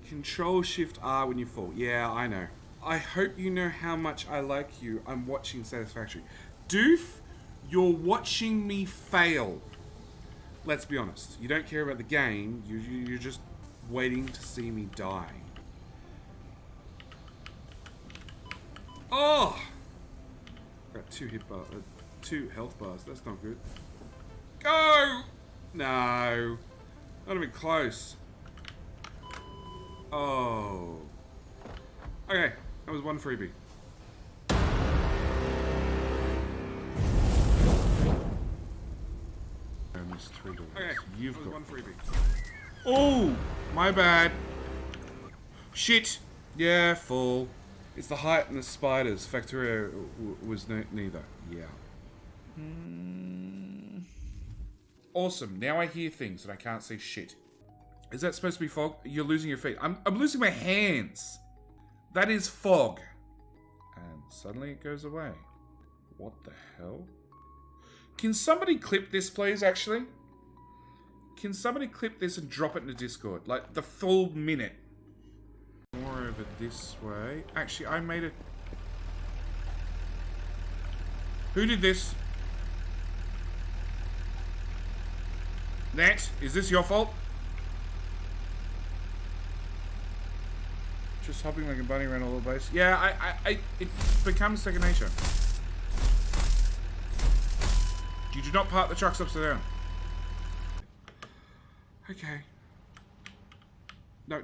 Control Shift R when you fall. Yeah, I know. I hope you know how much I like you. I'm watching Satisfactory. Doof, you're watching me fail. Let's be honest. You don't care about the game. You're just waiting to see me die. Oh! Got 2 hit bar, 2 health bars. That's not good. Go! No. Not even close. Oh. Okay, that was 1 freebie. I missed 3 doors. Okay, you've got 1 freebie. Oh, my bad. Shit. Yeah, full. It's the height and the spiders. Factorio was neither. Yeah. Awesome. Now I hear things and I can't see shit. Is that supposed to be fog? You're losing your feet. I'm losing my hands. That is fog. And suddenly it goes away. What the hell? Can somebody clip this, please, actually? Can somebody clip this and drop it into Discord? Like, the full minute. More over this way. Actually, I made it. Who did this? Nat, is this your fault? Just hopping like a bunny around all the place. Yeah, it becomes second nature. You do not park the trucks upside down. Okay. No. I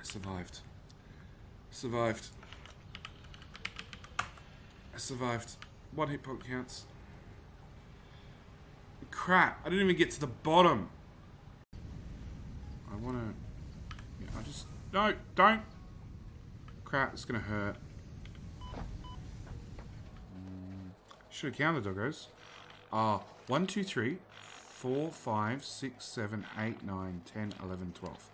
survived. I survived. 1 hit point counts. Crap, I didn't even get to the bottom. I wanna... Yeah, I just... No, don't! Crap, it's gonna hurt. Should have counted, doggos. 1, 2, 3, 4, 5, 6, 7, 8, 9, 10, 11, 12.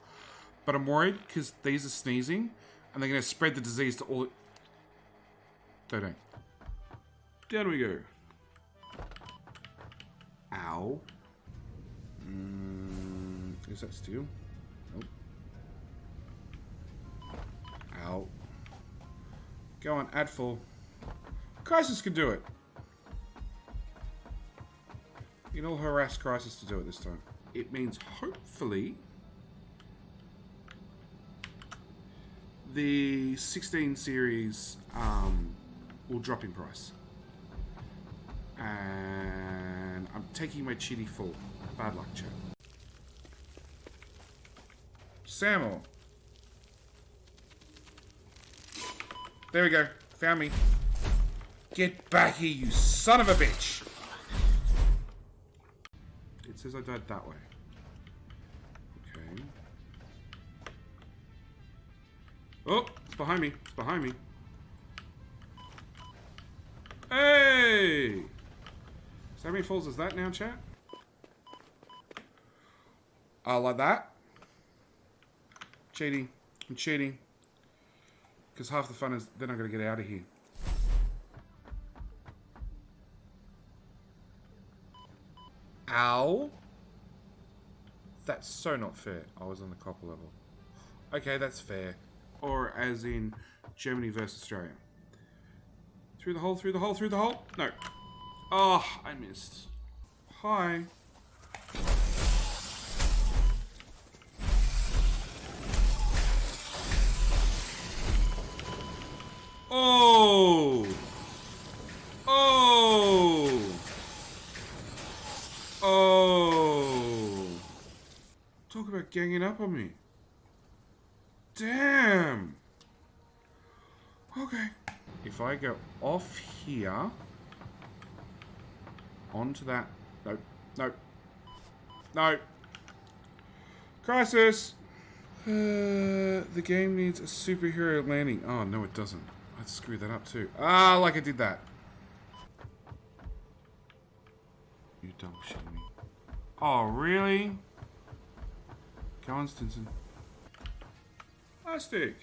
But I'm worried because these are sneezing and they're going to spread the disease to all... 13. Down we go. Ow. Is that steel? Nope. Ow. Go on, add full. Crisis can do it. You know, harass Crisis to do it this time. It means hopefully the 16 series will drop in price. And I'm taking my chitty full. Bad luck, chat. Samuel. There we go. Found me. Get back here, you son of a bitch! It says I died that way. Okay. Oh, it's behind me. It's behind me. Hey! So how many falls is that now, chat? Like that. Cheating. I'm cheating. Because half the fun is then I'm going to get out of here. Ow. That's so not fair. I was on the copper level. Okay, that's fair. Or as in Germany versus Australia. Through the hole, through the hole, through the hole. No. Oh, I missed. Hi. Oh. Oh. Oh. Talk about ganging up on me. Damn. Okay. If I go off here onto that. No. No. No. Crisis. The game needs a superhero landing. Oh, no, it doesn't. I'd screw that up too. Ah, like I did that. You double shitting me. Oh, really? Go on, Stinson. Plastic.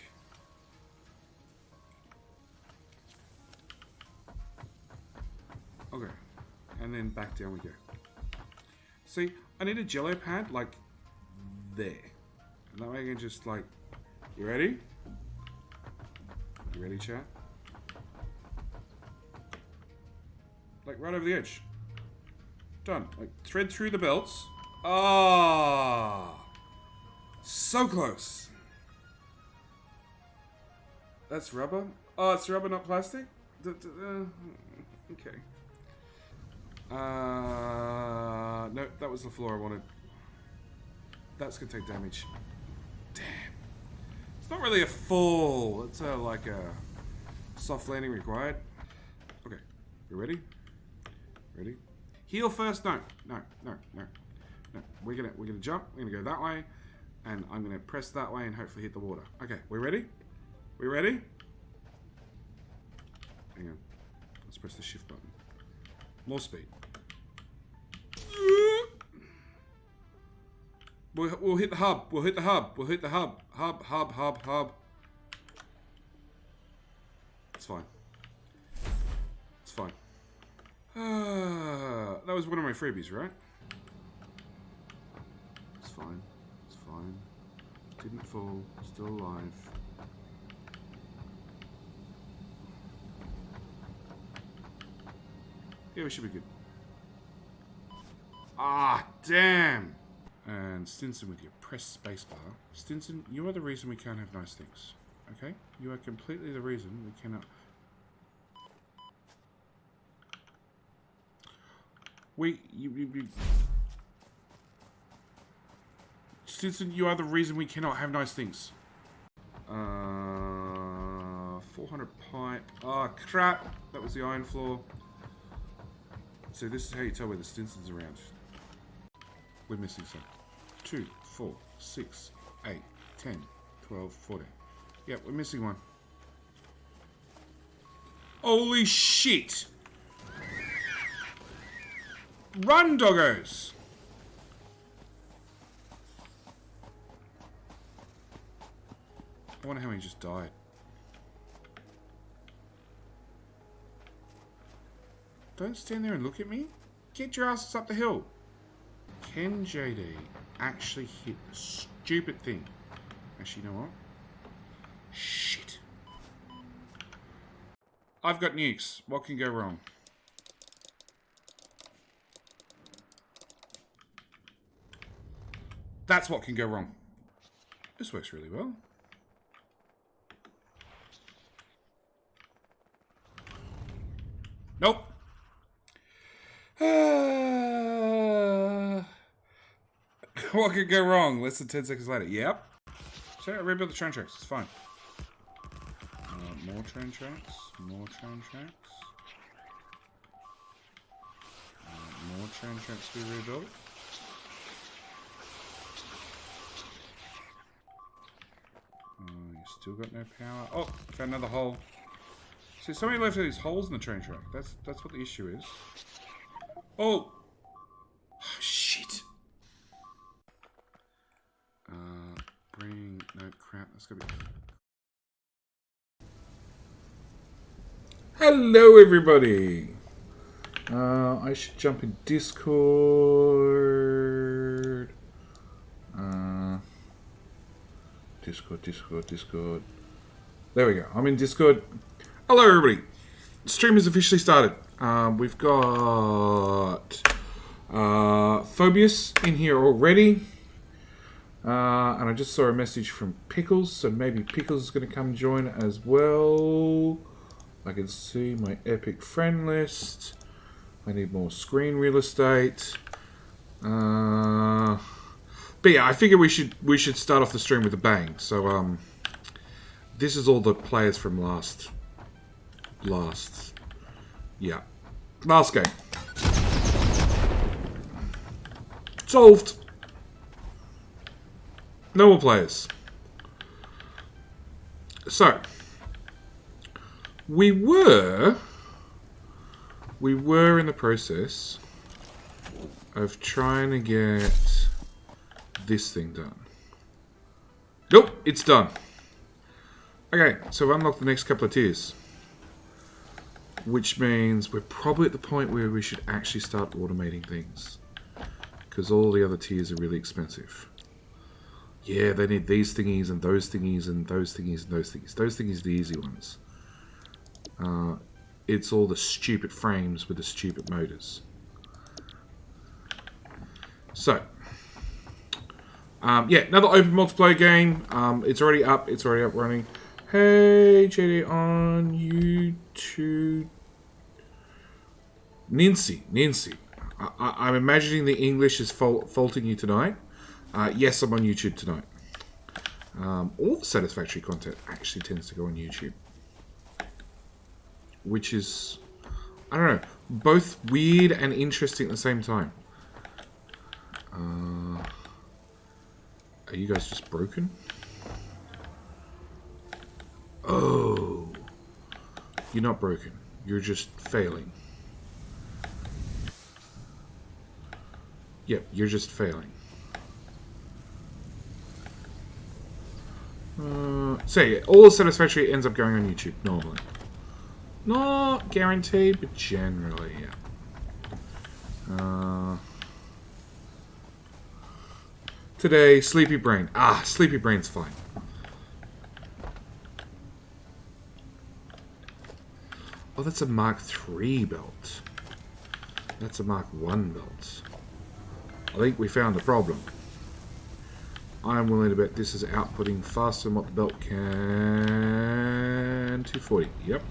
Okay. And then back down we go. See, I need a jello pad, like, there. And that way I can just, like... You ready? You ready, chat? Like, right over the edge. Done. Like, thread through the belts. Ah! So close. That's rubber? Oh, it's rubber, not plastic? Okay. No, that was the floor I wanted. That's gonna take damage. Damn. It's not really a fall. It's like a soft landing required. Okay. You ready? Ready? Heel first? No. No. We're gonna jump. We're gonna go that way, and I'm gonna press that way and hopefully hit the water. Okay. We ready? We ready? Hang on. Let's press the shift button. More speed. We'll hit the hub. We'll hit the hub. We'll hit the hub. Hub. It's fine. It's fine. That was one of my freebies, right? It's fine. It's fine. Didn't fall. Still alive. Yeah, we should be good. Ah, damn! And Stinson with your press spacebar. Stinson, you are the reason we can't have nice things. Okay? You are completely the reason we cannot... Stinson, you are the reason we cannot have nice things. 400 pipe. Oh, crap! That was the iron floor. So this is how you tell whether Stinson's around. We're missing some. 2, 4, 6, 8, 10, 12, 14. Yep, we're missing one. Holy shit! Run, doggos! I wonder how many just died. Don't stand there and look at me. Get your asses up the hill. Can JD actually hit the stupid thing? Actually, you know what? Shit. I've got nukes. What can go wrong? That's what can go wrong. This works really well. Nope. What could go wrong? Less than 10 seconds later. Yep. So rebuild the train tracks. It's fine. More train tracks. More train tracks. More train tracks to be rebuilt. You still got no power. Oh, found another hole. See, somebody left these holes in the train track. That's what the issue is. Oh! Shit! No, crap. That's gonna be... Hello, everybody! I should jump in Discord. Discord. There we go. I'm in Discord. Hello, everybody. The stream has officially started. We've got Phobius in here already. And I just saw a message from Pickles, so maybe Pickles is going to come join as well. I can see my epic friend list. I need more screen real estate. But yeah, I figure we should start off the stream with a bang. So this is all the players from last game. Solved. No more players. So we were in the process of trying to get this thing done. Nope, it's done. Okay, so I've unlocked the next couple of tiers, which means we're probably at the point where we should actually start automating things. Because all the other tiers are really expensive. Yeah, they need these thingies and those thingies and those thingies and those thingies. Those thingies are the easy ones. It's all the stupid frames with the stupid motors. So, yeah, another open multiplayer game. It's already up. It's already up running. Hey, JD on YouTube. Nancy. I'm imagining the English is faulting you tonight. Yes, I'm on YouTube tonight. All the Satisfactory content actually tends to go on YouTube. Which is, I don't know, both weird and interesting at the same time. Are you guys just broken? Oh. You're not broken. You're just failing. Yep, you're just failing. So yeah, all Satisfactory ends up going on YouTube normally. Not guaranteed, but generally, yeah. Today, Sleepy Brain. Sleepy Brain's fine. Oh, that's a Mark III belt. That's a Mark I belt. I think we found a problem. I'm willing to bet this is outputting faster than what the belt can. 240, yep.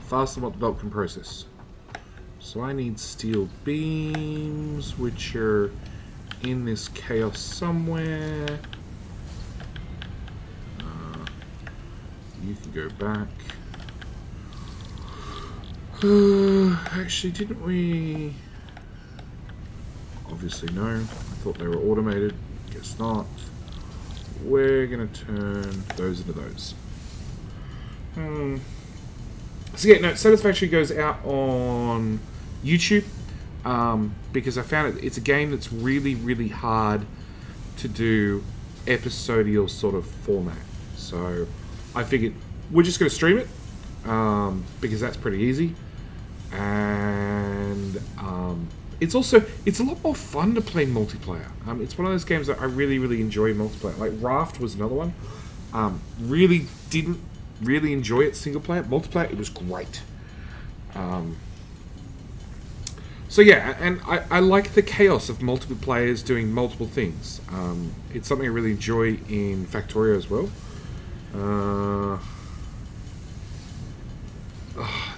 Faster than what the belt can process. So I need steel beams, which are in this chaos somewhere. You can go back. Actually, didn't we? Obviously no. I thought they were automated. Guess not. We're gonna turn those into those. So yeah, no, Satisfactory goes out on YouTube because I found it's a game that's really, really hard to do episodial sort of format. So I figured we're just going to stream it because that's pretty easy, and it's a lot more fun to play multiplayer. It's one of those games that I really, really enjoy multiplayer. Like Raft was another one. Really didn't really enjoy it single player. Multiplayer, it was great. So yeah, and I like the chaos of multiple players doing multiple things. It's something I really enjoy in Factorio as well.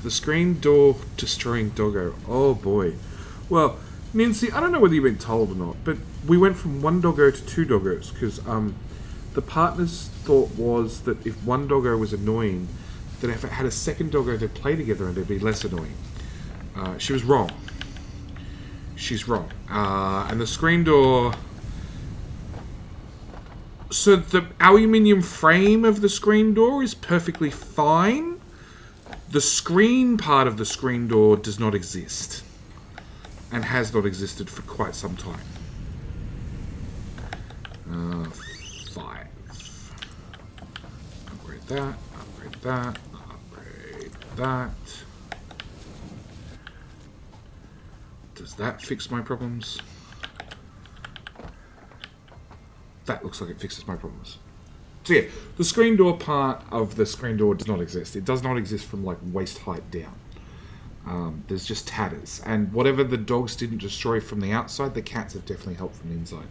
The screen door destroying doggo. Oh boy. Well, Nancy, I don't know whether you've been told or not, but we went from one doggo to two doggos because the partner's thought was that if one doggo was annoying, then if it had a second doggo, they'd play together and they'd be less annoying. She was wrong. She's wrong. And the screen door... So the aluminium frame of the screen door is perfectly fine. The screen part of the screen door does not exist. And has not existed for quite some time. 5. Upgrade that, upgrade that, upgrade that. Does that fix my problems? That looks like it fixes my problems. So yeah, the screen door part of the screen door does not exist. It does not exist from like waist height down. There's just tatters. And whatever the dogs didn't destroy from the outside, the cats have definitely helped from the inside.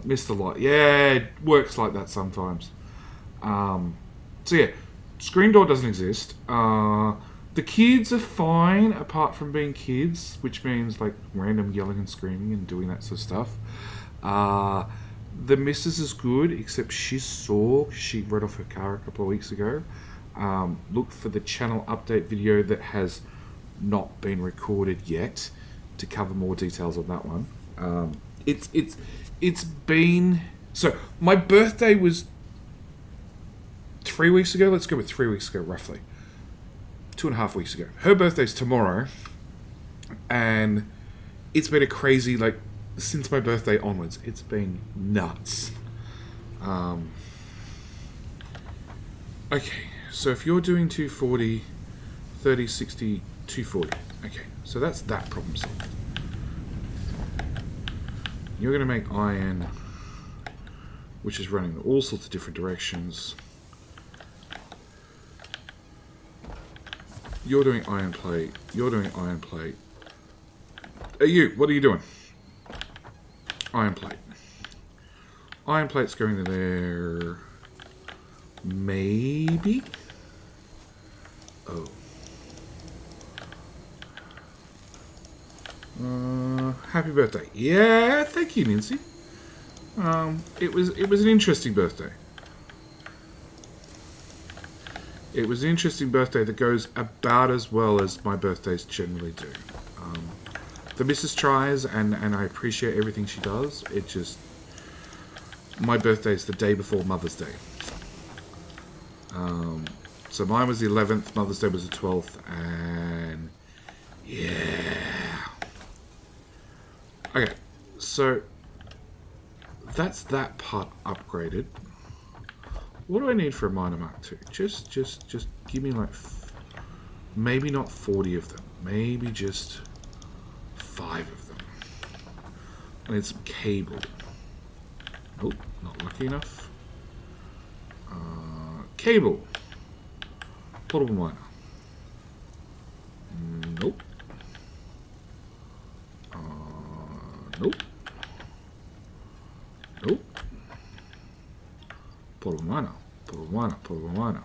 Missed a lot. Yeah, it works like that sometimes. So yeah, screen door doesn't exist. The kids are fine, apart from being kids, which means like random yelling and screaming and doing that sort of stuff. The missus is good, except she's sore because she rode off her car a couple of weeks ago. Look for the channel update video that has not been recorded yet to cover more details on that one. It's been... So, my birthday was 3 weeks ago. Let's go with 3 weeks ago, roughly. 2.5 weeks ago. Her birthday's tomorrow. And it's been a crazy, like, since my birthday onwards, it's been nuts. Okay, so if you're doing 240, 30, 60, 240. Okay, so that's that problem solved. You're going to make iron, which is running in all sorts of different directions. You're doing iron plate. You're doing iron plate. Hey, you, what are you doing? Iron plate. Iron plate's going to there. Maybe? Oh. Happy birthday. Yeah, thank you, Nancy. It was an interesting birthday. It was an interesting birthday that goes about as well as my birthdays generally do. The missus tries, and I appreciate everything she does. It just... My birthday's the day before Mother's Day. So mine was the 11th, Mother's Day was the 12th, and... Yeah... Okay, so... That's that part upgraded. What do I need for a miner Mark II? Just give me like... Maybe not 40 of them. Maybe just 5 of them. I need some cable. Nope, not lucky enough. Cable. Portable miner. Nope. Nope. Nope. Portable miner. Portable miner. Portable miner.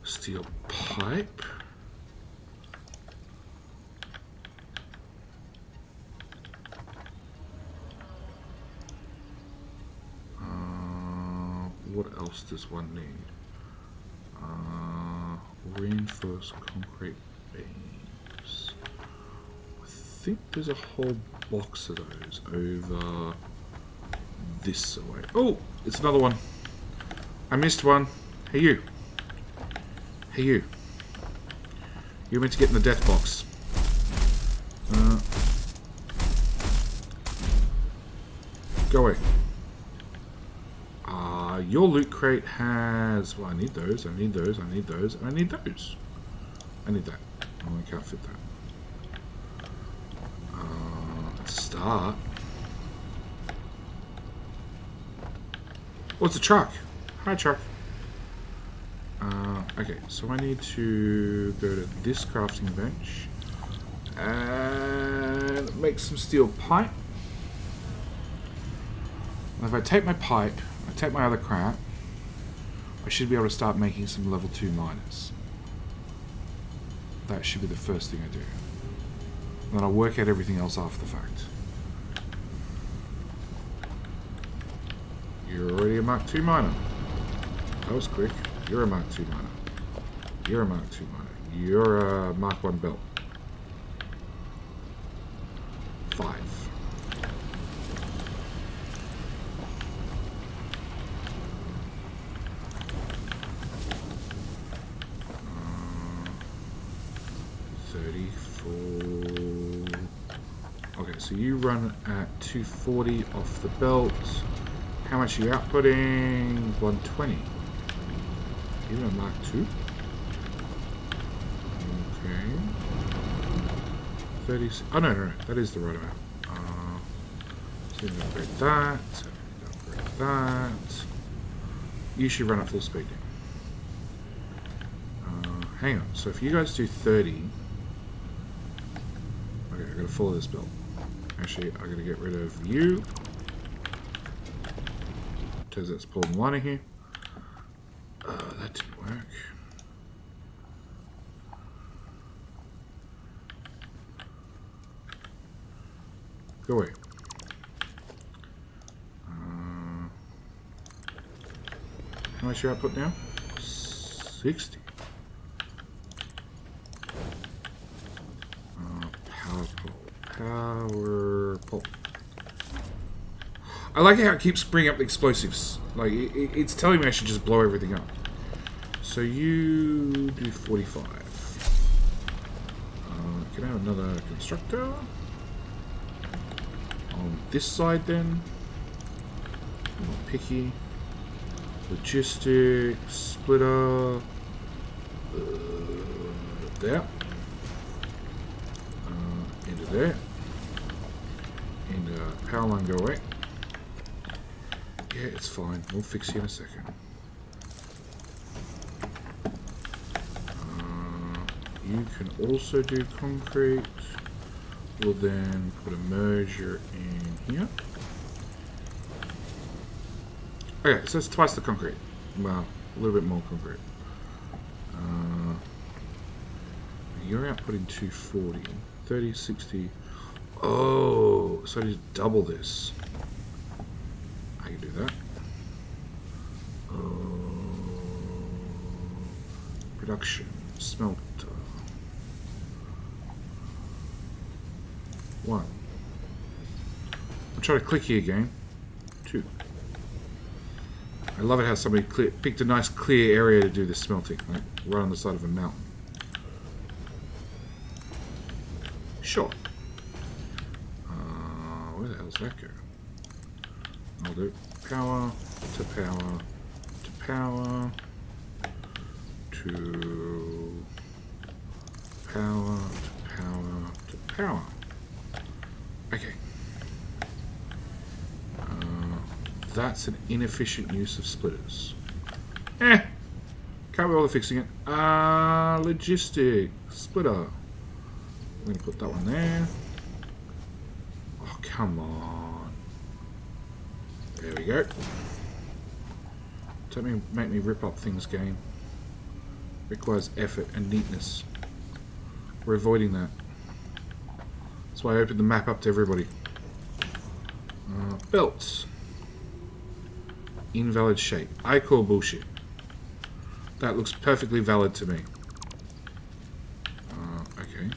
Steel pipe. What else does one need? Reinforced concrete beams. I think there's a whole box of those over this way. Oh, it's another one. I missed one. Hey you. Hey you. You're meant to get in the death box. Go away. Your loot crate has... Well, I need those, I need those, I need those, and I need those. I need that. Oh, I can't fit that. Let's start. Oh, it's a truck. Hi, truck. Okay, so I need to go to this crafting bench and make some steel pipe. And if I take my pipe, I take my other crap, I should be able to start making some level 2 miners. That should be the first thing I do. And then I'll work out everything else after the fact. You're already a Mark II miner. That was quick. You're a Mark II miner. You're a Mark II miner. You're a Mark I belt. 5. 34. Okay, so you run at 240 off the belt. How much are you outputting? 120. Even a Mark II? Okay. 30. Oh, no, that is the right amount. So you upgrade that. Upgrade that. You should run at full speed. Hang on. So if you guys do 30. Okay, I gotta follow this belt. Actually, I gotta get rid of you. Because it's pulled one in here. That didn't work. Go away. How much your output now? 60. Power pole. Power pole. I like how it keeps bringing up the explosives. Like, it's telling me I should just blow everything up. So you do 45. Can I have another constructor? On this side then. Not picky. Logistics. Splitter. There. Into there. And power line go away. Yeah, it's fine. We'll fix you in a second. You can also do concrete. We'll then put a merger in here. Okay, so it's twice the concrete. Well, a little bit more concrete. You're outputting 240, 30, 60. Oh, so I need to double this. I can do that. Production, smelter. 1. I'm trying to click here again. 2. I love it how somebody picked a nice clear area to do this smelting, like right on the side of a mountain. Sure. Where the hell does that go? I'll do power to power to power to power to power to power. Okay. That's an inefficient use of splitters. Can't be bothered fixing it. Logistic splitter. I'm gonna put that one there. Oh, come on. There we go. Don't make me rip up things, game. Requires effort and neatness. We're avoiding that. That's why I opened the map up to everybody. Belts. Invalid shape. I call bullshit. That looks perfectly valid to me. Okay.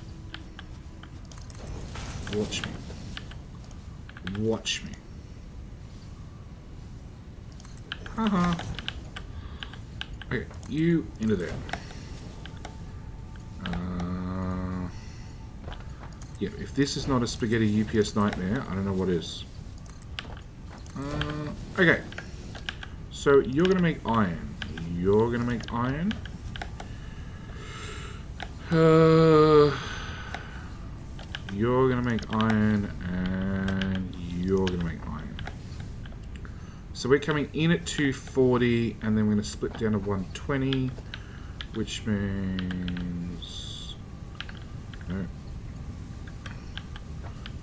Watch me. Watch me. Haha. Okay, you into there. Yeah, if this is not a spaghetti UPS nightmare, I don't know what is. Okay. So you're going to make iron. You're going to make iron. You're going to make iron. And you're going to make iron. So we're coming in at 240. And then we're going to split down to 120. Which means... No.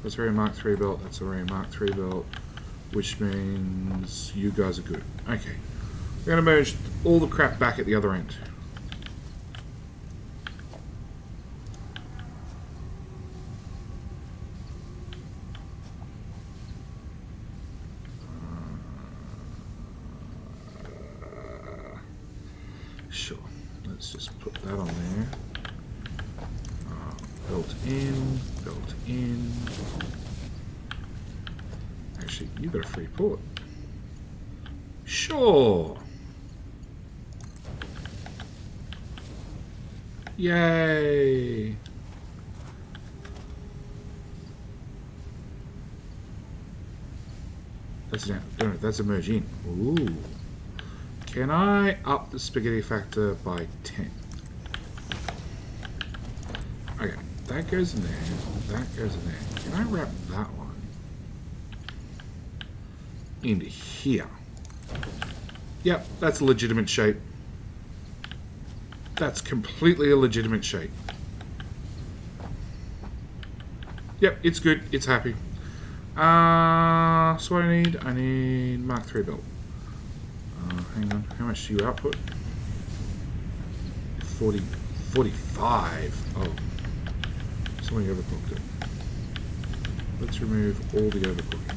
That's already a Mark III belt. That's already a Mark III belt. Which means you guys are good. Okay. We're going to merge all the crap back at the other end. Sure. Let's just put that on there. Built in. Built in. Actually, you got a free port. Sure. Yay. That's a merge in. Ooh. Can I up the spaghetti factor by 10? Okay, that goes in there. That goes in there. Can I wrap that one into here? Yep, that's a legitimate shape. That's completely a legitimate shape. Yep, it's good. It's happy. So what I need Mark III belt. Hang on, how much do you output? 40, 45. Oh, somebody overclocked it. Let's remove all the overclocking.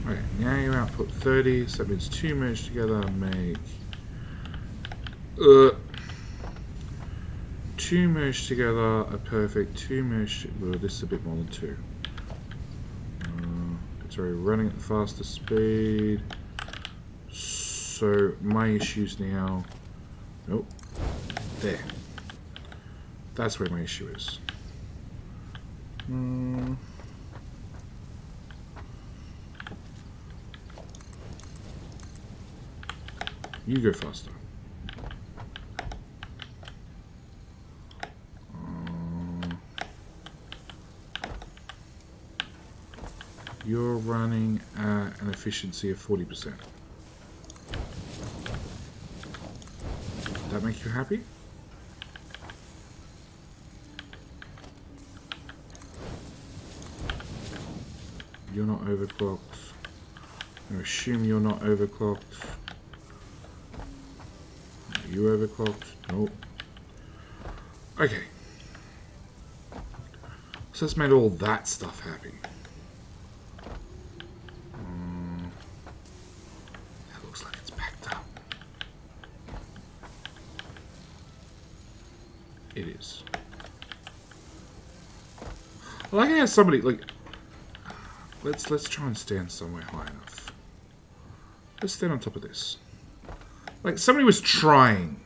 Okay, now you output 30, so that means 2 merged together make 2 merged together are perfect. 2 merged, well, this is a bit more than 2. It's already running at the fastest speed. So my issues now. Nope. There. That's where my issue is. You go faster. You're running at an efficiency of 40%. That make you happy? You're not overclocked. I assume you're not overclocked. Are you overclocked? Nope. Okay. So that's made all that stuff happy. That looks like it's packed up. It is. I like how somebody like. Let's try and stand somewhere high enough. Let's stand on top of this. Like somebody was trying.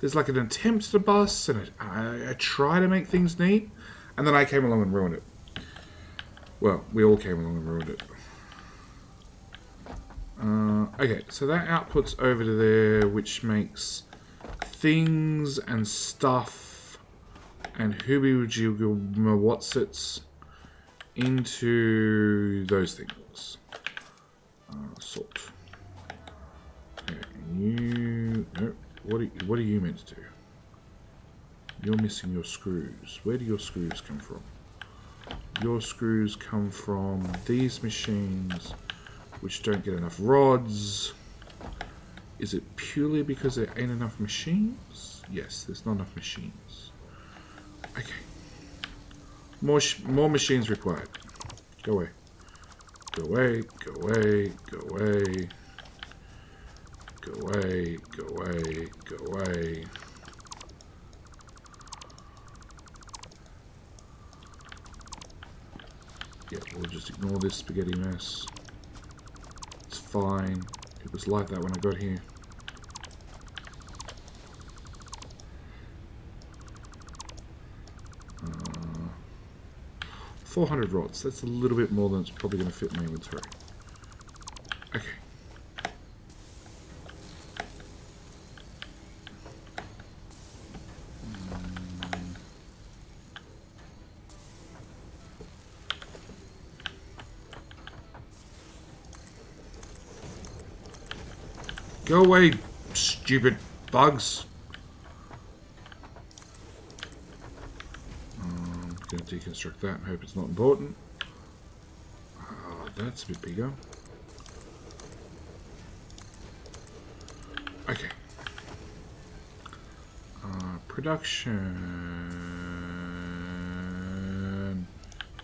There's like an attempt at a bus and a try to make things neat, and then I came along and ruined it. Well, we all came along and ruined it. Okay, so that outputs over to there, which makes things and stuff and whatsits into those things. Sort. Okay, you. No. What are you meant to do? You're missing your screws. Where do your screws come from? Your screws come from these machines, which don't get enough rods. Is it purely because there ain't enough machines? Yes, there's not enough machines. Okay. More machines required. Go away. Go away, go away, go away. Go away, go away, go away. Yeah, we'll just ignore this spaghetti mess. It's fine. It was like that when I got here. 400 rods. That's a little bit more than it's probably going to fit in my inventory. Okay. Go away, stupid bugs. I'm going to deconstruct that and hope it's not important. That's a bit bigger. Okay. Production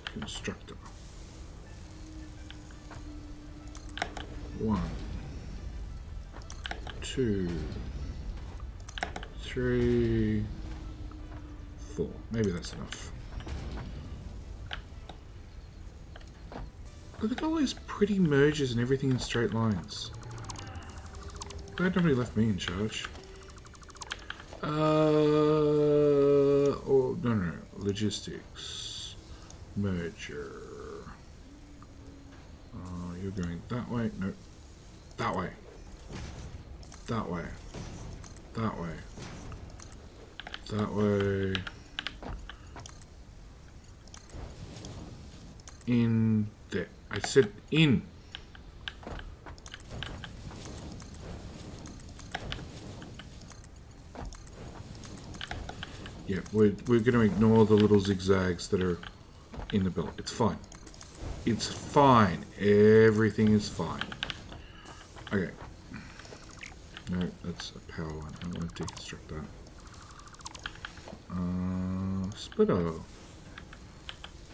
constructor. 1, 2, 3, 4. Maybe that's enough. Look at all these pretty merges and everything in straight lines. Glad nobody left me in charge. Oh, no. Logistics. Merger. You're going that way. No. That way. That way. That way. That way. In there. I said in. Yeah, we're going to ignore the little zigzags that are in the belt. It's fine. It's fine. Everything is fine. Okay. No, that's a power one. I want to deconstruct that. Splitter. Oh,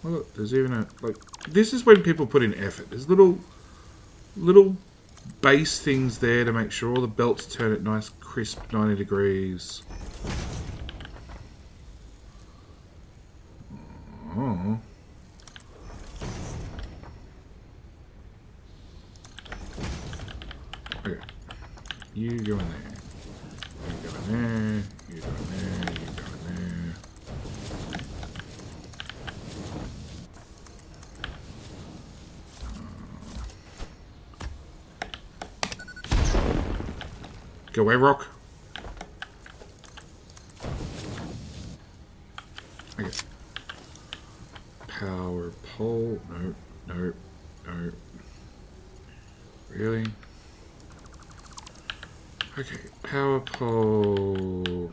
look, there's even a, like, this is when people put in effort. There's little base things there to make sure all the belts turn at nice crisp 90 degrees. Oh. Okay. You go in there. You go in there. You go in there. You go in there. Go away, rock. Okay. Power pole. No, no, no. Really? Okay, power pole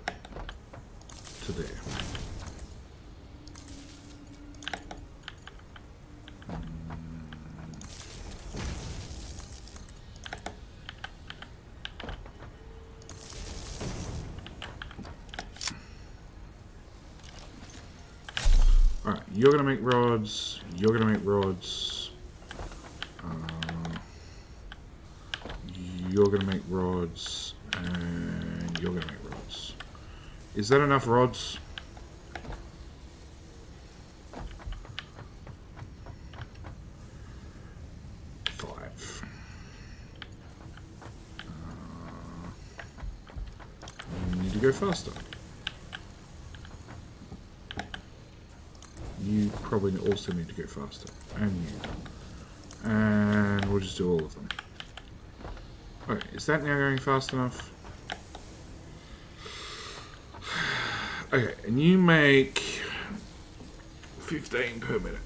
to there. Alright, you're gonna make rods, you're gonna make rods, you're gonna make rods, and you're gonna make rods. Is that enough rods? Five. You need to go faster. You probably also need to go faster. And you. And we'll just do all of them. Okay, is that now going fast enough? Okay, and you make 15 per minute.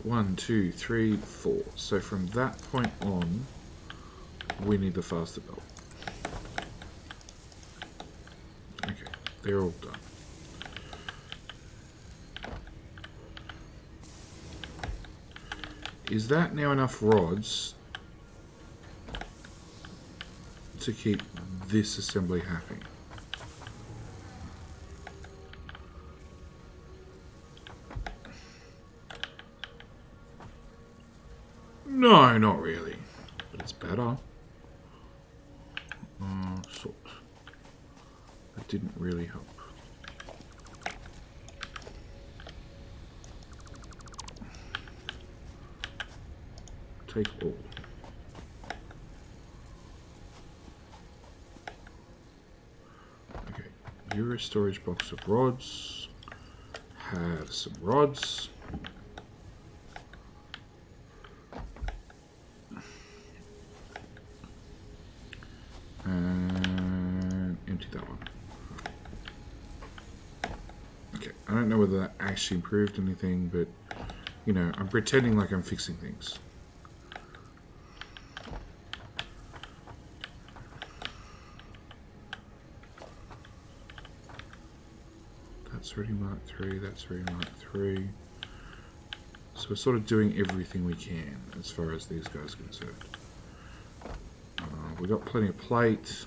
1, 2, 3, 4. So from that point on, we need the faster belt. Okay, they're all done. Is that now enough rods to keep this assembly happy? No, not really. But it's better. Sort. That didn't really help. Take all. Okay, you're a storage box of rods. Have some rods. And empty that one. Okay, I don't know whether that actually improved anything, but you know, I'm pretending like I'm fixing things. That's already marked 3, that's already marked 3. So we're sort of doing everything we can as far as these guys are concerned. We've got plenty of plate.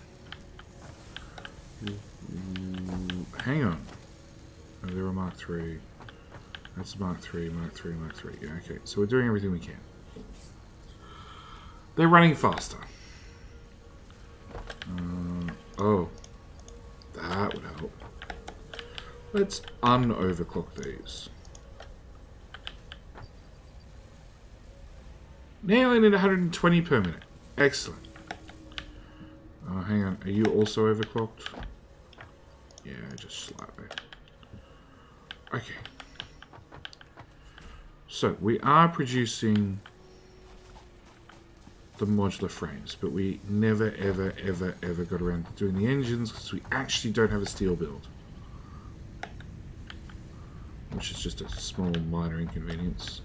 Hang on. Oh, they were mark 3. That's mark 3, mark 3, mark 3. Yeah, okay. So we're doing everything we can. They're running faster. Oh. That would help. Let's un-overclock these. Now I need 120 per minute. Excellent. Oh, hang on. Are you also overclocked? Yeah, just slightly. Okay. So, we are producing the modular frames, but we never, ever, ever, ever got around to doing the engines because we actually don't have a steel build. Which is just a small, minor inconvenience.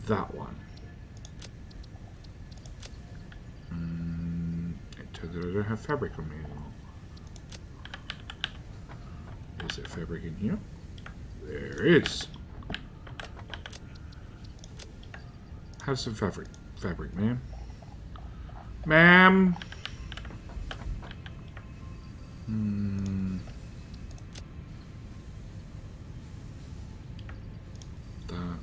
That one. It turns out I don't have fabric on me anymore. Is there fabric in here? There is. Have some fabric. Fabric, ma'am. Ma'am! That.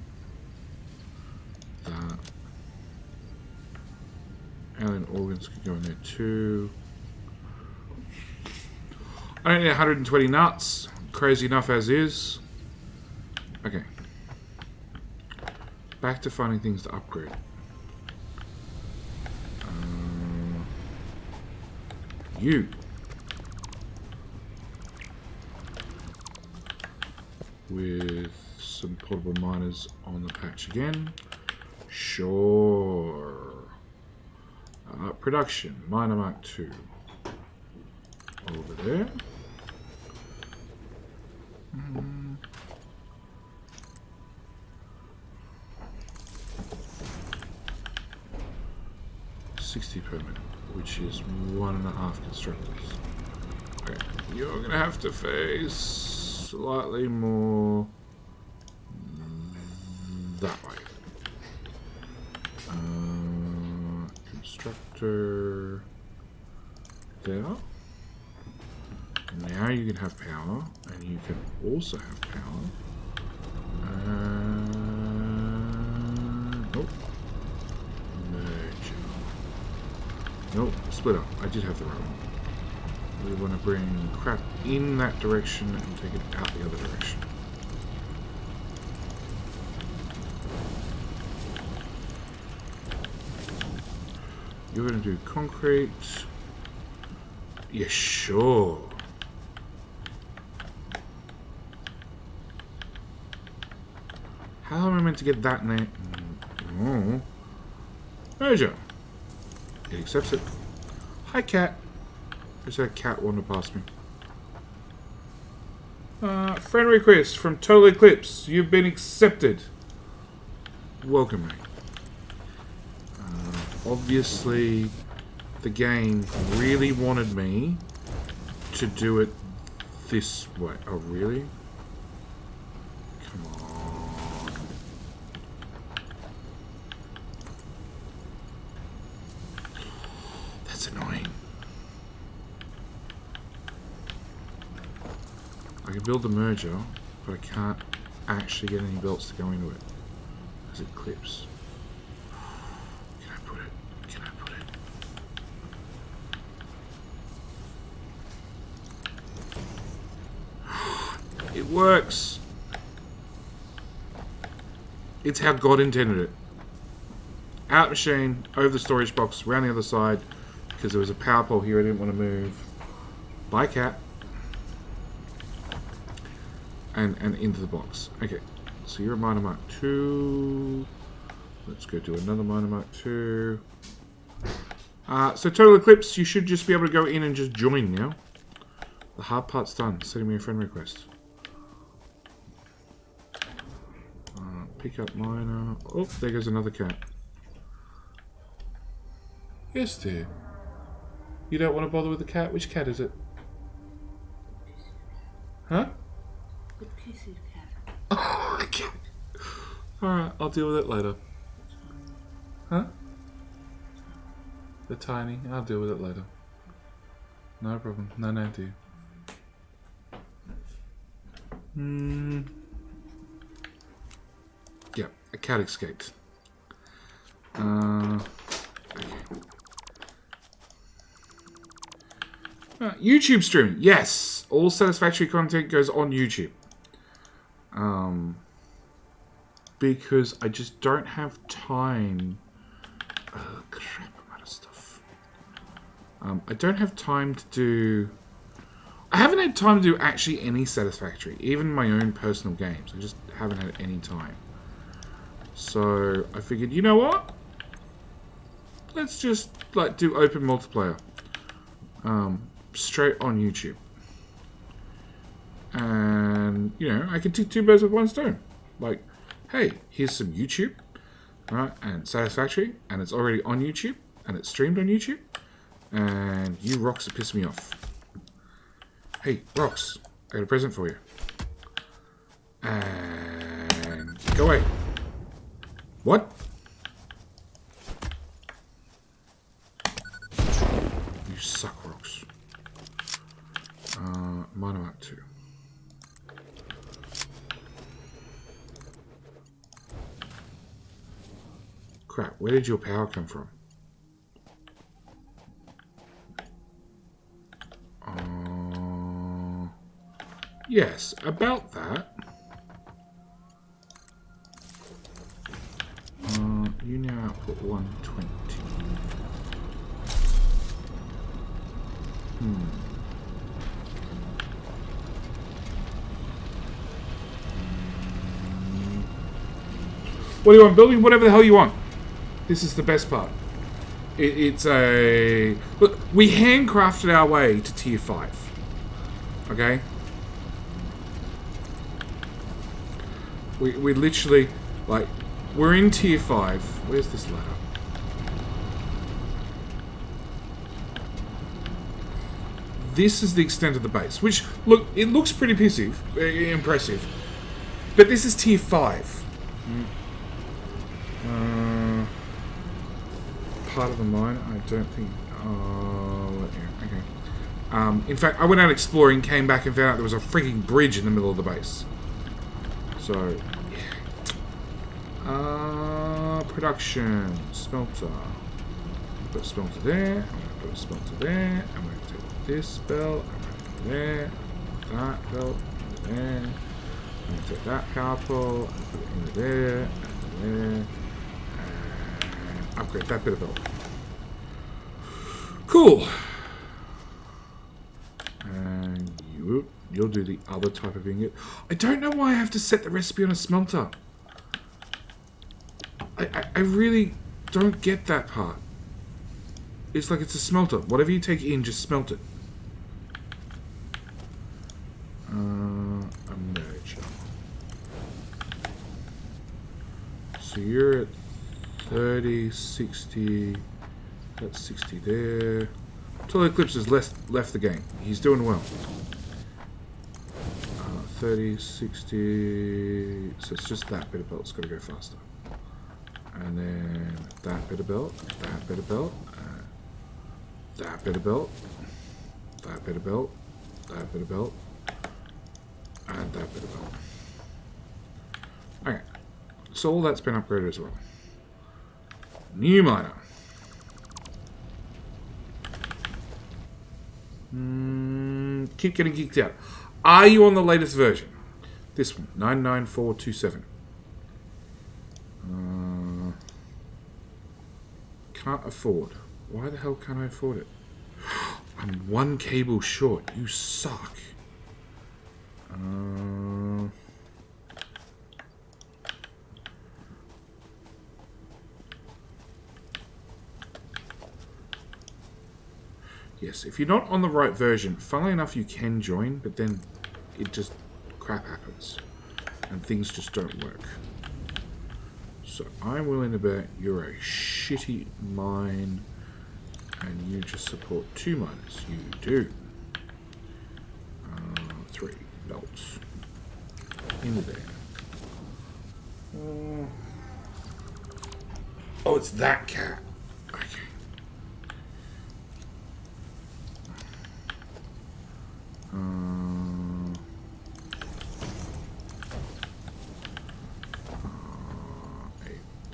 And then organs could go in there too. I don't need 120 nuts. Crazy enough as is. Okay. Back to finding things to upgrade. You. With some portable miners on the patch again. Sure. Production, minor mark 2. Over there. 60 per minute, which is 1.5 constructors. Okay, you're gonna have to face slightly more that way. Constructor there. Now you can have power, and you can also have power. Nope. Merge. Nope. Split up. I did have the right one. We want to bring crap in that direction and take it out the other direction. You're going to do concrete. Yeah, sure. How am I meant to get that name? Oh. Merger. It accepts it. Hi, cat. There's a cat wandered past me. Friend request from Total Eclipse. You've been accepted. Welcome, mate. Obviously, the game really wanted me to do it this way. Oh, really? Come on. That's annoying. I can build the merger, but I can't actually get any belts to go into it as it clips. Can I put it? Can I put it? It works. It's how God intended it. Out machine, over the storage box, around the other side, because there was a power pole here I didn't want to move. Bye, cat. And into the box. Okay, so you're a minor mark 2. Let's go do another minor mark 2. So Total Eclipse, you should just be able to go in and just join now. The hard part's done. Sending me a friend request. Pick up minor. Oh, there goes another cat. Yes, dear. You don't want to bother with the cat? Which cat is it? Huh? The pissy cat. Oh, okay. Alright, I'll deal with it later. Huh? The tiny. I'll deal with it later. No problem. No, dear. Yeah, a cat escaped. Okay. YouTube streaming. Yes, all Satisfactory content goes on YouTube. Because I just don't have time. Oh, crap, I'm out of stuff. I don't have time to do... I haven't had time to do actually any Satisfactory. Even my own personal games. I just haven't had any time. So, I figured, you know what? Let's just, like, do Open Multiplayer. Straight on YouTube. And, you know, I can take 2 birds with 1 stone. Like, hey, here's some YouTube, right? And Satisfactory, and it's already on YouTube, and it's streamed on YouTube, and you rocks are pissing me off. Hey, rocks, I got a present for you. And go away. What? You suck, rocks. Minor mark 2. Crap, where did your power come from? Yes, about that. You now output 120. What do you want? Building whatever the hell you want. This is the best part. It's a... Look, we handcrafted our way to tier 5. Okay? We literally... Like, we're in tier 5. Where's this ladder? This is the extent of the base. Which, look, it looks pretty impressive. But this is tier 5. Part of the mine, I don't think... Oh, okay. In fact, I went out exploring, came back and found out there was a freaking bridge in the middle of the base. So, yeah. Production. Smelter. Put a smelter there. I'm going to put a smelter there. I'm going to take this belt. I'm going to put it there. That belt. There. I'm going to take that power pole. And put it into there. And there. Upgrade that bit of belt. Cool. And you'll do the other type of ingot. I don't know why I have to set the recipe on a smelter. I really don't get that part. It's like it's a smelter. Whatever you take in, just smelt it. A merger. So you're at 30, 60, that's 60 there. Total Eclipse has left the game. He's doing well. 30, 60, so it's just that bit of belt's got to go faster. And then that bit of belt, that bit of belt, that bit of belt, that bit of belt, that bit of belt, and that bit of belt. Okay, so all that's been upgraded as well. New miner. Keep getting geeked out. Are you on the latest version? This one, 99427. Can't afford. Why the hell can't I afford it? I'm one cable short. You suck. Yes, if you're not on the right version, funnily enough, you can join, but then it just crap happens. And things just don't work. So I'm willing to bet you're a shitty mine and you just support 2 miners. You do. 3 belts. Into there. Oh, it's that cat. Okay. A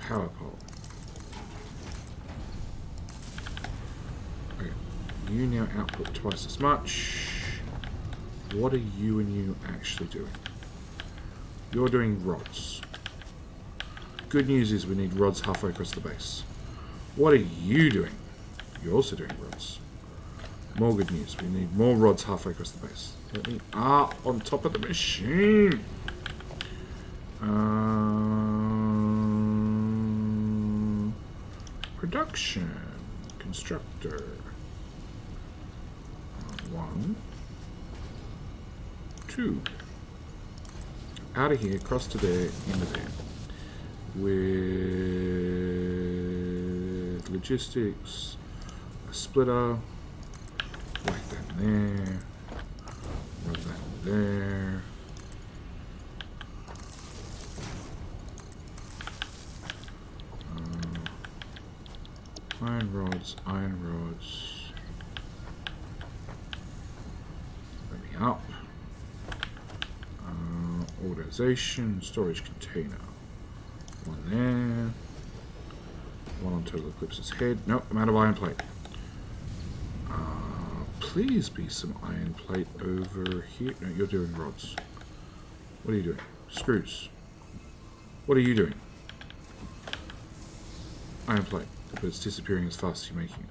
power pole. Okay. You now output twice as much. What are you and you actually doing? You're doing rods. Good news is we need rods halfway across the base. What are you doing? You're also doing rods. More good news. We need more rods halfway across the base. Let me on top of the machine. Production. Constructor. 1, 2. Out of here, across to there, into there. With logistics, a splitter. Whack that in there. Rub that in there. Iron rods, iron rods. Let me up. Organization, storage container. 1 there. 1 on Total Eclipse's head. Nope, I'm out of iron plate. Please be some iron plate over here. No, you're doing rods. What are you doing? Screws. What are you doing? Iron plate. But it's disappearing as fast as you're making it.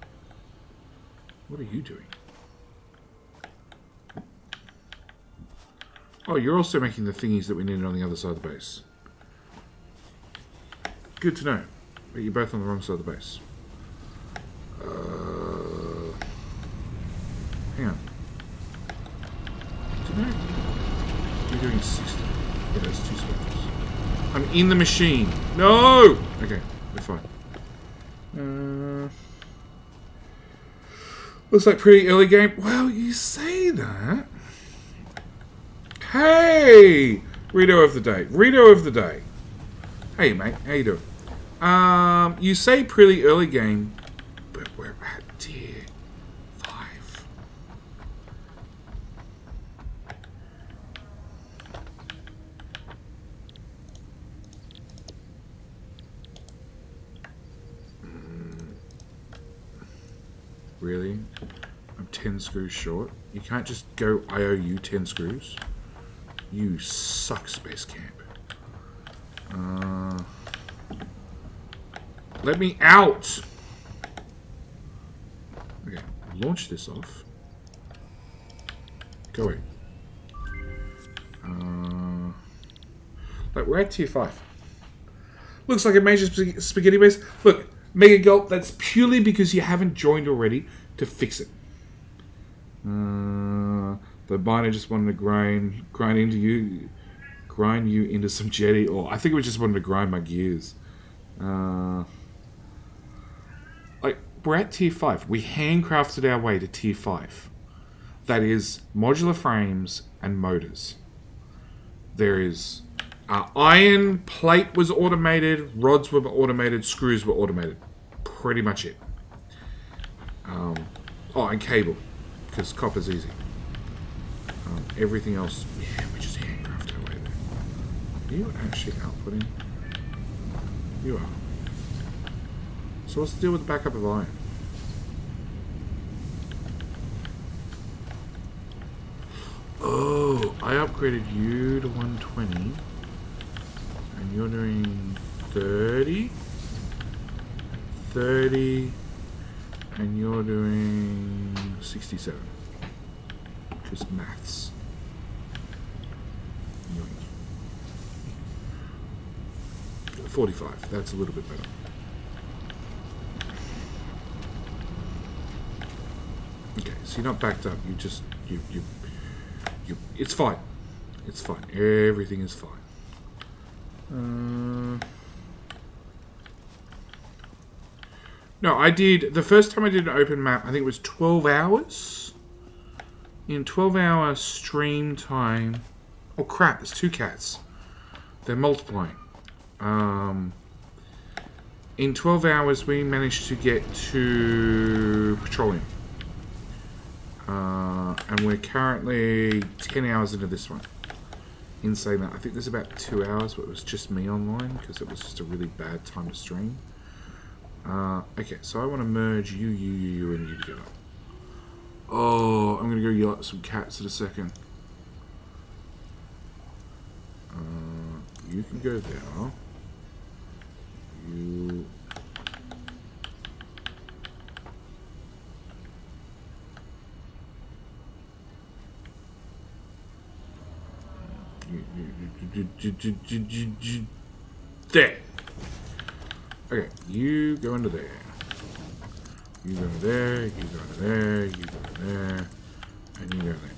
What are you doing? Oh, you're also making the thingies that we needed on the other side of the base. Good to know. But you're both on the wrong side of the base. Hang on. Didn't I? You're doing 60. Yeah, there's 2 spectres. I'm in the machine. No! Okay, we're fine. Looks like pretty early game. Well, you say that. Hey! Rito of the day. Rito of the day. Hey, mate. How you doing? You say pretty early game, but we're at tier 5. Really? I'm 10 screws short. You can't just go, I owe you 10 screws. You suck, Space Camp. Let me out! Okay, launch this off. Go away. Like, we're at tier 5. Looks like a major spaghetti base. Look, Mega Gulp, that's purely because you haven't joined already to fix it. The miner just wanted to grind you into some jetty, or I think we just wanted to grind my gears. Like, we're at tier 5. We handcrafted our way to tier 5. That is modular frames and motors. There is iron plate was automated, rods were automated, screws were automated. Pretty much it. And cable, because copper's easy. Everything else, yeah, we just handcraft our way there. Are you actually outputting? You are. So what's the deal with the backup of iron? Oh, I upgraded you to 120. And you're doing 30. 30. And you're doing 67. Because maths. 45. That's a little bit better. Okay, so you're not backed up. You just you. It's fine. It's fine. Everything is fine. No, I did the first time I did an open map. I think it was 12 hours. In 12-hour stream time. Oh crap! There's 2 cats. They're multiplying. In 12 hours, we managed to get to petroleum. And we're currently 10 hours into this one. In saying that, I think there's about 2 hours, but it was just me online because it was just a really bad time to stream. Okay, so I want to merge you, and you together. Oh, I'm going to go yell at some cats in a second. You can go there. You... There. Okay, you go into there. You go into there, you go into there, you go into there, and you go there.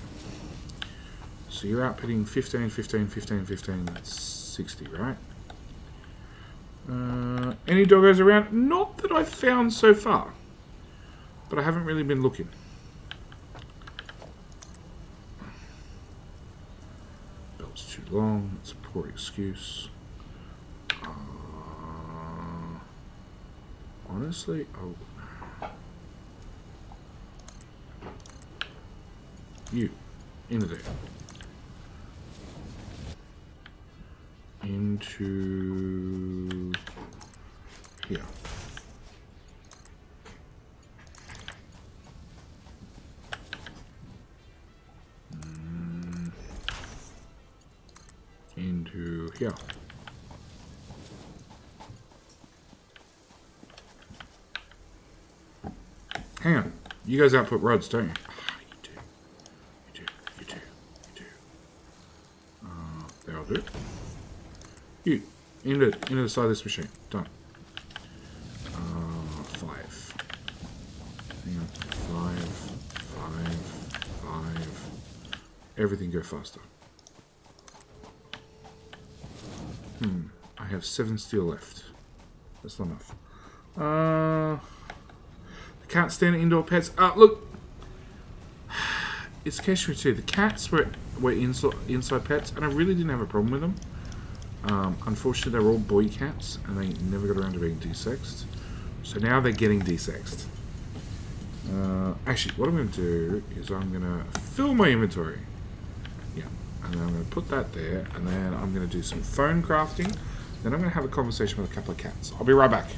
So you're outputting 15, 15, 15, 15, that's 60, right? Any doggos around? Not that I've found so far. But I haven't really been looking. Belt's too long, it's a poor excuse. Honestly, you, into there. Into here. Into here. Hang on. You guys output rods, don't you? You do. You do. You do. You do. That'll do. You. Into the side of this machine. Done. everything go faster. I have 7 steel left. That's not enough. Can't stand indoor pets. Look, it's catch me too. The cats were inside pets, and I really didn't have a problem with them. Unfortunately, they were all boy cats, and they never got around to being desexed. So now they're getting desexed. Actually, what I'm going to do is I'm going to fill my inventory. Yeah, and then I'm going to put that there, and then I'm going to do some phone crafting. Then I'm going to have a conversation with a couple of cats. I'll be right back.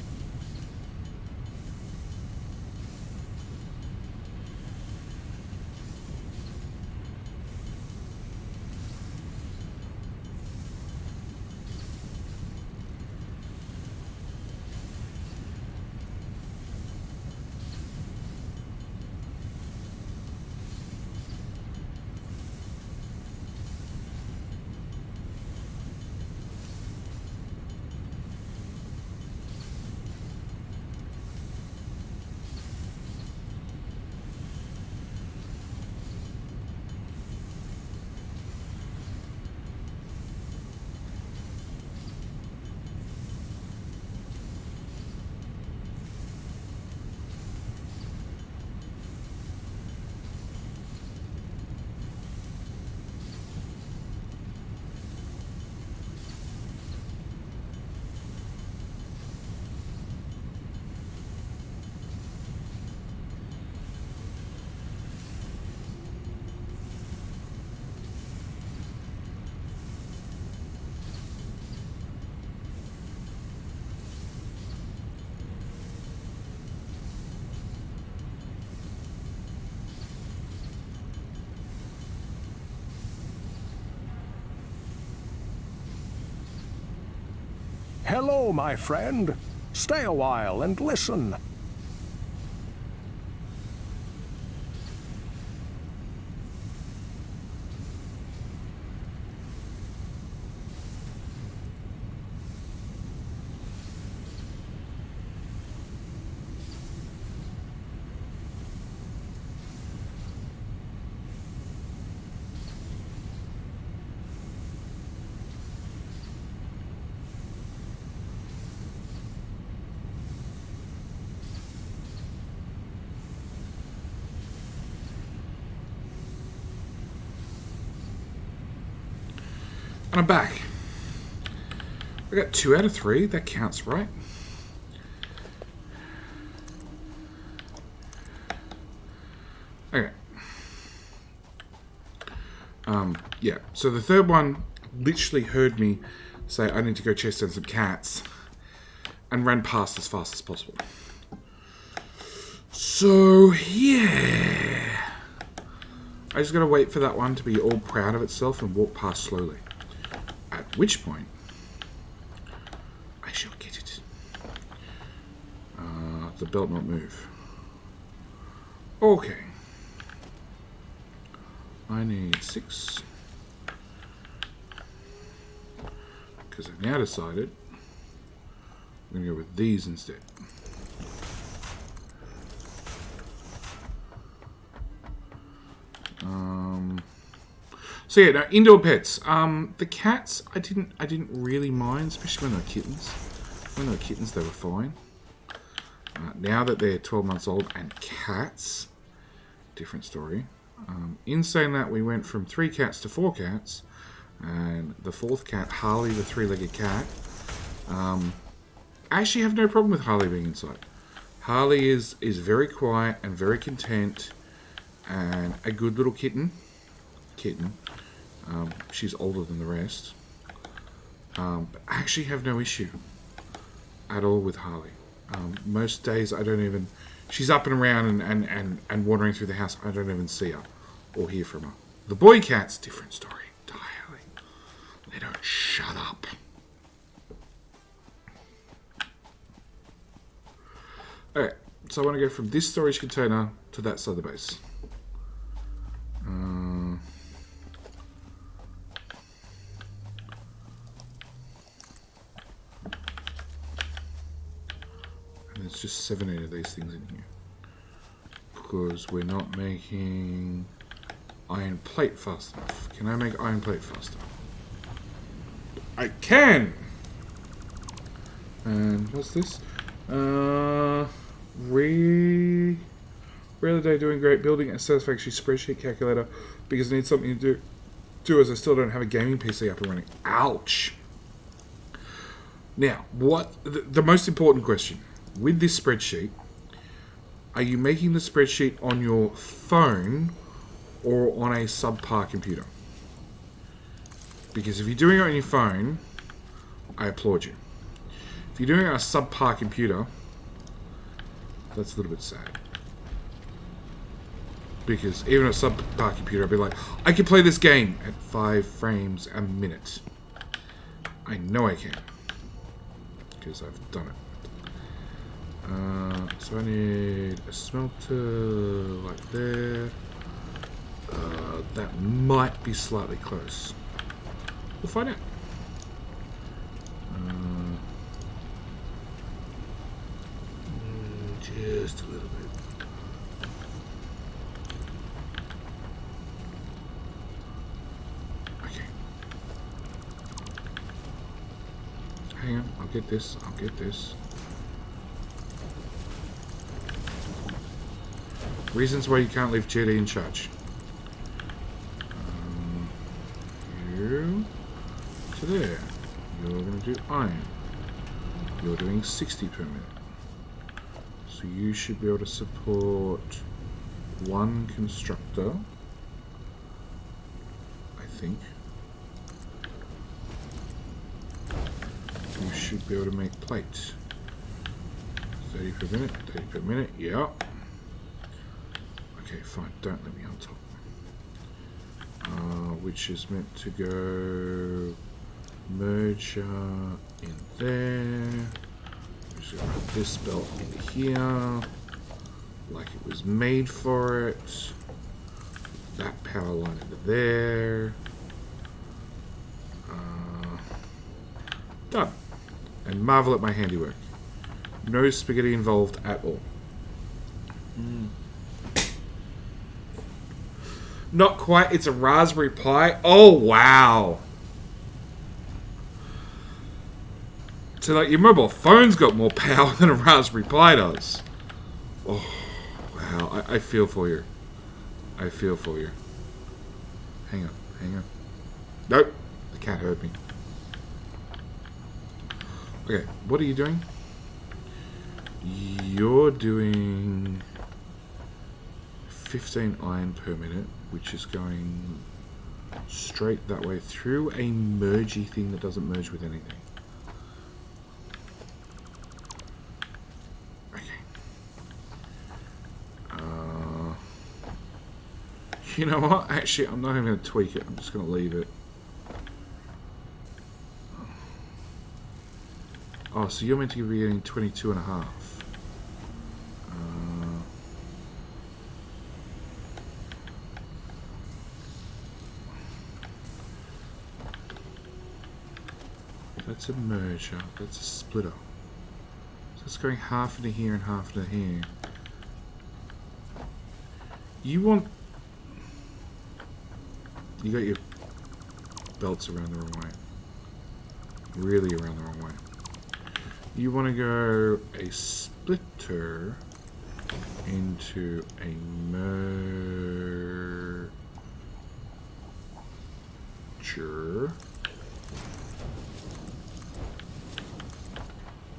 Hello, my friend. Stay a while and listen. And I'm back. I got 2 out of 3. That counts, right? Okay. Yeah. So the third one literally heard me say I need to go chase down some cats and ran past as fast as possible. So, yeah. I just gotta wait for that one to be all proud of itself and walk past slowly. At which point, I shall get it. The belt not move. Okay. I need 6. Because I've now decided I'm going to go with these instead. So yeah, now indoor pets. The cats, I didn't really mind, especially when they were kittens. When they were kittens, they were fine. Now that they're 12 months old and cats, different story. In saying that, we went from 3 cats to 4 cats, and the 4th cat, Harley, the 3-legged cat. I actually have no problem with Harley being inside. Harley is very quiet and very content, and a good little kitten. She's older than the rest. But I actually have no issue at all with Harley. Most days I don't even... She's up and around and wandering through the house. I don't even see her or hear from her. The boy cat's different story entirely. They don't shut up. Alright, so I want to go from this storage container to that side of the base. And there's just 17 of these things in here. Because we're not making iron plate fast enough? Can I make iron plate faster? I can! And what's this? Rarely day doing great building a Satisafactory spreadsheet calculator because I need something to do as I still don't have a gaming PC up and running. Ouch! Now, what the most important question with this spreadsheet, are you making the spreadsheet on your phone or on a subpar computer? Because if you're doing it on your phone, I applaud you. If you're doing it on a subpar computer, that's a little bit sad. Because even a subpar computer, I'd be like, I can play this game at 5 frames a minute. I know I can. Because I've done it. So I need a smelter like there. That might be slightly close. We'll find out. Just a little bit. Okay. Hang on, I'll get this. Reasons why you can't leave JD in charge. You to there. You're going to do iron. You're doing 60 per minute. So you should be able to support 1 constructor, I think. You should be able to make plates. 30 per minute, yeah. Okay, fine, don't let me on top. Which is meant to go merger in there. Just gonna put this belt in here, like it was made for it. That power line into there. Done. And marvel at my handiwork. No spaghetti involved at all. Not quite. It's a Raspberry Pi. Oh, wow. So, like, your mobile phone's got more power than a Raspberry Pi does. Oh, wow. I feel for you. I feel for you. Hang on. Nope. The cat heard me. Okay, what are you doing? You're doing 15 iron per minute, which is going straight that way through a mergey thing that doesn't merge with anything. Okay. You know what? Actually, I'm not even going to tweak it. I'm just going to leave it. Oh, so you're meant to be getting 22 and a half. That's a merger. That's a splitter. So it's going half into here and half into here. You got your belts around the wrong way. Really around the wrong way. You want to go a splitter into a merger.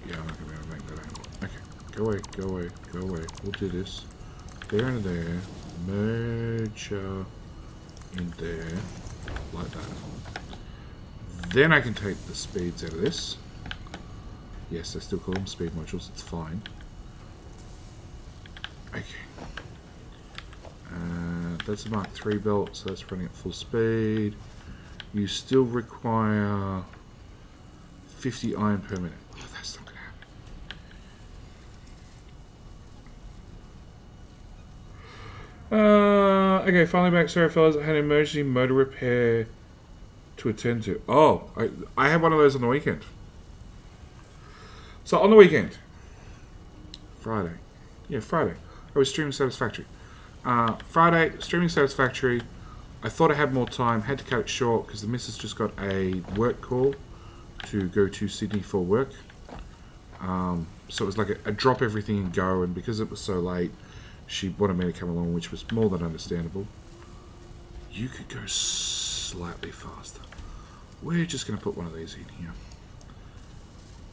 Yeah, I'm not going to be able to make that angle. Okay, go away. We'll do this. There and there. Merger in there. Like that. Then I can take the speeds out of this. Yes, I still call them speed modules, it's fine. Okay. That's a Mark III belt, so that's running at full speed. You still require 50 iron per minute. Oh, that's not going to happen. Okay, finally back. Sorry, fellas. I had an emergency motor repair to attend to. Oh, I had one of those on the weekend. So on the weekend, Friday, I was streaming Satisfactory. Friday, streaming Satisfactory, I thought I had more time, had to cut it short because the missus just got a work call to go to Sydney for work. So it was like a drop everything and go, and because it was so late, she wanted me to come along, which was more than understandable. You could go slightly faster. We're just going to put one of these in here.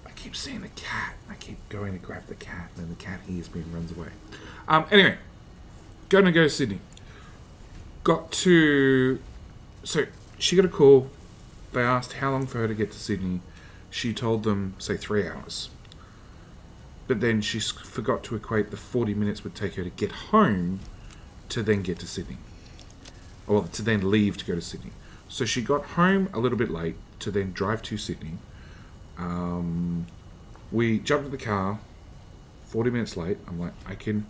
I keep seeing the cat. I keep going to grab the cat, and then the cat hears me and runs away. Anyway, going to go to Sydney. Got to... So, she got a call. They asked how long for her to get to Sydney. She told them, say, 3 hours. But then she forgot to equate the 40 minutes would take her to get home to then get to Sydney. Or to then leave to go to Sydney. So she got home a little bit late to then drive to Sydney. We jumped in the car, 40 minutes late. I'm like, I can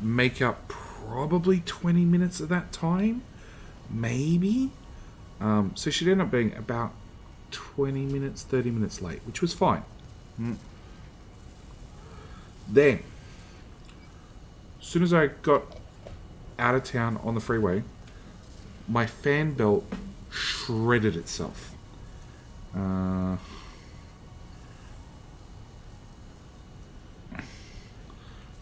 make up probably 20 minutes of that time, maybe. So she'd end up being about 20 minutes, 30 minutes late, which was fine. Then, as soon as I got out of town on the freeway, my fan belt shredded itself.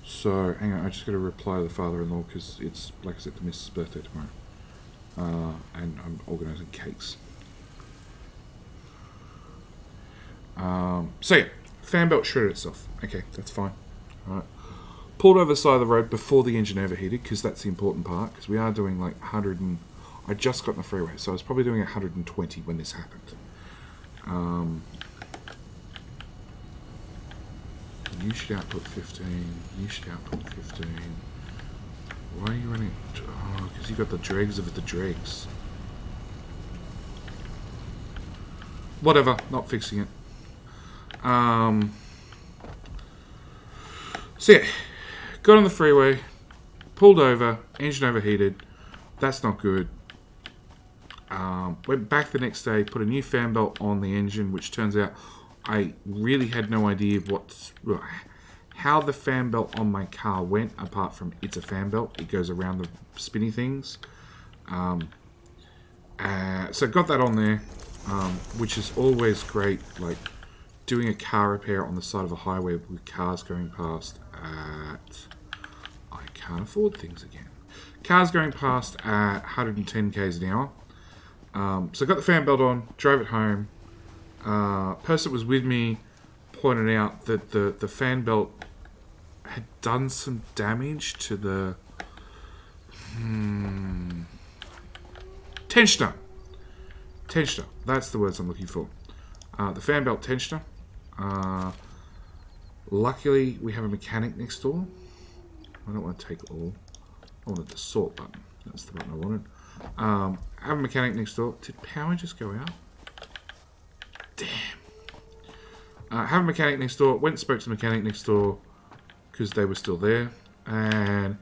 So, hang on, I just got to reply to the father-in-law because it's, like I said, the missus' birthday tomorrow. And I'm organising cakes. So yeah, fan belt shredded itself. Okay, that's fine. Alright. Pulled over the side of the road before the engine overheated, because that's the important part, because we are doing like 100 and... I just got in the freeway, so I was probably doing 120 when this happened. You should output 15. You should output 15. Why are you running... Oh, because you got the dregs of the dregs. Whatever, not fixing it. So yeah, got on the freeway, pulled over, engine overheated. That's not good. Went back the next day, put a new fan belt on the engine, which turns out I really had no idea how the fan belt on my car went, apart from it's a fan belt. It goes around the spinny things. So got that on there, which is always great, like doing a car repair on the side of a highway with cars going past at... I can't afford things again. Cars going past at 110 k's an hour. So I got the fan belt on, drove it home. Person that was with me pointed out that the fan belt had done some damage to the tensioner. Tensioner, that's the words I'm looking for. The fan belt tensioner. Luckily, we have a mechanic next door. I don't want to take all. I wanted the sort button. That's the button I wanted. Have a mechanic next door. Did power just go out? Damn. Have a mechanic next door. Went and spoke to the mechanic next door because they were still there. And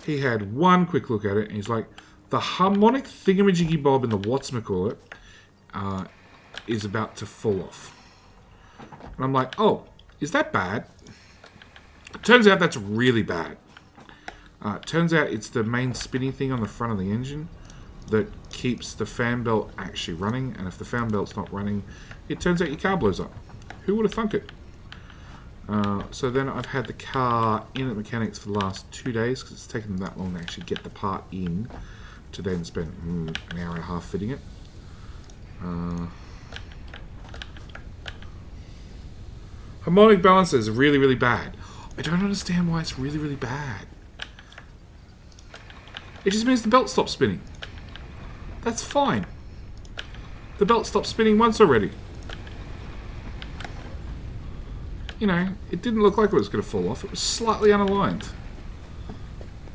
he had one quick look at it. And he's like, the harmonic thingamajiggy bob in the whatchamacallit is about to fall off. And I'm like, oh, is that bad? It turns out that's really bad. Turns out it's the main spinning thing on the front of the engine that keeps the fan belt actually running, and if the fan belt's not running, it turns out your car blows up. Who would have thunk it? So then I've had the car in at mechanics for the last 2 days because it's taken them that long to actually get the part in to then spend an hour and a half fitting it. Harmonic balancer is really, really bad. I don't understand why it's really, really bad. It just means the belt stops spinning. That's fine. The belt stopped spinning once already. You know, it didn't look like it was going to fall off. It was slightly unaligned.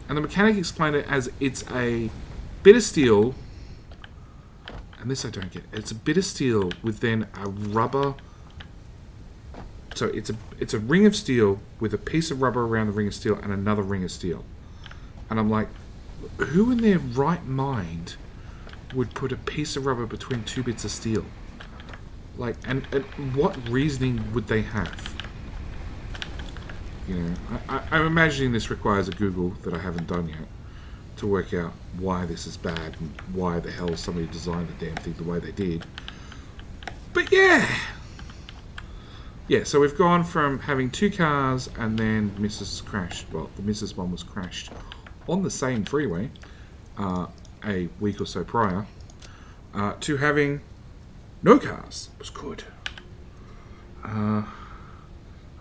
And the mechanic explained it as it's a bit of steel. And this I don't get. It's a bit of steel with then a rubber... So it's a ring of steel with a piece of rubber around the ring of steel and another ring of steel. And I'm like, who in their right mind would put a piece of rubber between two bits of steel? Like, and what reasoning would they have? You know, I'm imagining this requires a Google that I haven't done yet to work out why this is bad and why the hell somebody designed the damn thing the way they did. But yeah. Yeah, so we've gone from having 2 cars and then Mrs. crashed. Well, the Mrs. one was crashed on the same freeway a week or so prior to having no cars. It was good.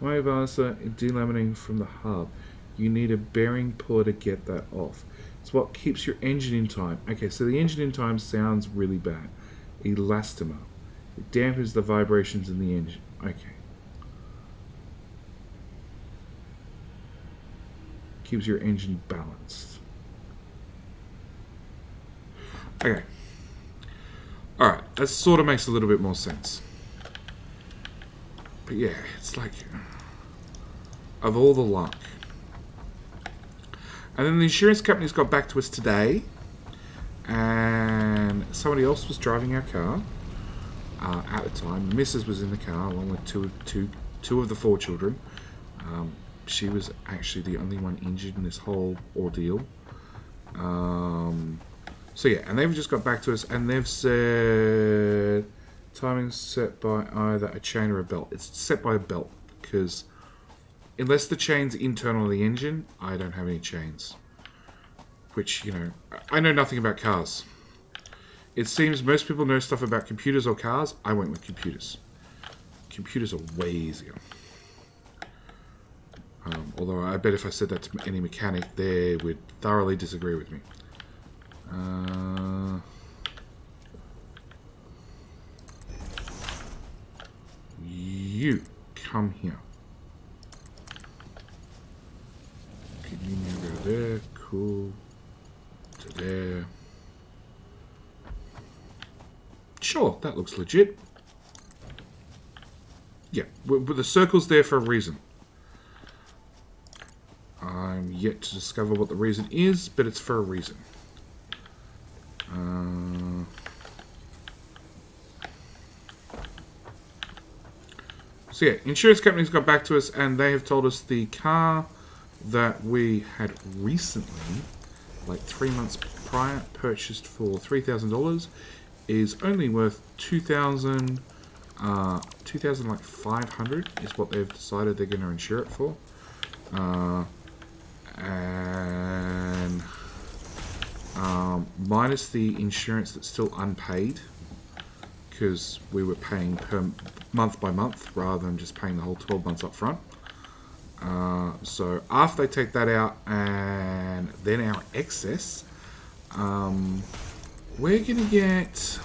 Mobiles delaminating from the hub. You need a bearing puller to get that off. It's what keeps your engine in time. Okay, so the engine in time sounds really bad. Elastomer. It dampens the vibrations in the engine. Okay. Keeps your engine balanced. Okay. Alright, that sort of makes a little bit more sense. But yeah, it's like, of all the luck. And then the insurance company's got back to us today, and somebody else was driving our car at the time. Mrs. was in the car along with two of the 4 children. She was actually the only one injured in this whole ordeal. So yeah, and they've just got back to us, and they've said timing set by either a chain or a belt. It's set by a belt, because unless the chain's internal to the engine, I don't have any chains. Which, you know, I know nothing about cars. It seems most people know stuff about computers or cars. I went with computers. Computers are way easier. Although I bet if I said that to any mechanic, they would thoroughly disagree with me. You come here. Can you now go there? Cool. To there. Sure, that looks legit. Yeah, but the circle's there for a reason. I'm yet to discover what the reason is, but it's for a reason. So yeah, insurance companies got back to us and they have told us the car that we had recently, like 3 months prior, purchased for $3,000 is only worth $2,500 is what they've decided they're going to insure it for. And minus the insurance that's still unpaid, because we were paying per month by month rather than just paying the whole 12 months up front. So after they take that out and then our excess, we're gonna get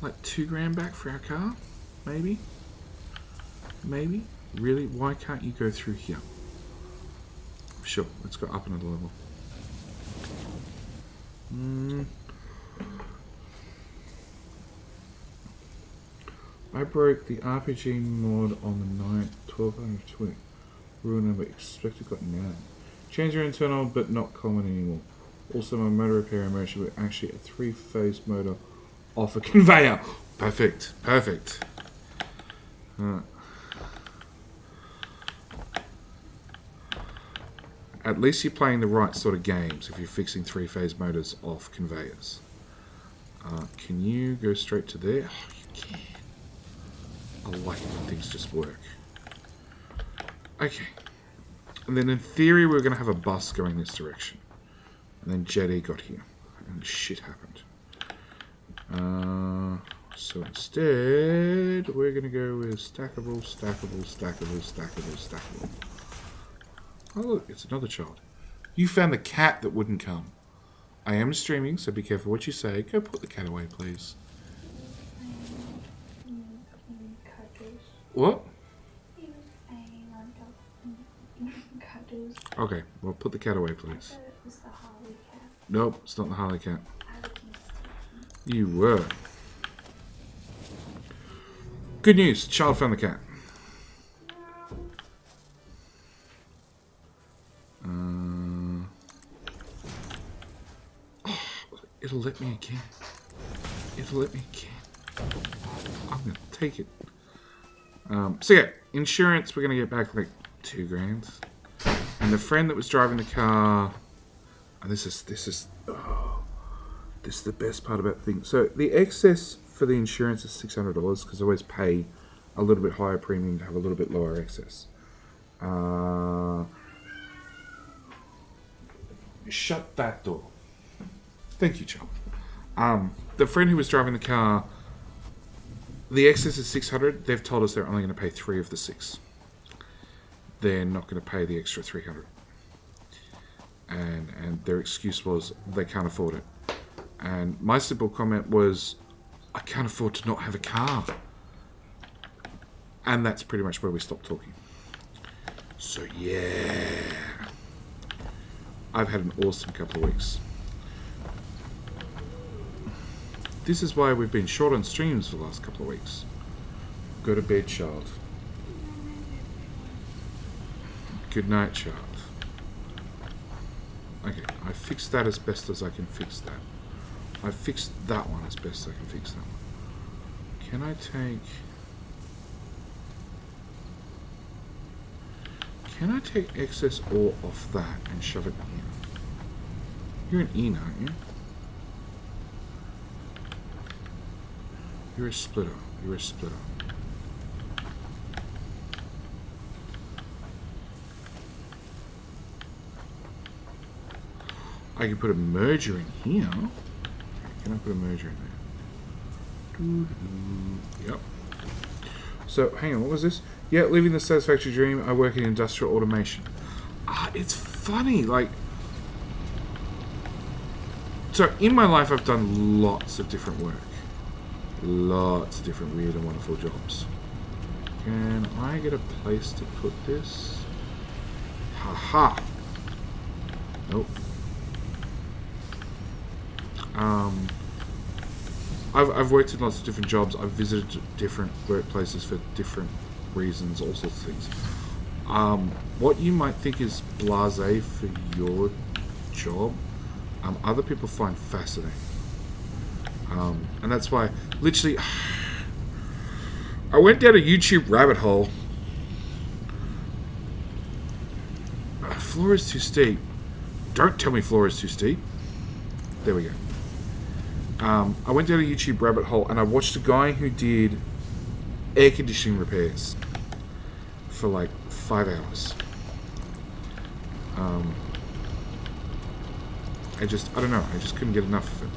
like $2,000 back for our car, maybe. Really? Why can't you go through here? Sure, let's go up another level. I broke the RPG mod on the 9th, 1220. Rule number expected got 9. Change your internal, but not common anymore. Also, my motor repair and motion were actually a 3-phase motor off a conveyor. Perfect. At least you're playing the right sort of games if you're fixing 3-phase motors off conveyors. Can you go straight to there? Oh, you can. I like it when things just work. Okay. And then in theory we're going to have a bus going this direction. And then Jetty got here. And shit happened. So instead we're going to go with stackable. Oh look, it's another child. You found the cat that wouldn't come. I am streaming, so be careful what you say. Go put the cat away, please. What? Okay, well put the cat away, please. Nope, it's not the Harley cat. You were. Good news, child found the cat. Oh, it'll let me again. I'm gonna take it. So yeah, insurance, we're gonna get back like 2 grand. And the friend that was driving the car, and this is the best part about things. So the excess for the insurance is $600 because I always pay a little bit higher premium to have a little bit lower excess. Shut that door. Thank you, Charlie. The friend who was driving the car, the excess is $600. They've told us they're only going to pay 3 of the 6. They're not going to pay the extra $300. And their excuse was they can't afford it. And my simple comment was, I can't afford to not have a car. And that's pretty much where we stopped talking. So yeah, I've had an awesome couple of weeks. This is why we've been short on streams for the last couple of weeks. Go to bed, child. Good night, child. Okay, I fixed that as best as I can fix that. I fixed that one as best as I can fix that one. Can I take excess ore off that and shove it in? You're an in, aren't you? You're a splitter. You're a splitter. I can put a merger in here. Can I put a merger in there? Yep. So, hang on, what was this? Yeah, living the satisfactory dream. I work in industrial automation. It's funny, like... So, in my life, I've done lots of different work. Lots of different weird and wonderful jobs. Can I get a place to put this? Haha! Nope. I've worked in lots of different jobs. I've visited different workplaces for different reasons, all sorts of things. What you might think is blasé for your job, other people find fascinating. And that's why, literally, I went down a YouTube rabbit hole. Floor is too steep. Don't tell me floor is too steep. There we go. I went down a YouTube rabbit hole and I watched a guy who did air conditioning repairs for like 5 hours. I don't know, I just couldn't get enough of it.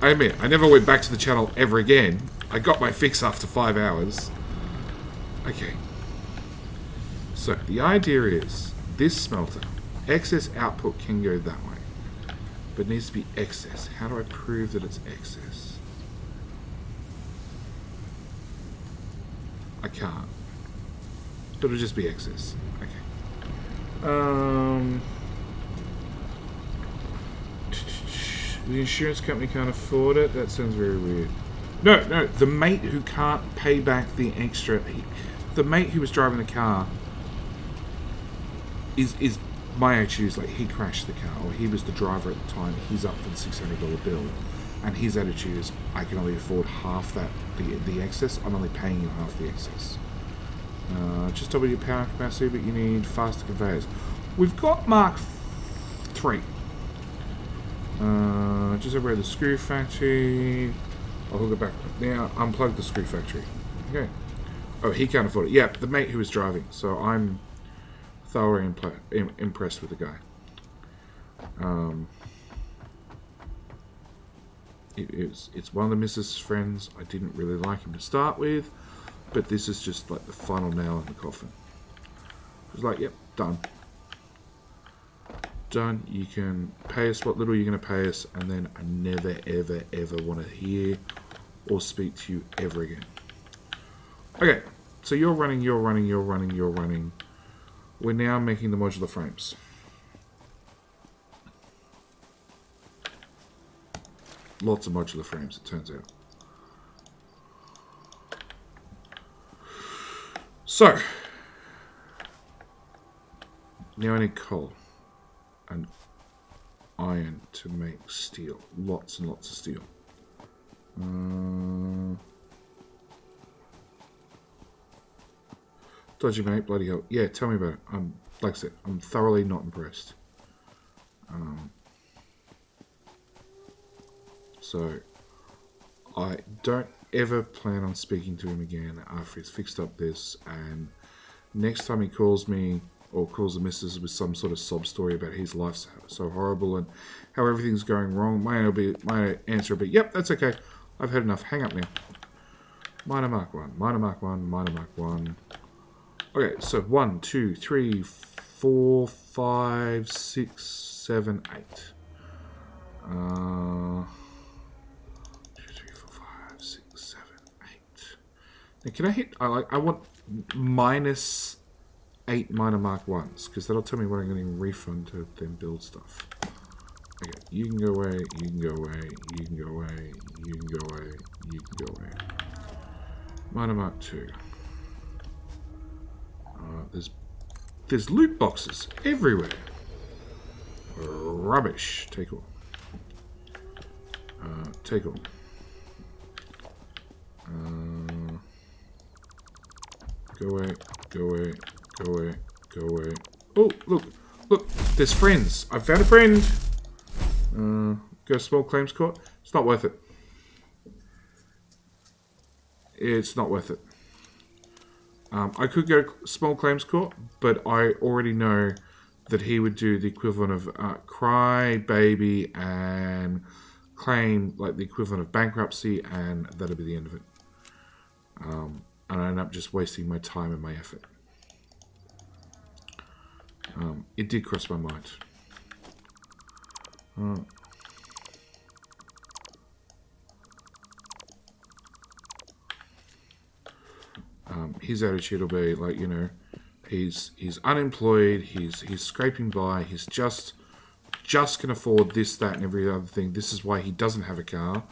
I admit, I never went back to the channel ever again. I got my fix after 5 hours. Okay. So, the idea is, this smelter, excess output can go that way. But it needs to be excess. How do I prove that it's excess? I can't. But it'll just be excess. Okay. The insurance company can't afford it? That sounds very weird. No, the mate who can't pay back the extra... the mate who was driving the car is my attitude is like, he crashed the car, or he was the driver at the time, he's up for the $600 bill, and his attitude is, I can only afford half that, the excess, I'm only paying you half the excess. Just double your power capacity, but you need faster conveyors. We've got Mark 3. Just over at the screw factory. I'll hook it back. Now, unplug the screw factory. Okay. Oh, he can't afford it. Yeah, the mate who was driving. So I'm thoroughly impressed with the guy. It's one of the missus' friends. I didn't really like him to start with, but this is just like the final nail in the coffin. It was like, yep, done. Done. You can pay us what little you're going to pay us, and then I never, ever, ever want to hear or speak to you ever again. Okay, so you're running. We're now making the modular frames. Lots of modular frames, it turns out. So, now I need coal and iron to make steel. Lots and lots of steel. Dodgy, mate. Bloody hell. Yeah, tell me about it. Like I said, I'm thoroughly not impressed. So, I don't ever plan on speaking to him again after he's fixed up this, and next time he calls me or calls the missus with some sort of sob story about his life's so horrible and how everything's going wrong, my answer will be, yep, that's okay. I've had enough. Hang up now. Minor mark 1, minor mark 1, minor mark 1. Okay, so 1, 2, 3, 4, 5, 6, 7, 8. 2, 3, 4, 5, 6, 7, 8. Now, can I hit? I want minus 8 minor mark 1s, because that'll tell me when I'm getting refund to then build stuff. Okay, you can go away, you can go away, you can go away, you can go away, you can go away. Minor mark 2. There's loot boxes everywhere. Rubbish. Take all. Take all. Go away. Go away. Go away. Go away. Oh, look. Look. There's friends. I found a friend. Go small claims court. It's not worth it. It's not worth it. I could go small claims court, but I already know that he would do the equivalent of cry, baby, and claim like the equivalent of bankruptcy, and that'll be the end of it. And I end up just wasting my time and my effort. It did cross my mind. His attitude will be like, you know, he's unemployed, he's scraping by, he's just can afford this, that, and every other thing. This is why he doesn't have a car,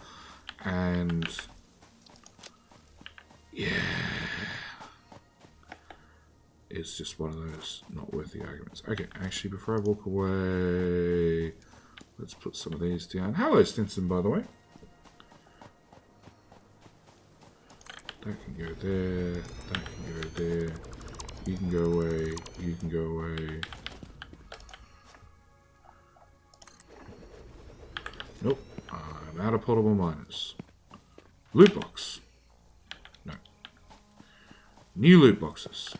and yeah, it's just one of those not worth the arguments. Okay, actually, before I walk away, let's put some of these down. Hello, Stinson, by the way. That can go there, that can go there, you can go away, you can go away. Nope, I'm out of portable miners. Loot box. No. New loot boxes.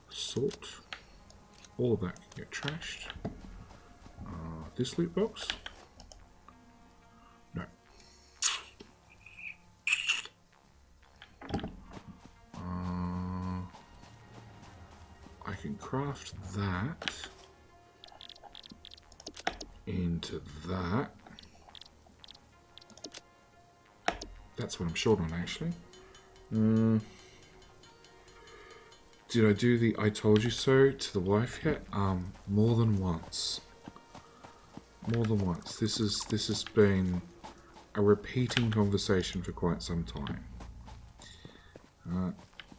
Salt. All of that can get trashed. This loot box? No. I can craft that into that. That's what I'm short on, actually. Did I do the I told you so to the wife yet? More than once. More than once. This has been a repeating conversation for quite some time.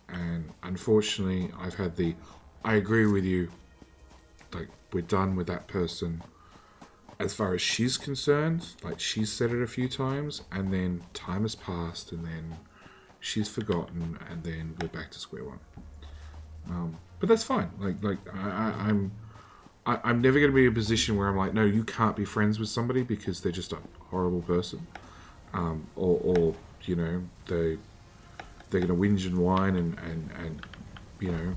And unfortunately, I've had the I agree with you, like, we're done with that person as far as she's concerned. Like, she's said it a few times, and then time has passed, and then she's forgotten, and then we're back to square one. But that's fine. I'm never going to be in a position where I'm like, no, you can't be friends with somebody because they're just a horrible person. Or you know, they're going to whinge and whine and you know,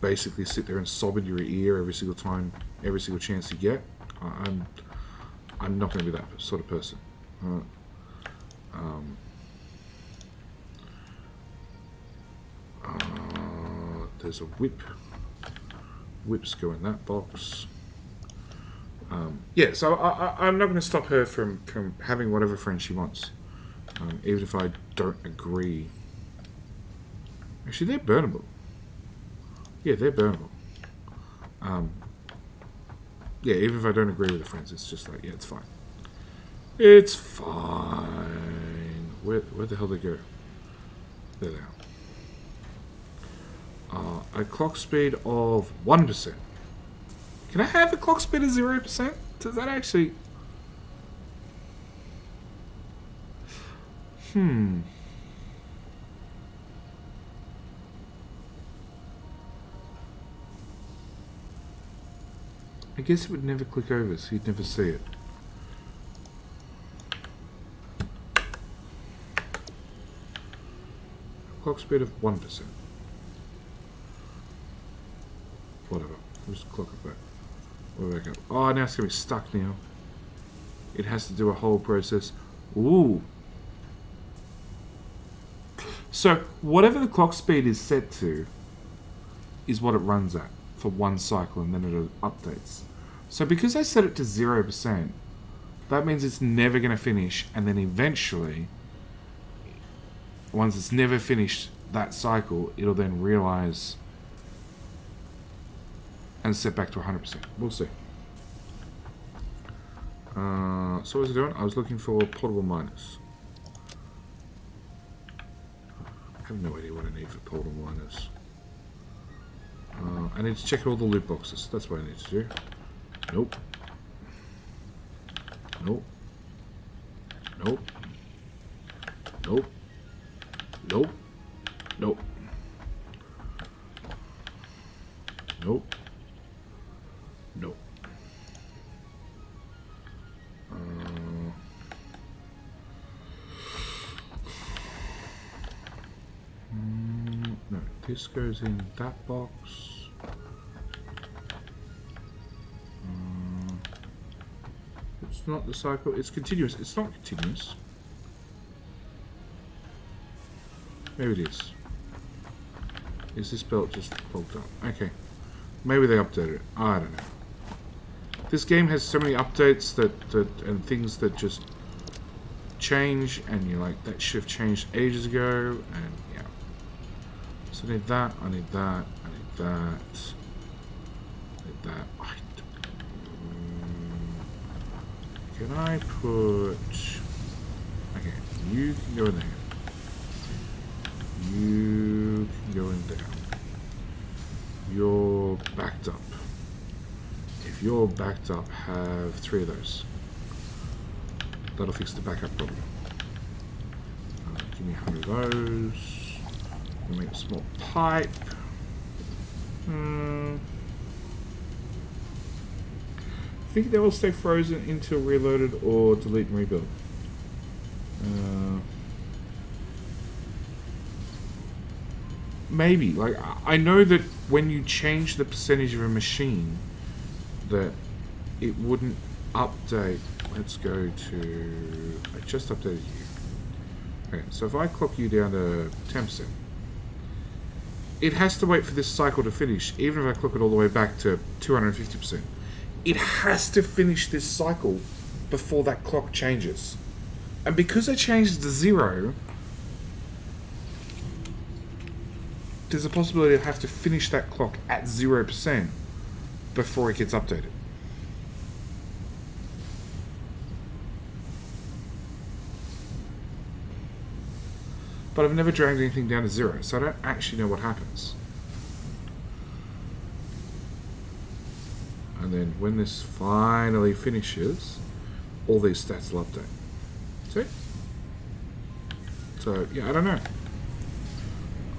basically sit there and sob in your ear every single time, every single chance you get. I'm not going to be that sort of person. There's a whip. Whips go in that box. Yeah, so I'm not going to stop her from having whatever friend she wants, even if I don't agree. Actually, they're burnable. Yeah, they're burnable. Yeah, even if I don't agree with the friends, it's just like, yeah, it's fine. It's fine. Where the hell did they go? There they are. A clock speed of 1%. Can I have a clock speed of 0%? Does that actually... I guess it would never click over, so you'd never see it. Clock speed of 1%. Whatever. We'll just clock it back. We're back up. Oh, now it's going to be stuck now. It has to do a whole process. Ooh. So, whatever the clock speed is set to is what it runs at for one cycle, and then it updates. So because I set it to 0%, that means it's never going to finish, and then eventually, once it's never finished that cycle, it'll then realize and set back to 100%. We'll see. So what was I doing? I was looking for portable miners. I have no idea what I need for portable miners. I need to check all the loot boxes. That's what I need to do. Nope. Nope. Nope. Nope. Nope. Nope. Nope. Nope. No, this goes in that box. It's not the cycle, it's continuous. It's not continuous. Maybe it is. Is this belt just clogged up? Okay. Maybe they updated it. I don't know. This game has so many updates that and things that just change, and you're like, that should have changed ages ago, and yeah. So I need that, I need that, I need that, I need that. Can I put... Okay, you can go in there. You can go in there. You're backed up. If you're backed up, have 3 of those. That'll fix the backup problem. Give me 100 of those. We'll make a small pipe. I think they will stay frozen until reloaded or delete and rebuild. Maybe. Like, I know that when you change the percentage of a machine, that it wouldn't update. Let's go to... I just updated you. Okay, so if I clock you down to 10%, it has to wait for this cycle to finish, even if I clock it all the way back to 250%. It has to finish this cycle before that clock changes. And because I changed it to 0, there's a possibility I have to finish that clock at 0% before it gets updated. But I've never dragged anything down to 0, so I don't actually know what happens. And then when this finally finishes, all these stats will update. See? So, yeah, I don't know.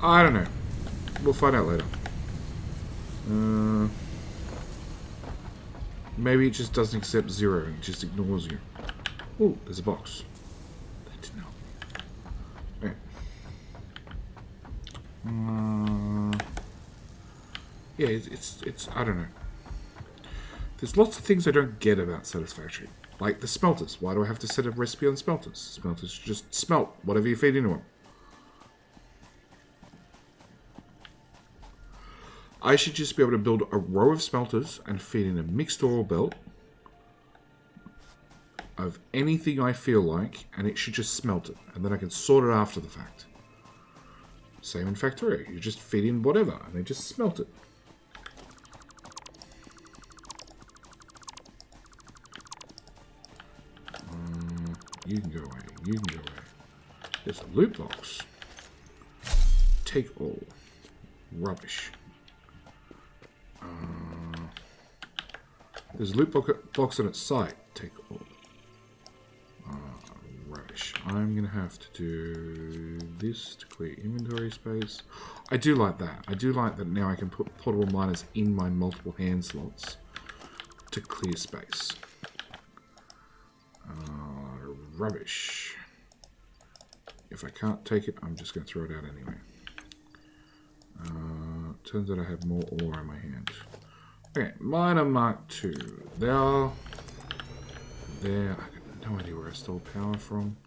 I don't know. We'll find out later. Maybe it just doesn't accept 0 and just ignores you. Oh, there's a box. That didn't help. Okay. Yeah, it's I don't know. There's lots of things I don't get about Satisfactory. Like the smelters. Why do I have to set a recipe on smelters? Smelters just smelt whatever you feed into them. I should just be able to build a row of smelters and feed in a mixed oil belt of anything I feel like, and it should just smelt it. And then I can sort it after the fact. Same in Factorio. You just feed in whatever, and they just smelt it. You can go away. You can go away. There's a loot box. Take all. Rubbish. There's a loot box on its side. Take all. Rubbish. I'm going to have to do this to clear inventory space. I do like that. I do like that now I can put portable miners in my multiple hand slots to clear space. Rubbish. If I can't take it, I'm just going to throw it out anyway. Turns out I have more ore in my hand. Okay, miner Mark II. There. I got no idea where I stole power from.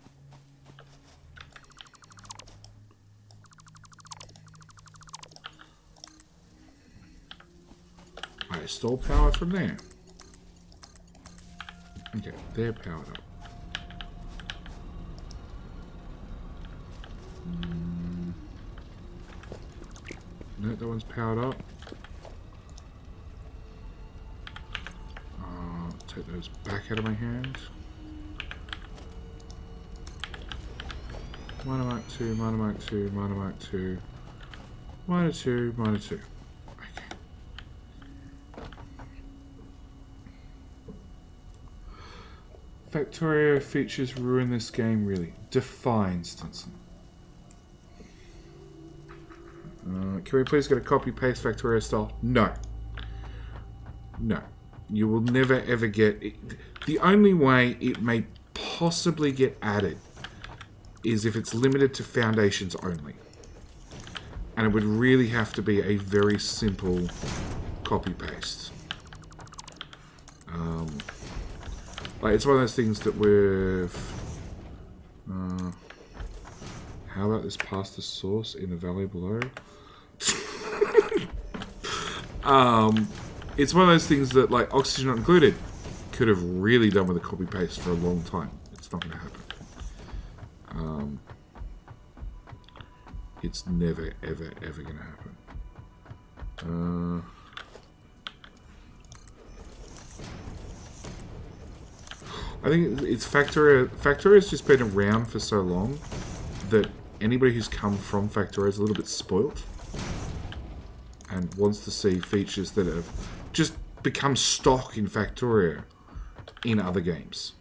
I stole power from there. Okay, they're powered up. No, that one's powered up. Take those back out of my hand. Miner Mark II, Miner Mark II, Miner Mark II, Miner 2, Miner 2. Okay. Factorio features ruin this game, really. Define, Stinson. Can we please get a copy-paste Factorio style? No. No. You will never ever get it. The only way it may possibly get added is if it's limited to foundations only. And it would really have to be a very simple copy-paste. Like, it's one of those things that we've... how about this pasta sauce in the valley below? It's one of those things that, like, oxygen not included, could have really done with a copy-paste for a long time. It's not going to happen. It's never, ever, ever going to happen. I think it's Factorio. Factorio has just been around for so long that anybody who's come from Factorio is a little bit spoilt and wants to see features that have just become stock in Factorio in other games.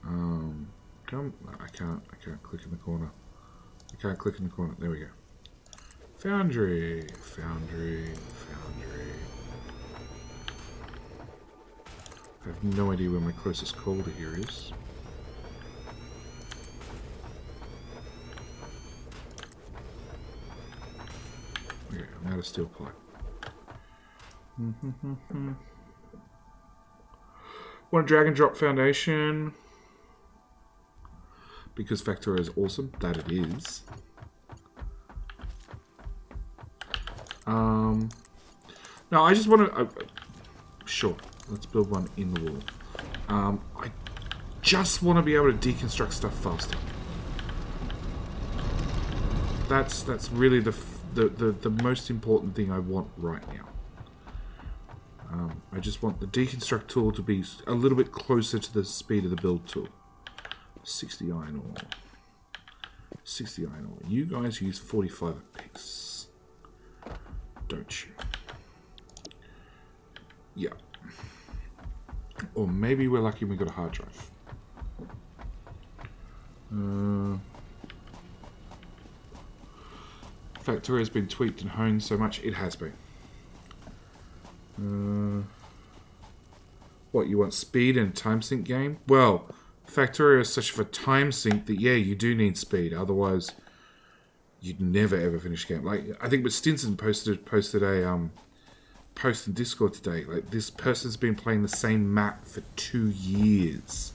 I can't click in the corner. I can't click in the corner. There we go. Foundry. I have no idea where my closest coal to here is. Okay, I'm out of steel pipe. Want a drag and drop foundation? Because Factorio is awesome. That it is. No, I just want to... sure, let's build one in the wall. I just want to be able to deconstruct stuff faster. That's really the most important thing I want right now. I just want the deconstruct tool to be a little bit closer to the speed of the build tool. 60 iron ore. 60 iron ore. You guys use 45 apiece. Don't you? Yeah. Or maybe we're lucky we got a hard drive. Factorio has been tweaked and honed so much. It has been. What, you want speed in a time sync game? Well, Factorio is such a time sync that, yeah, you do need speed. Otherwise, you'd never ever finish a game. Like, I think, but Stinson posted a post in Discord today. Like, this person's been playing the same map for 2 years.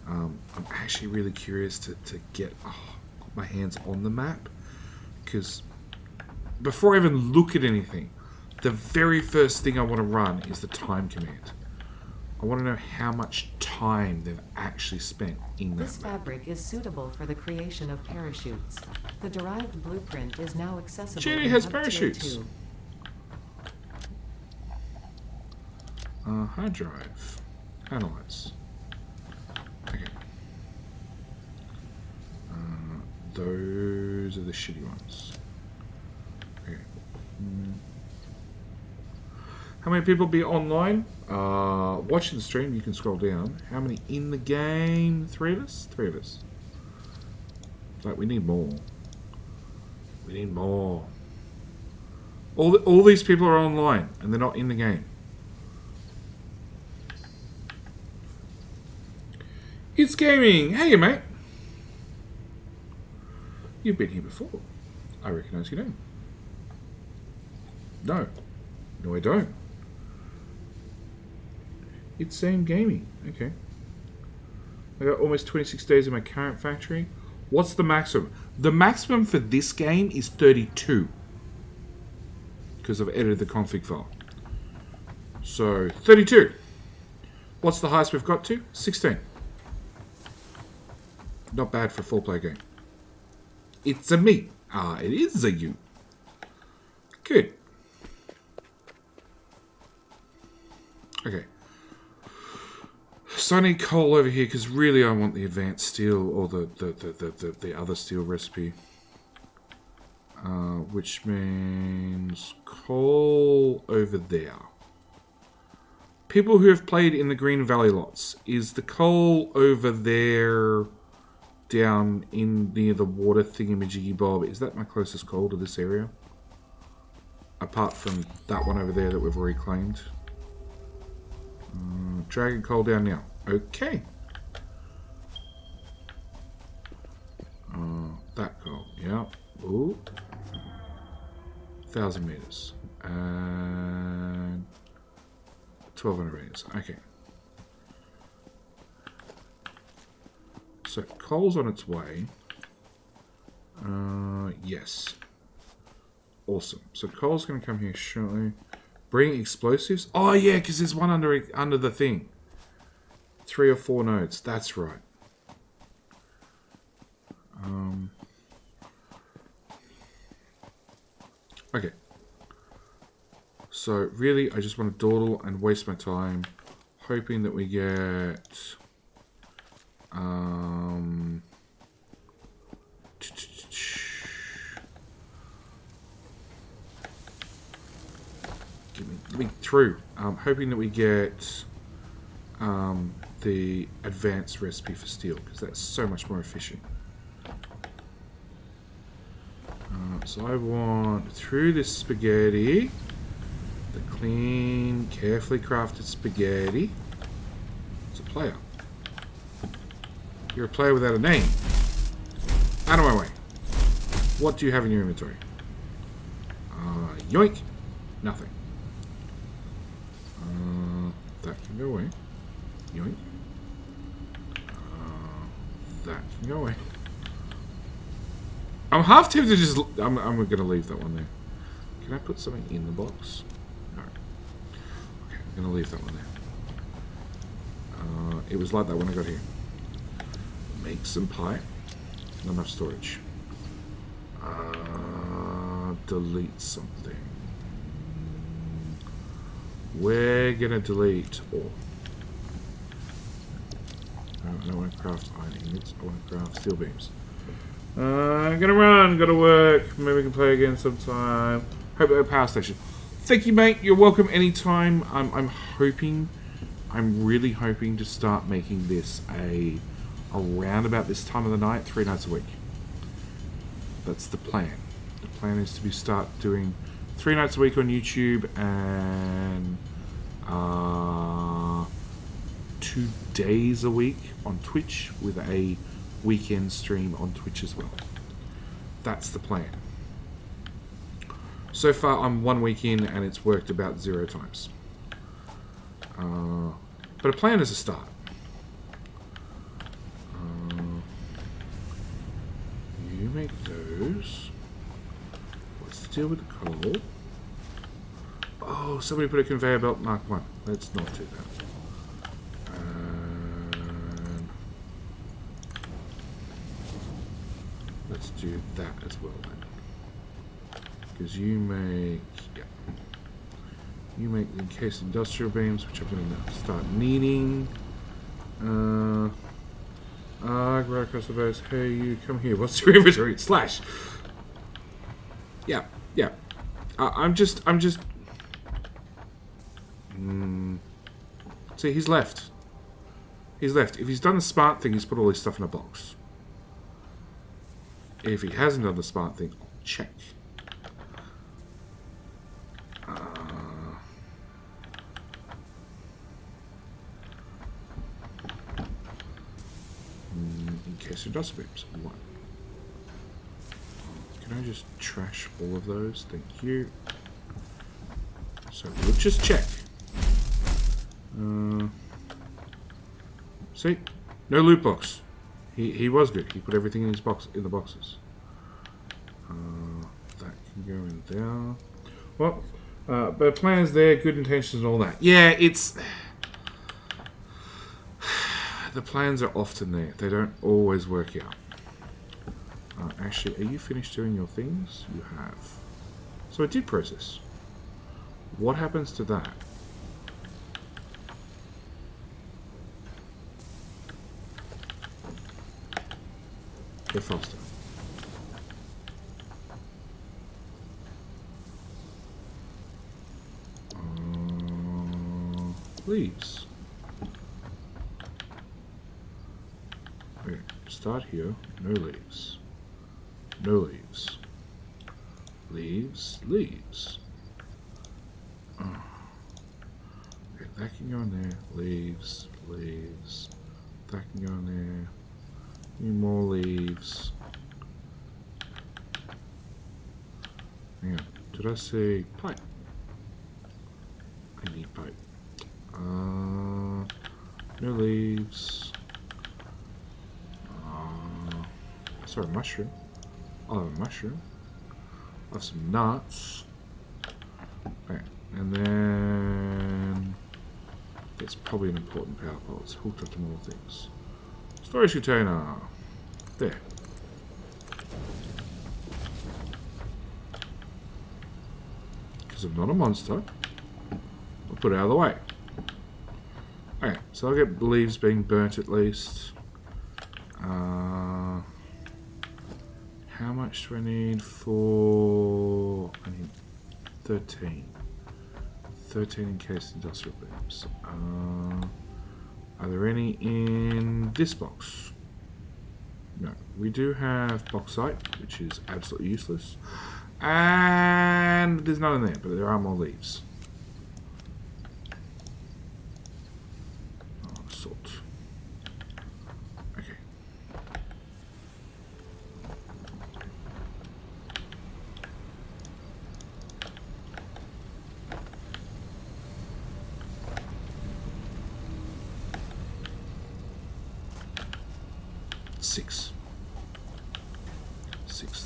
I'm actually really curious to get my hands on the map, because before I even look at anything, the very first thing I want to run is the time command. I want to know how much time they've actually spent in that. This fabric is suitable for the creation of parachutes. The derived blueprint is now accessible. Jenny has parachutes. Hard drive. Analyze. Okay. Those are the shitty ones. Okay. How many people be online? Watching the stream, you can scroll down. How many in the game? 3 of us? 3 of us. Like, we need more. We need more. All these people are online, and they're not in the game. It's gaming. Hey, mate. You've been here before. I recognise your name. No. No, I don't. It's same gaming. Okay. I got almost 26 days in my current factory. What's the maximum? The maximum for this game is 32. Because I've edited the config file. So, 32. What's the highest we've got to? 16. Not bad for a 4-player game. It's a me. Ah, it is a you. Good. Okay. So I need coal over here because really I want the advanced steel or the other steel recipe. Which means coal over there. People who have played in the Green Valley lots, is the coal over there down in near the water thingamajiggy bob? Is that my closest coal to this area? Apart from that one over there that we've already claimed. Dragon coal down now. Okay. That coal. Yeah. Ooh. 1,000 meters. And 1,200 meters. Okay. So coal's on its way. Yes. Awesome. So coal's going to come here shortly. Bring explosives. Oh yeah, because there's one under the thing. 3 or 4 nodes. That's right. Okay. So really, I just want to dawdle and waste my time, hoping that we get. Get me through. Hoping that we get the advanced recipe for steel, because that's so much more efficient. So I want through this spaghetti, the clean, carefully crafted spaghetti. It's a player. You're a player without a name. Out of my way. What do you have in your inventory? Yoink. Nothing. That can go away. Yoink. That can go away. I'm half tempted to just... I'm going to leave that one there. Can I put something in the box? No. Okay, I'm going to leave that one there. It was like that when I got here. Make some pie. Not enough storage. Delete something. We're going to delete all. I don't want to craft iron ingots. I want to craft steel beams. I'm gonna run, gotta work. Maybe we can play again sometime. Hope at a power station. Thank you, mate. You're welcome anytime. I'm really hoping to start making this around about this time of the night, 3 nights a week. That's the plan. The plan is to start doing 3 nights a week on YouTube and 2 days a week on Twitch with a weekend stream on Twitch as well. That's the plan. So far I'm 1 week in and it's worked about 0 times. But a plan is a start. You make those. What's the deal with the coal? Oh, somebody put a conveyor belt Mark 1. Let's not do that. Let's do that as well then. Because you make, yeah. You make the encased industrial beams, which I'm going to start needing. Right across the base. Hey, you come here. What's your inventory? Slash. Yeah, yeah. I'm just. See, he's left. He's left. If he's done the smart thing, he's put all his stuff in a box. If he hasn't done the smart thing, I'll check. In case of dust beams. 1. Can I just trash all of those? Thank you. So we'll just check. See? No loot box. He was good. He put everything in his box in the boxes. That can go in there. Well, but plans there, good intentions and all that. Yeah, it's... The plans are often there. They don't always work out. Actually, are you finished doing your things? You have. So it did process. What happens to that? Go faster. Leaves. Okay, start here. No leaves. No leaves. Leaves. Leaves. Oh. Okay, that can go in there. Leaves. Leaves. That can go in there. Need more leaves. Hang on. Did I say pipe? I need pipe. No leaves. Sorry, mushroom. I'll have a mushroom. I'll have some nuts. Okay, and then it's probably an important power pole. It's hooked up to more things. Storage container. There. Because I'm not a monster, I'll put it out of the way. Okay, so I'll get leaves being burnt at least. How much do I need for... I need 13. 13 encased industrial beams. Are there any in this box? No. We do have bauxite, which is absolutely useless. And there's none in there, but there are more leaves. Oh, salt. Okay. Six.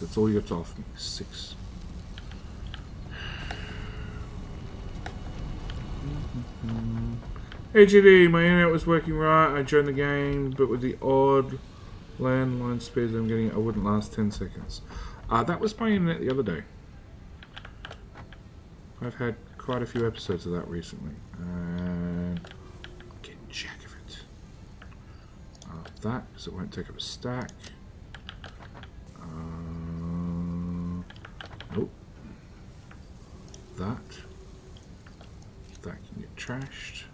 That's all you have to offer me. 6. Hey GD, my internet was working right. I joined the game, but with the odd landline speeds I'm getting, I wouldn't last 10 seconds. That was my internet the other day. I've had quite a few episodes of that recently, and I'm getting jack of it. That, because it won't take up a stack. Nope. That can get trashed.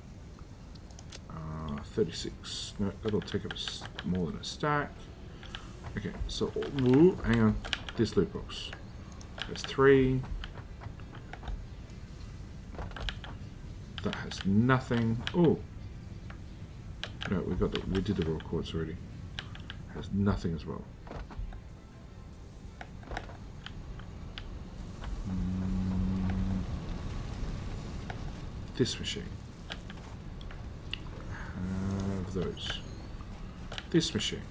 36. No, that'll take up more than a stack. Okay, so ooh, hang on. This loot box. There's 3. That has nothing. Oh. No, we did the raw quartz already. Has nothing as well. This machine. Have those. This machine.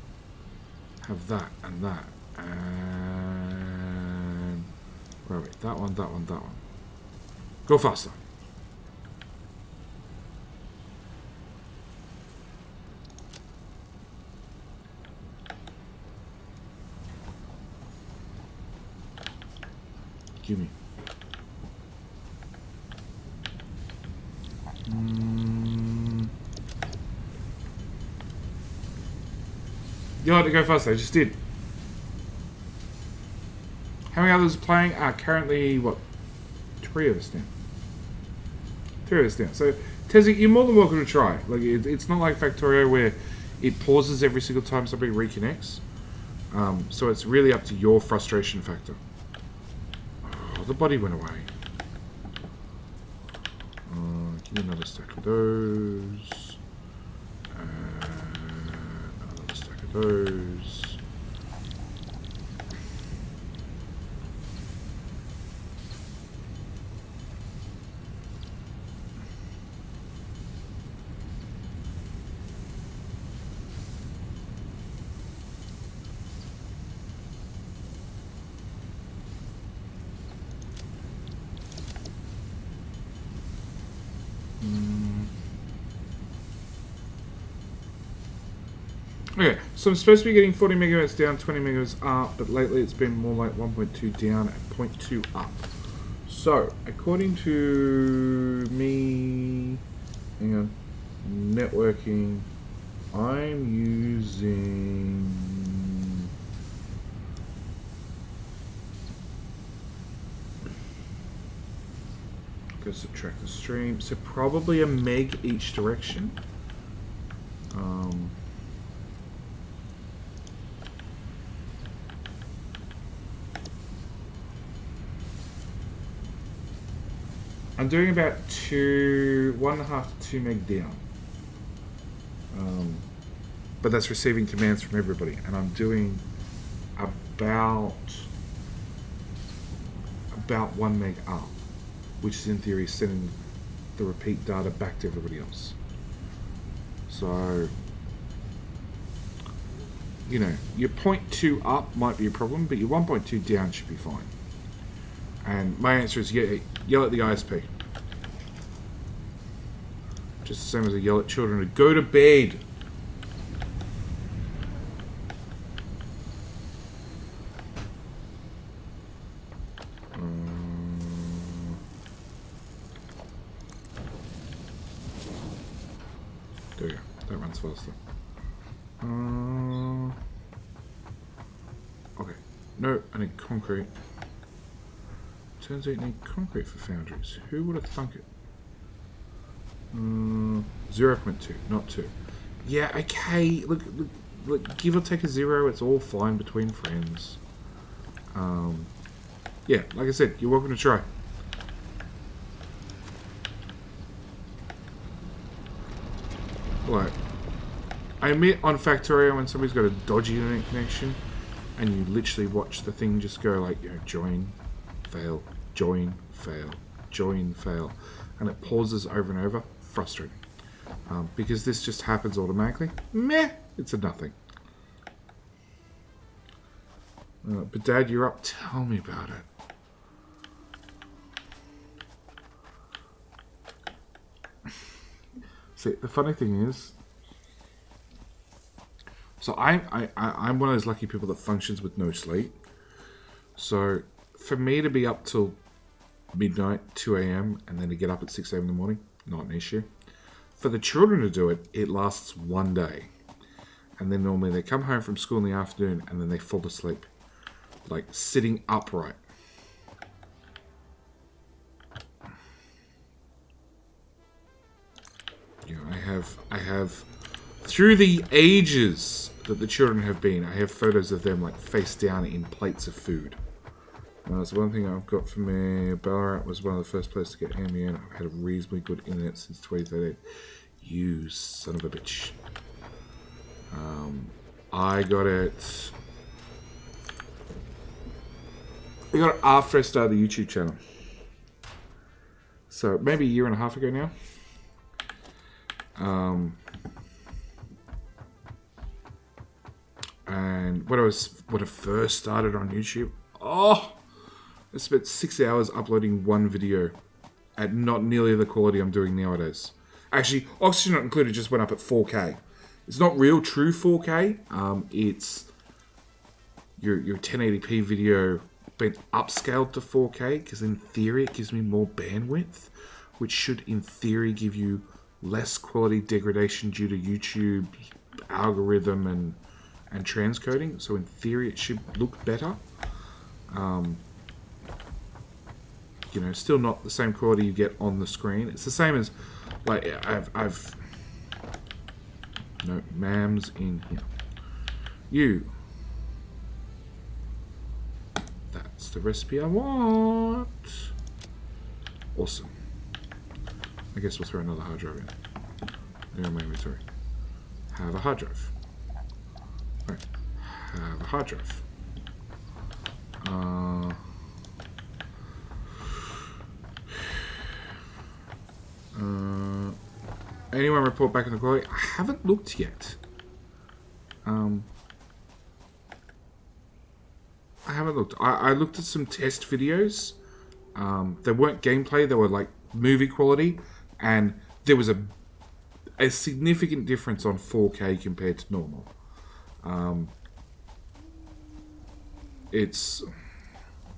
Have that and that. And where are we? That one, that one, that one. Go faster. Give me. You had to go faster, I just did. How many others are playing? Currently, what? 3 of us now. 3 of us now. So, Tezzy, you're more than welcome to try. Like it's not like Factorio where it pauses every single time somebody reconnects. So it's really up to your frustration factor. Oh, the body went away. Give me another stack of those. Another stack of those. Okay, so I'm supposed to be getting 40 megahertz down, 20 megahertz up, but lately it's been more like 1.2 down and 0.2 up. So, according to me, hang on, networking, I'm using... Go subtract the stream, so probably a meg each direction. I'm doing about 1.5 to 2 meg down. But that's receiving commands from everybody. And I'm doing about 1 meg up, which is in theory sending the repeat data back to everybody else. So, you know, your 0.2 up might be a problem, but your 1.2 down should be fine. And my answer is yell at the ISP. Just the same as I yell at children to go to bed. There we go. That runs faster. Okay. No, I need concrete. Turns out you need concrete for foundries. Who would have thunk it? 0.2, not 2. Yeah, okay. Look, give or take a 0, it's all fine between friends. Yeah, like I said, you're welcome to try. Right. I admit on Factorio when somebody's got a dodgy internet connection and you literally watch the thing just go like, you know, join, fail, join, fail, join, fail, and it pauses over and over. Frustrating. Because this just happens automatically. Meh, it's a nothing. But Dad, you're up. Tell me about it. See, the funny thing is, so I'm one of those lucky people that functions with no sleep. So for me to be up till midnight, 2 a.m. and then to get up at 6 a.m. in the morning, not an issue. For the children to do it, it lasts one day. And then normally they come home from school in the afternoon and then they fall asleep. Like sitting upright. You know, I have through the ages that the children have been, I have photos of them like face down in plates of food. That's one thing I've got for me. Ballarat was one of the first places to get ambient. I've had a reasonably good internet since 2013. You son of a bitch. I got it after I started the YouTube channel. So maybe a year and a half ago now. And when I first started on YouTube, I spent 6 hours uploading one video at not nearly the quality I'm doing nowadays. Actually, Oxygen Not Included just went up at 4K. It's not real true 4K. It's your 1080p video been upscaled to 4K because in theory it gives me more bandwidth, which should in theory give you less quality degradation due to YouTube algorithm and transcoding. So in theory it should look better. You know, still not the same quality you get on the screen. It's the same as Like, I've... No, ma'am's in here. You. That's the recipe I want. Awesome. I guess we'll throw another hard drive in. In my inventory. Have a hard drive. Right. Have a hard drive. Anyone report back on the quality? I haven't looked yet. I haven't looked. I looked at some test videos. They weren't gameplay. They were like movie quality. And there was a significant difference on 4K compared to normal. It's...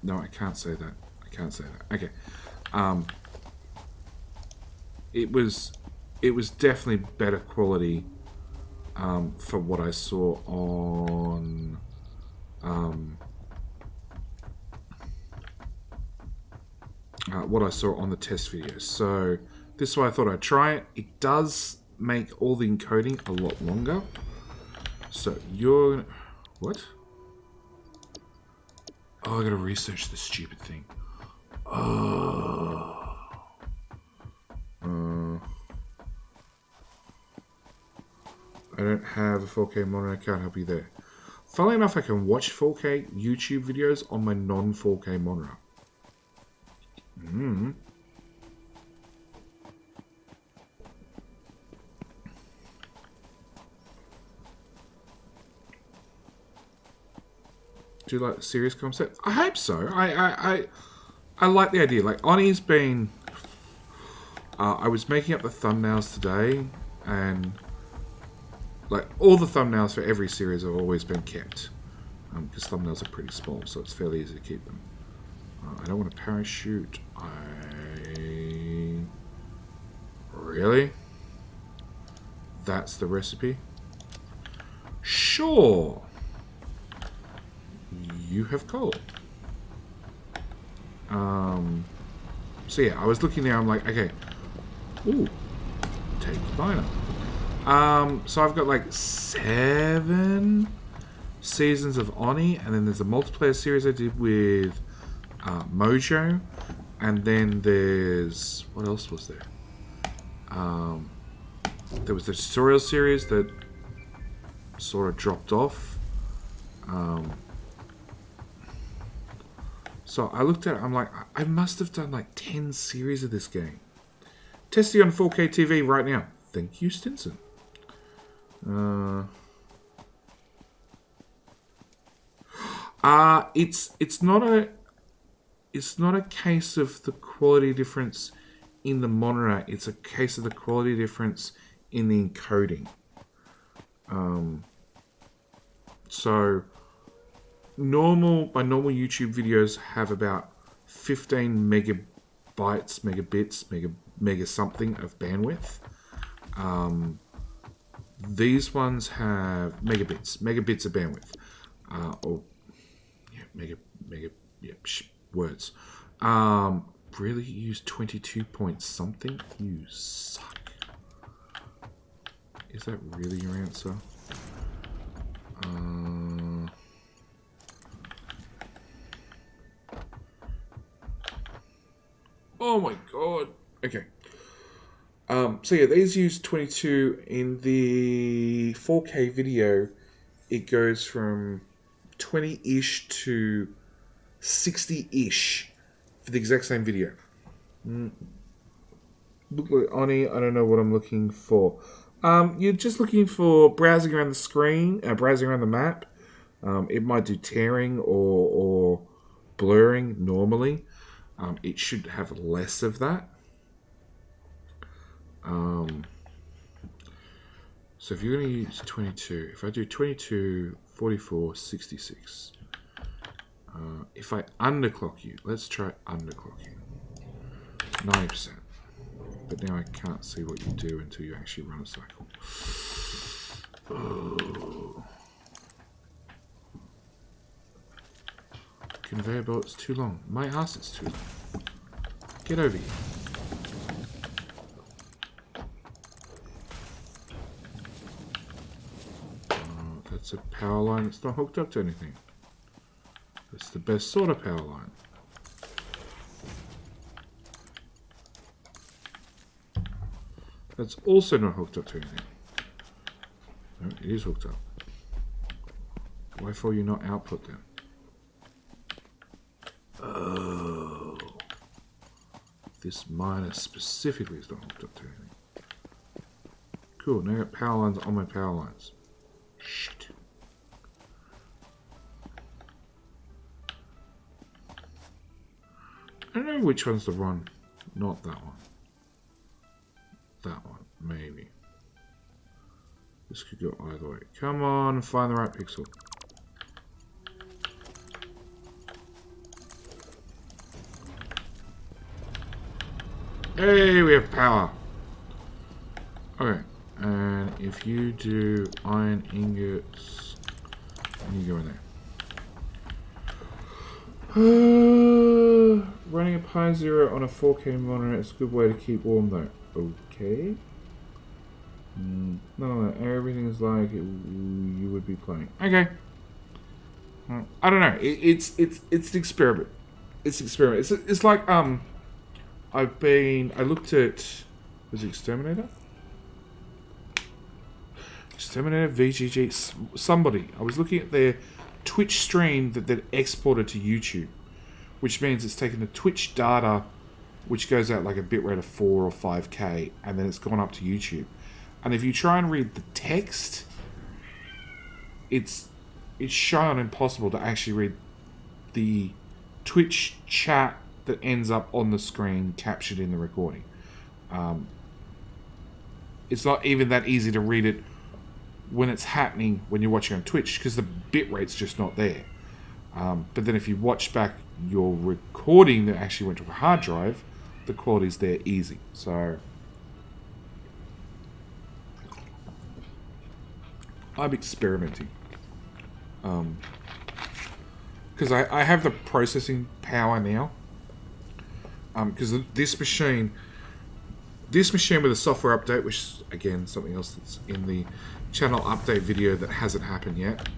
No, I can't say that. I can't say that. Okay. It was definitely better quality for what I saw on the test videos. So this is why I thought I'd try it. It does make all the encoding a lot longer. So you're... What? Oh, I gotta research this stupid thing. Oh. I don't have a 4K monitor. I can't help you there. Funnily enough, I can watch 4K YouTube videos on my non-4K monitor. Do you like the serious concept? I hope so. I like the idea. Like, Oni's been... I was making up the thumbnails today, and... Like, all the thumbnails for every series have always been kept. Because thumbnails are pretty small, so it's fairly easy to keep them. I don't want to parachute. Really? That's the recipe? Sure. You have coal. So yeah, I was looking there, I'm like, okay. Ooh. Take miner. So I've got like 7 seasons of Oni, and then there's a multiplayer series I did with Mojo, and then there's... What else was there? There was the tutorial series that sort of dropped off. So I looked at it, I'm like, I must have done like 10 series of this game. Testing on 4K TV right now. Thank you, Stinson. It's not a case of the quality difference in the monitor. It's a case of the quality difference in the encoding. So my normal YouTube videos have about 15 megabits, mega something of bandwidth. These ones have megabits of bandwidth, words. Really use 22 point something? You suck. Is that really your answer? Oh my god. Okay. So yeah, these use 22. In the 4K video, it goes from 20-ish to 60-ish for the exact same video. Look like Oni, I don't know what I'm looking for. You're just looking for browsing around the screen, browsing around the map. It might do tearing or blurring normally. It should have less of that. So if you're going to use 22, if I do 22, 44, 66. If I underclock you, let's try underclocking. 90%. But now I can't see what you do until you actually run a cycle. Oh. Conveyor belt's too long. My ass is too long. Get over here. That's a power line that's not hooked up to anything. That's the best sort of power line. That's also not hooked up to anything. No, it is hooked up. Why for you not output then? Oh. This miner specifically is not hooked up to anything. Cool, now I got power lines on my power lines. Shit. I don't know which one's the one. Not that one. That one, maybe. This could go either way. Come on, find the right pixel. Hey, we have power. Okay, and if you do iron ingots, you go in there. Running a Pi Zero on a 4K monitor is a good way to keep warm though. Okay. No, everything is like you would be playing. Okay. I don't know. It's an experiment. It's an experiment. It's like I looked at, was it Exterminator? Exterminator VGG. Somebody. I was looking at their Twitch stream that they'd exported to YouTube, which means it's taken the Twitch data, which goes out like a bitrate of 4 or 5K, and then it's gone up to YouTube. And if you try and read the text, it's shown impossible to actually read the Twitch chat that ends up on the screen captured in the recording. It's not even that easy to read it when it's happening when you're watching on Twitch, because the bitrate's just not there. But then if you watch back your recording that actually went to a hard drive, the quality's there easy. So I'm experimenting. Because I have the processing power now. Because this machine with a software update, which is, again, something else that's in the channel update video that hasn't happened yet.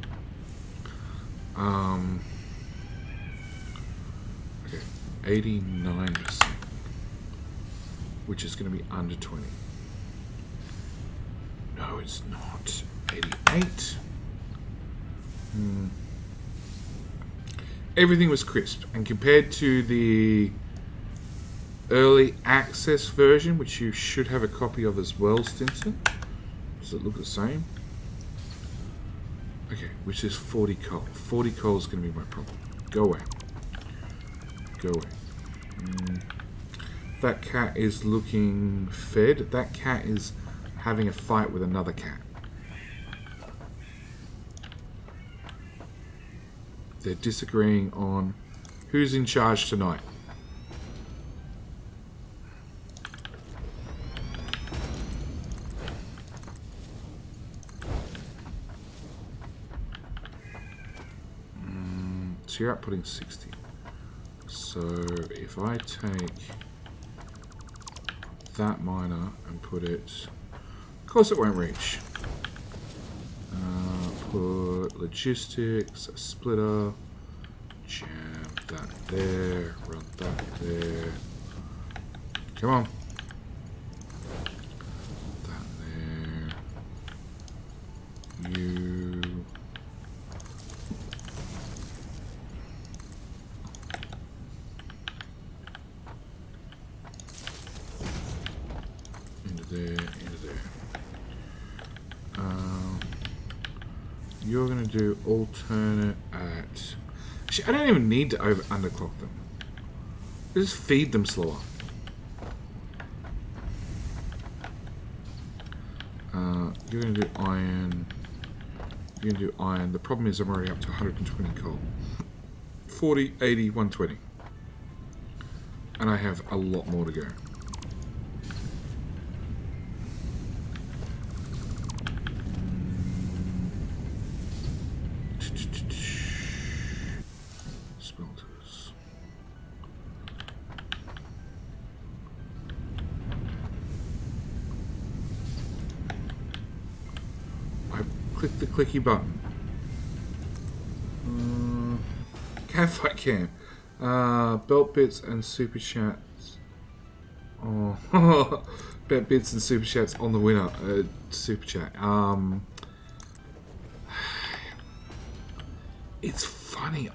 Okay, 89%, which is going to be under 20. No, it's not. 88. Everything was crisp, and compared to the early access version, which you should have a copy of as well, Stinson. Does it look the same? Okay, which is 40 coal. 40 coal is going to be my problem. Go away. Go away. That cat is looking fed. That cat is having a fight with another cat. They're disagreeing on who's in charge tonight. So you're outputting 60. So if I take that miner and put it, of course it won't reach. Put logistics, a splitter, jam that there, run that there. Come on. That there. You. Into there, into there. You're going to do alternate at... Actually, I don't even need to underclock them. Just feed them slower. You're going to do iron. You're going to do iron. The problem is I'm already up to 120 coal. 40, 80, 120. And I have a lot more to go. Smelters. I clicked the clicky button. Catfight can. Belt bits and super chats. Oh, belt bits and super chats on the winner. Super chat. It's funny.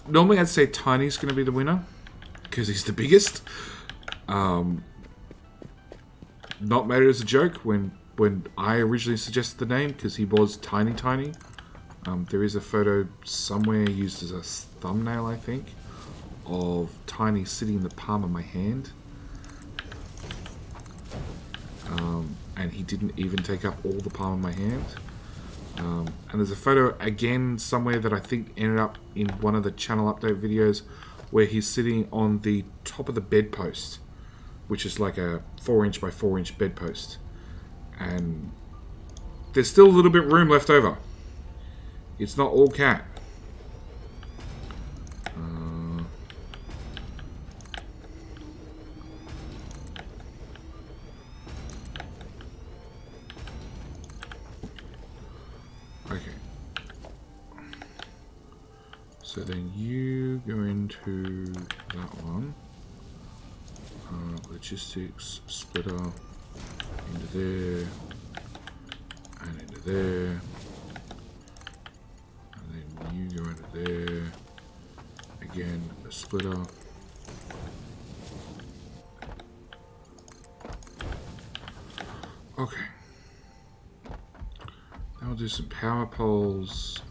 Normally I'd say Tiny's going to be the winner because he's the biggest. Not made it as a joke when I originally suggested the name because he was tiny. There is a photo somewhere used as a thumbnail, I think, of Tiny sitting in the palm of my hand. And he didn't even take up all the palm of my hand. And there's a photo again somewhere that I think ended up in one of the channel update videos where he's sitting on the top of the bedpost, which is like a 4" by 4" bedpost. And there's still a little bit room left over. It's not all cat. Okay. So then you go into that one. Logistics, splitter, into there, and into there. You go into there. Again, a splitter. Okay. Now we'll do some power poles.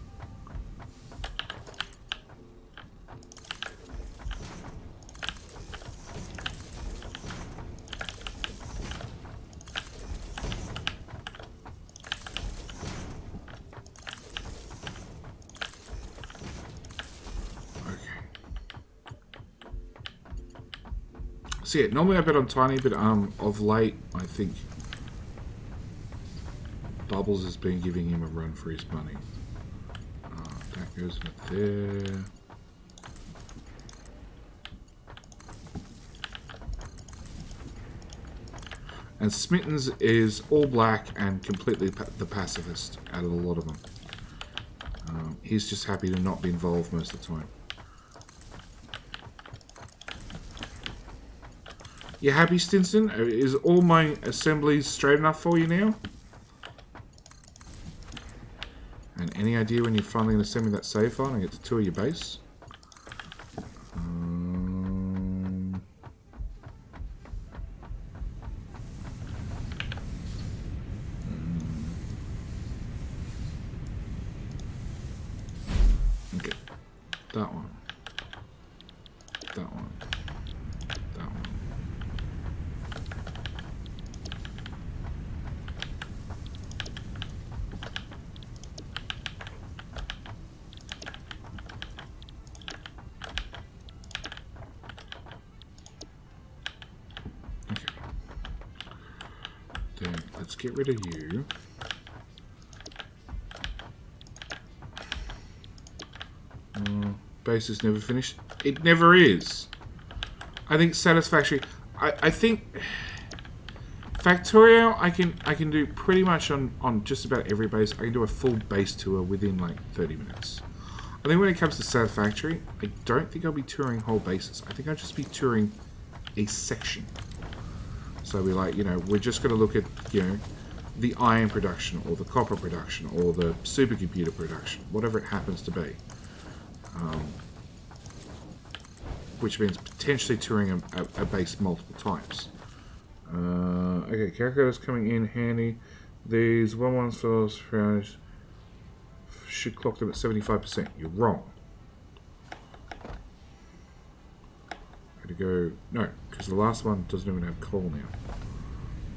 So yeah, normally I bet on Tiny, but of late I think Bubbles has been giving him a run for his money. That goes into there. And Smitten's is all black and completely the pacifist out of a lot of them. He's just happy to not be involved most of the time. You happy, Stinson? Is all my assemblies straight enough for you now? And any idea when you're finally going to send me that save file and get to tour your base? Okay. That one. That one. That one. Then let's get rid of you. Base is never finished. It never is. I think Satisfactory. I think Factorio I can do pretty much on just about every base. I can do a full base tour within like 30 minutes. I think when it comes to Satisfactory, I don't think I'll be touring whole bases. I think I'll just be touring a section. So we're like, you know, we're just going to look at, you know, the iron production or the copper production or the supercomputer production, whatever it happens to be. Which means potentially touring a base multiple times. Okay, calculator's coming in handy. These 1-1s for should clock them at 75%. You're wrong. I'm gonna go, no, because the last one doesn't even have coal now.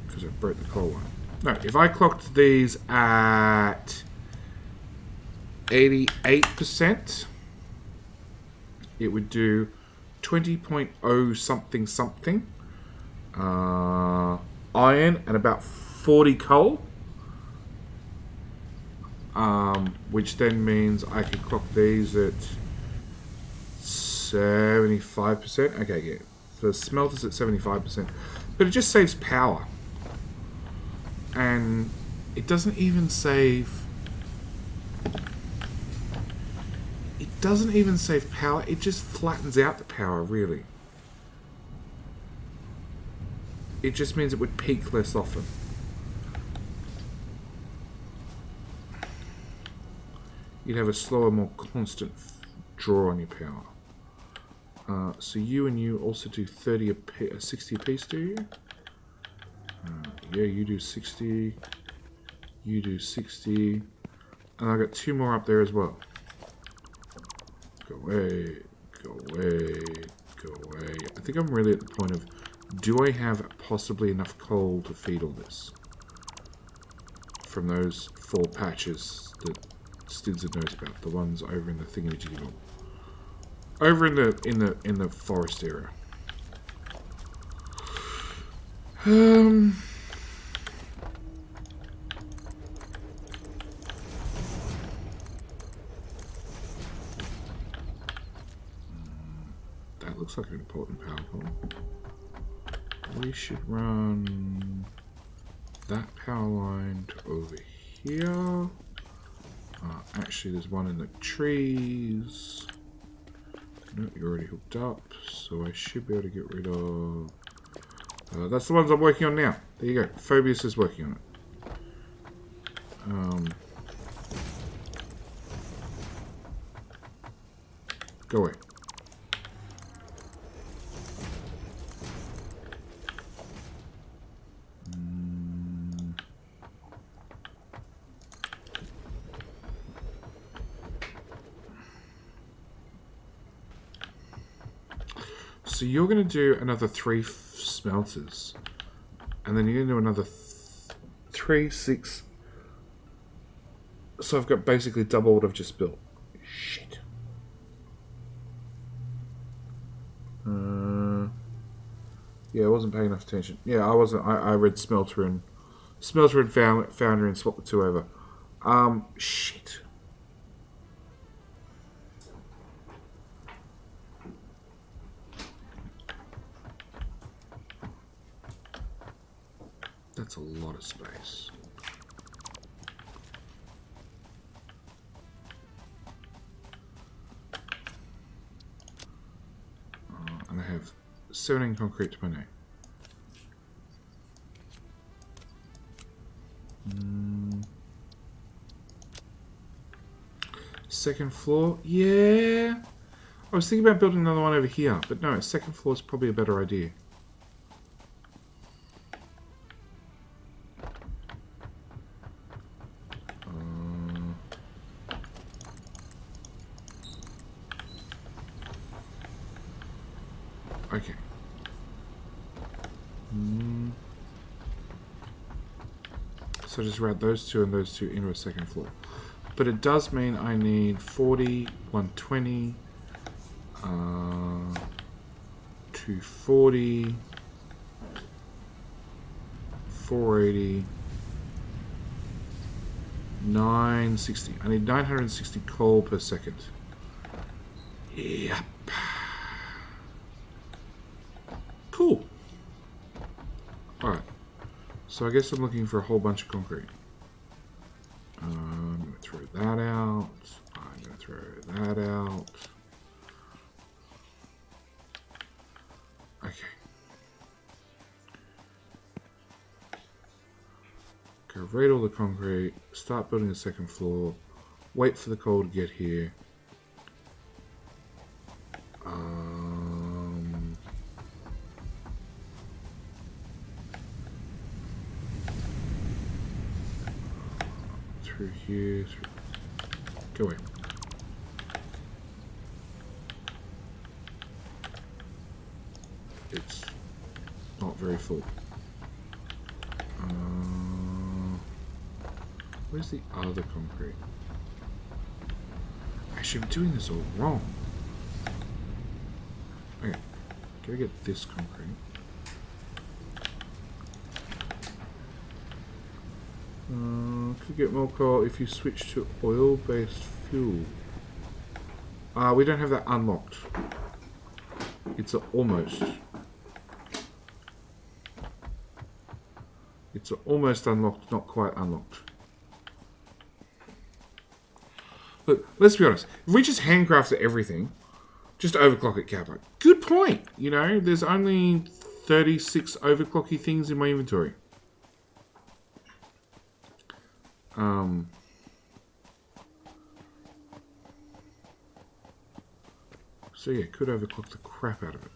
Because I broke the coal one. No, if I clocked these at 88%, it would do 20.0 something something iron and about 40 coal, which then means I could clock these at 75%. Okay, yeah, so the smelter's at 75%, but it just saves power, and it doesn't even save doesn't even save power, it just flattens out the power, really. It just means it would peak less often. You'd have a slower, more constant draw on your power. So you and you also do 60 apiece, do you? Yeah, you do 60. You do 60. And I've got 2 more up there as well. Go away, go away, go away. I think I'm really at the point of, do I have possibly enough coal to feed all this? From those 4 patches that Stinson knows about, the ones over in the thingamajiggy. Over in the forest area. That looks like an important power pole. We should run that power line to over here. Actually, there's one in the trees. No, you're already hooked up, so I should be able to get rid of... that's the ones I'm working on now. There you go. Phobius is working on it. Go away. So you're going to do another 3 smelters. And then you're going to do another 3, 6. So I've got basically double what I've just built. Shit. Yeah, I wasn't paying enough attention. Yeah, I wasn't. I read Smelter and Founder and swapped the 2 over. Shit. That's a lot of space. And I have 17 concrete to my name. Second floor? Yeah. I was thinking about building another one over here, but no, second floor is probably a better idea. Okay. So just route those 2 and those 2 into a second floor. But it does mean I need 40, 120, 240, 480, 960. I need 960 coal per second. Yep. Cool. Alright. So I guess I'm looking for a whole bunch of concrete. I'm going to throw that out. I'm going to throw that out. Okay. Go raid all the concrete. Start building the second floor. Wait for the coal to get here. Through here, go away. It's not very full. Where's the other concrete? Actually, I'm doing this all wrong. Okay, gotta get this concrete. Could get more coal if you switch to oil-based fuel. We don't have that unlocked. It's almost. It's almost unlocked, not quite unlocked. But let's be honest. If we just handcrafted everything, just overclock it, Kappa. Good point. You know, there's only 36 overclocky things in my inventory. So yeah, could overclock the crap out of it.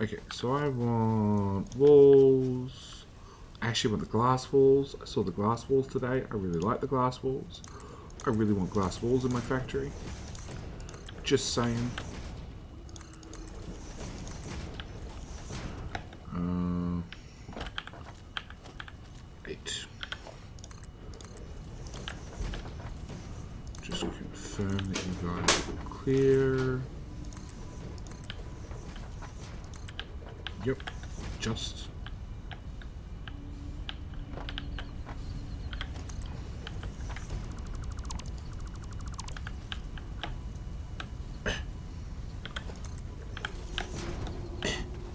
Okay, so I want walls. I actually want the glass walls. I saw the glass walls today. I really like the glass walls. I really want glass walls in my factory. Just saying. Eight. Just confirm that you guys are clear. Yep, just.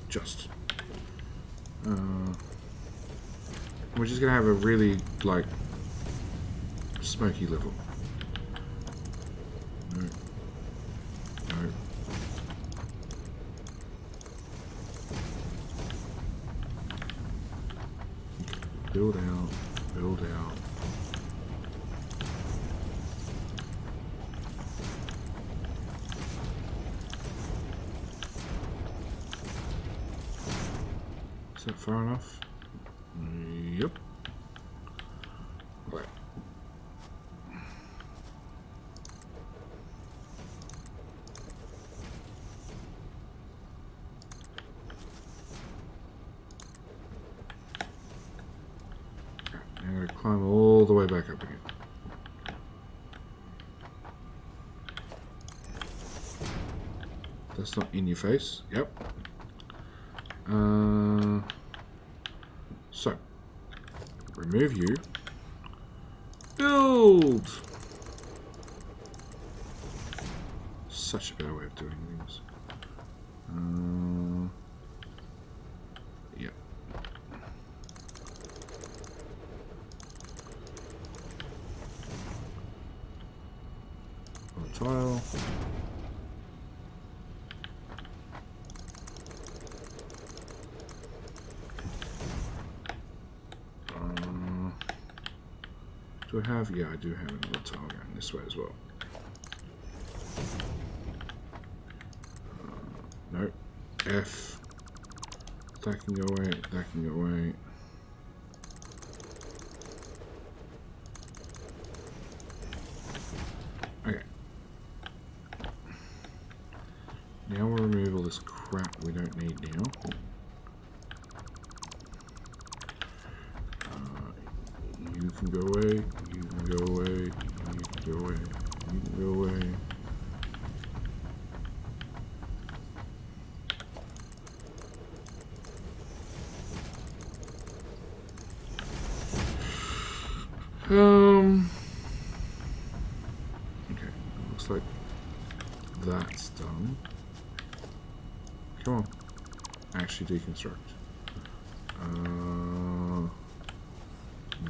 Just. We're just gonna have a really, like, smoky level. No. No. Build out, build out. Is that far enough? Yep. Right. Now I'm going to climb all the way back up again. That's not in your face. Yep. So, remove you. Build! Such a better way of doing things. Yeah. On tile. Do I have? Yeah, I do have another tile going this way as well. No. F. That can go away. That can go away. Okay. Now we'll remove all this crap we don't need now. You can go away. You can go away. You can go away. You can go away. Okay, looks like that's done. Come on. Actually deconstruct.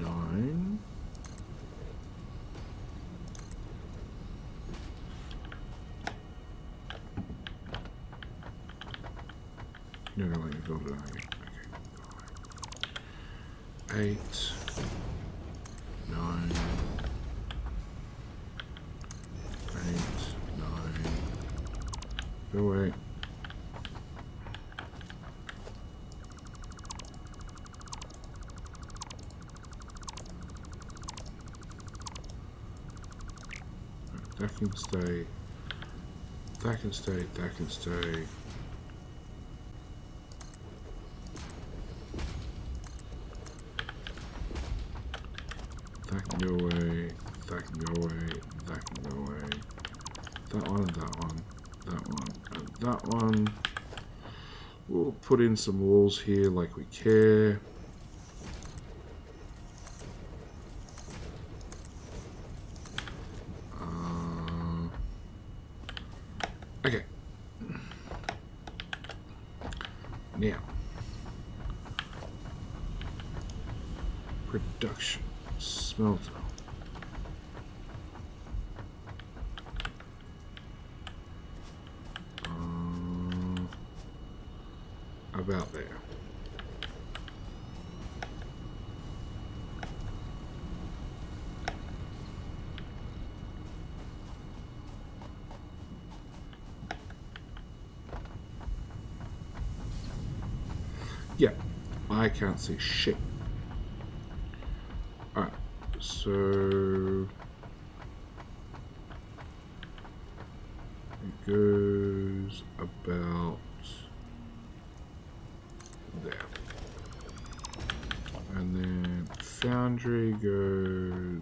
9. You're gonna let me build it out again. Okay. 8. 9. 8. 9. Go away. That can stay. That can stay. That can stay. That can go away. That can go away. That can go away. That one and that one. That one and that one. We'll put in some walls here like we care. Okay. Now. Production. Smelter. about there. Yeah, I can't see shit. Alright, so it goes about there. And then Foundry goes...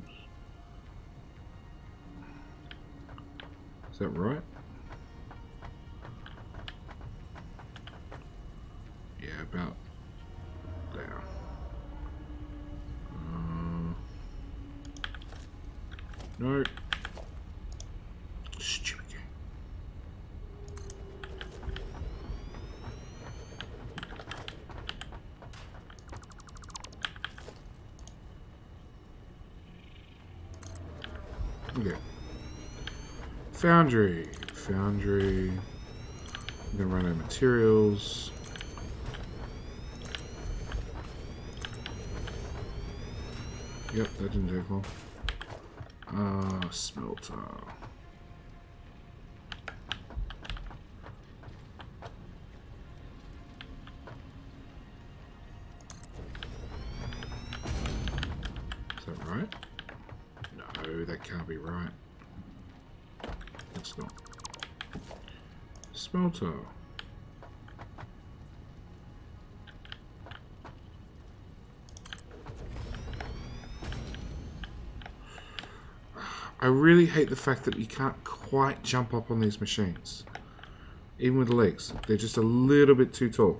Is that right? Yeah, about there. No. Stupid game. Okay. Foundry. Foundry. I'm gonna run out of materials. Yep, that didn't take long. Smelter. Is that right? No, that can't be right. It's not. Smelter. I really hate the fact that you can't quite jump up on these machines. Even with the legs. They're just a little bit too tall.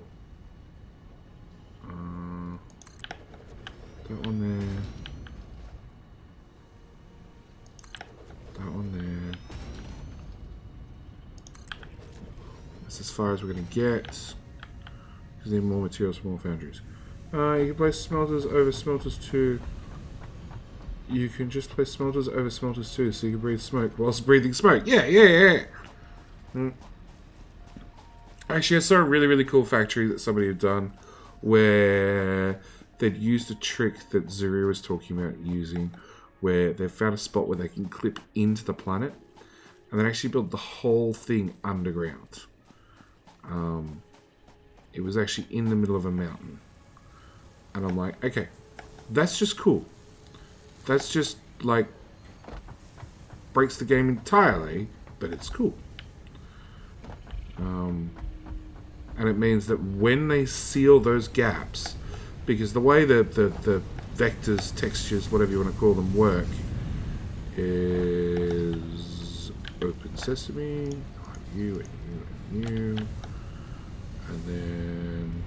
That one there. That one there. That's as far as we're going to get. Because we need more materials for more foundries. You can place smelters over smelters too. You can just place smelters over smelters too, so you can breathe smoke whilst breathing smoke. Yeah. Actually, I saw a really cool factory that somebody had done where they'd used a trick that Zuri was talking about using, where they found a spot where they can clip into the planet, and then actually built the whole thing underground. It was actually in the middle of a mountain. And I'm like, okay, that's just cool. That's just, like, breaks the game entirely, but it's cool. And it means that when they seal those gaps, because the way the vectors, textures, whatever you want to call them, work is open sesame, you, and you, and then...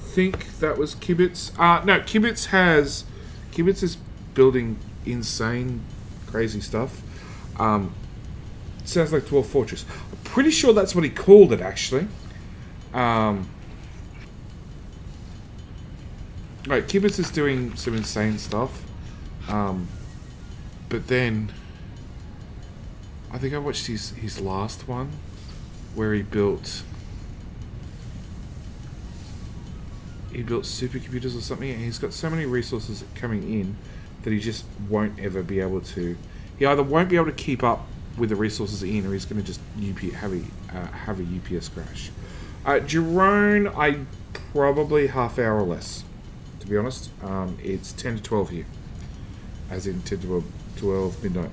I think that was Kibitz. No, Kibitz is building insane, crazy stuff. Sounds like Dwarf Fortress. I'm pretty sure that's what he called it, actually. Right, Kibitz is doing some insane stuff. But then I think I watched his last one where he built supercomputers or something, and he's got so many resources coming in that he just won't ever be able to. He either won't be able to keep up with the resources in, or he's going to just have a UPS crash. Jerome, I probably half hour or less, to be honest. It's 10 to 12 here, as in 10 to 12 midnight.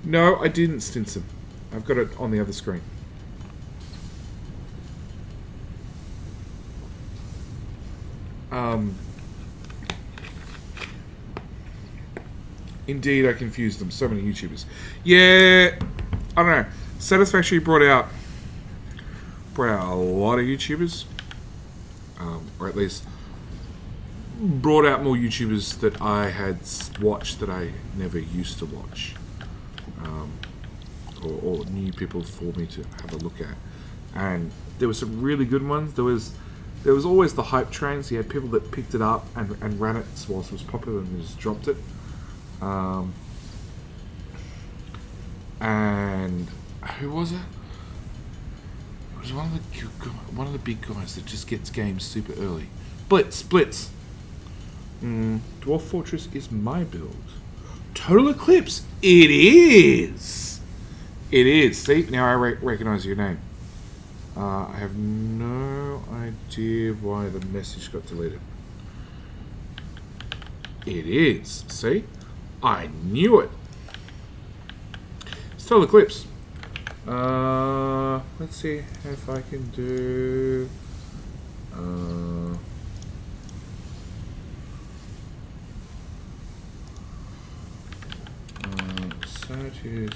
No, I didn't, Stinson. I've got it on the other screen. Indeed, I confused them. So many YouTubers. Yeah, I don't know. Satisafactory brought out a lot of YouTubers, or at least brought out more YouTubers that I had watched that I never used to watch, or new people for me to have a look at. And there were some really good ones. There was there was always the hype trains. You had people that picked it up and ran it whilst it was popular and just dropped it. And who was it? It was one of the big guys that just gets games super early. Blitz. Dwarf Fortress is my build. Total Eclipse. It is. See, now I recognize your name. I have no idea why the message got deleted. It is. See? I knew it. It's Total Eclipse. Let's see if I can do... Satisfactory.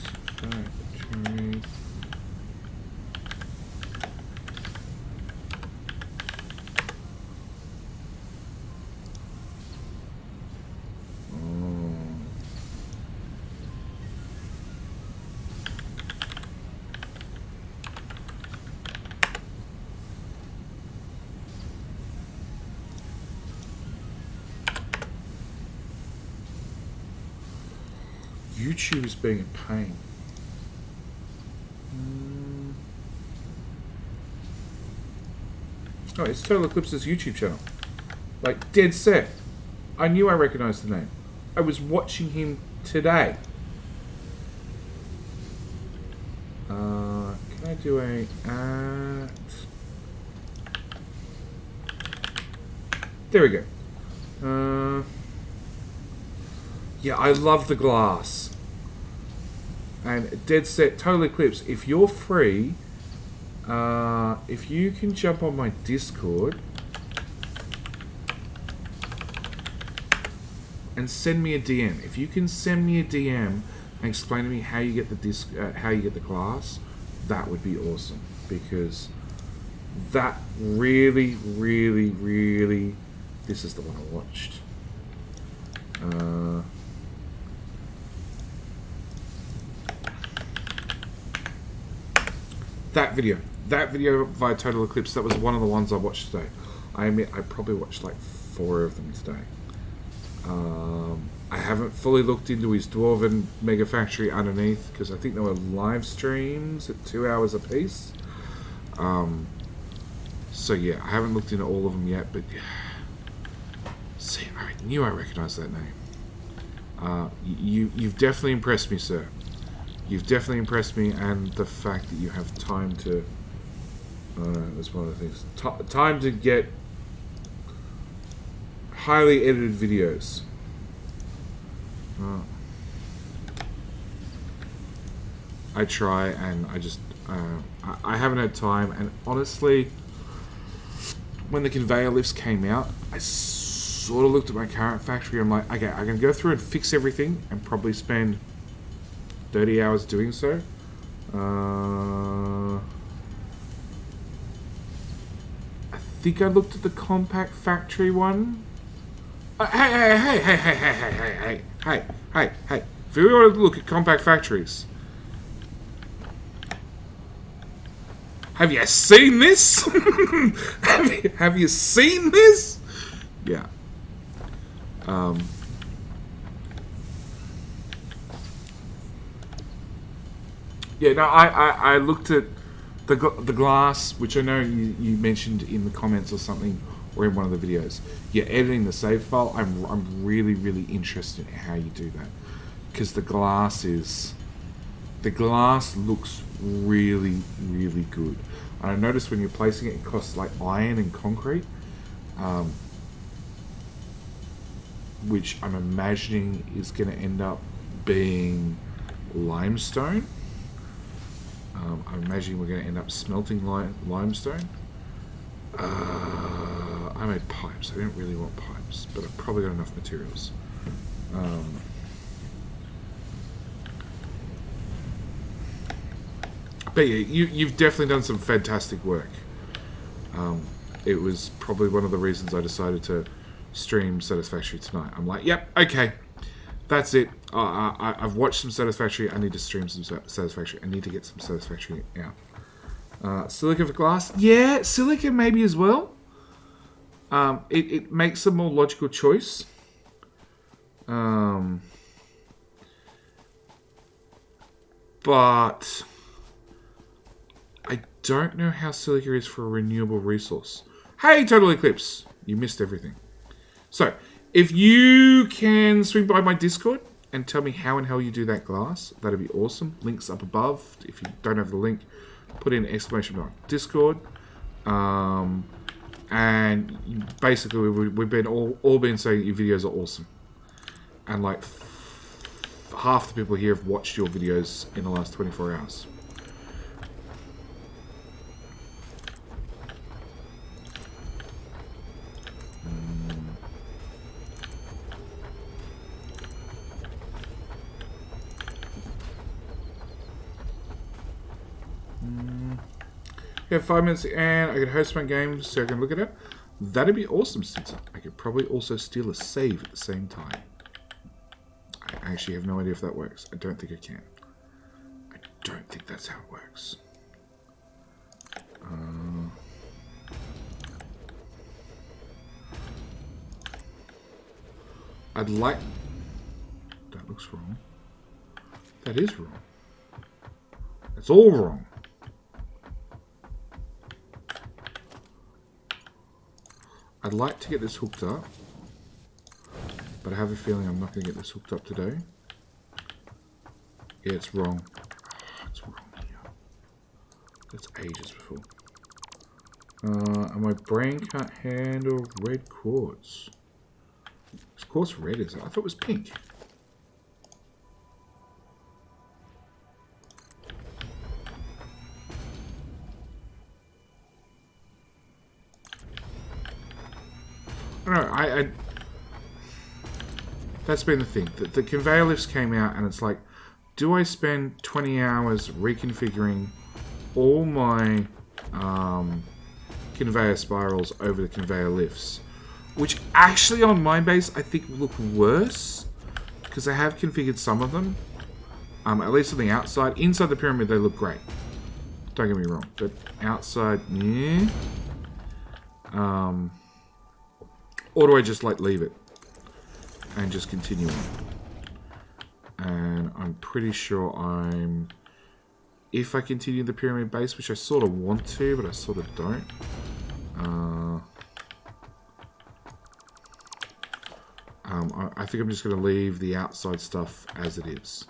YouTube is being a pain. Oh, it's Total Eclipse's YouTube channel. Like, dead set. I knew I recognized the name. I was watching him today. Can I do a at? There we go. Yeah, I love the glass. And dead set, Total Eclipse, if you're free, if you can jump on my Discord and send me a DM. If you can send me a DM and explain to me how you get the glass, that would be awesome. Because that really, this is the one I watched. That video via Total Eclipse, that was one of the ones I watched today. I admit I probably watched like 4 of them today. I haven't fully looked into his Dwarven Mega Factory underneath because I think there were live streams at 2 hours a piece. So yeah, I haven't looked into all of them yet, but see, I knew I recognised that name. You've definitely impressed me, sir. You've definitely impressed me, and the fact that you have time to... that's one of the things. Time to get highly edited videos. I try, and I just... I haven't had time, and honestly, when the conveyor lifts came out, I sort of looked at my current factory. I'm like, okay, I can go through and fix everything, and probably spend 30 hours doing so. I think I looked at the compact factory one. Hey. If you want to look at compact factories, have you seen this? have you seen this? Yeah. Yeah, no, I looked at the glass, which I know you mentioned in the comments or something, or in one of the videos. Yeah, editing the save file, I'm really interested in how you do that, because the glass looks really good. And I noticed when you're placing it, it costs like iron and concrete, which I'm imagining is going to end up being limestone. I'm imagining we're going to end up smelting limestone. I made pipes. I didn't really want pipes, but I've probably got enough materials. But yeah, you've definitely done some fantastic work. It was probably one of the reasons I decided to stream Satisfactory tonight. I'm like, yep, okay. That's it. I've watched some Satisfactory. I need to stream some Satisfactory. I need to get some Satisfactory out. Silica for glass? Yeah, silica maybe as well. It makes a more logical choice. But I don't know how silica is for a renewable resource. Hey, Total Eclipse! You missed everything. So, if you can swing by my Discord and tell me how in hell you do that glass, that'd be awesome. Link's up above. If you don't have the link, put in exclamation mark Discord. And basically, we've been all been saying your videos are awesome. And like half the people here have watched your videos in the last 24 hours. Yeah, 5 minutes and I could host my game so I can look at it. That'd be awesome, since I could probably also steal a save at the same time. I actually have no idea if that works. I don't think I can. I don't think that's how it works. I'd like... That looks wrong. That is wrong. That's all wrong. I'd like to get this hooked up, but I have a feeling I'm not going to get this hooked up today. Yeah, it's wrong. Oh, it's wrong here. That's ages before. And my brain can't handle red quartz. This quartz red, is it? I thought it was pink. I don't know, that's been the thing. The conveyor lifts came out and it's like, do I spend 20 hours reconfiguring all my conveyor spirals over the conveyor lifts? Which actually on my base I think look worse, because I have configured some of them. At least on the outside. Inside the pyramid they look great. Don't get me wrong. But outside, yeah. Or do I just like leave it and just continue on? And I'm pretty sure if I continue the pyramid base, which I sort of want to, but I sort of don't. I think I'm just going to leave the outside stuff as it is.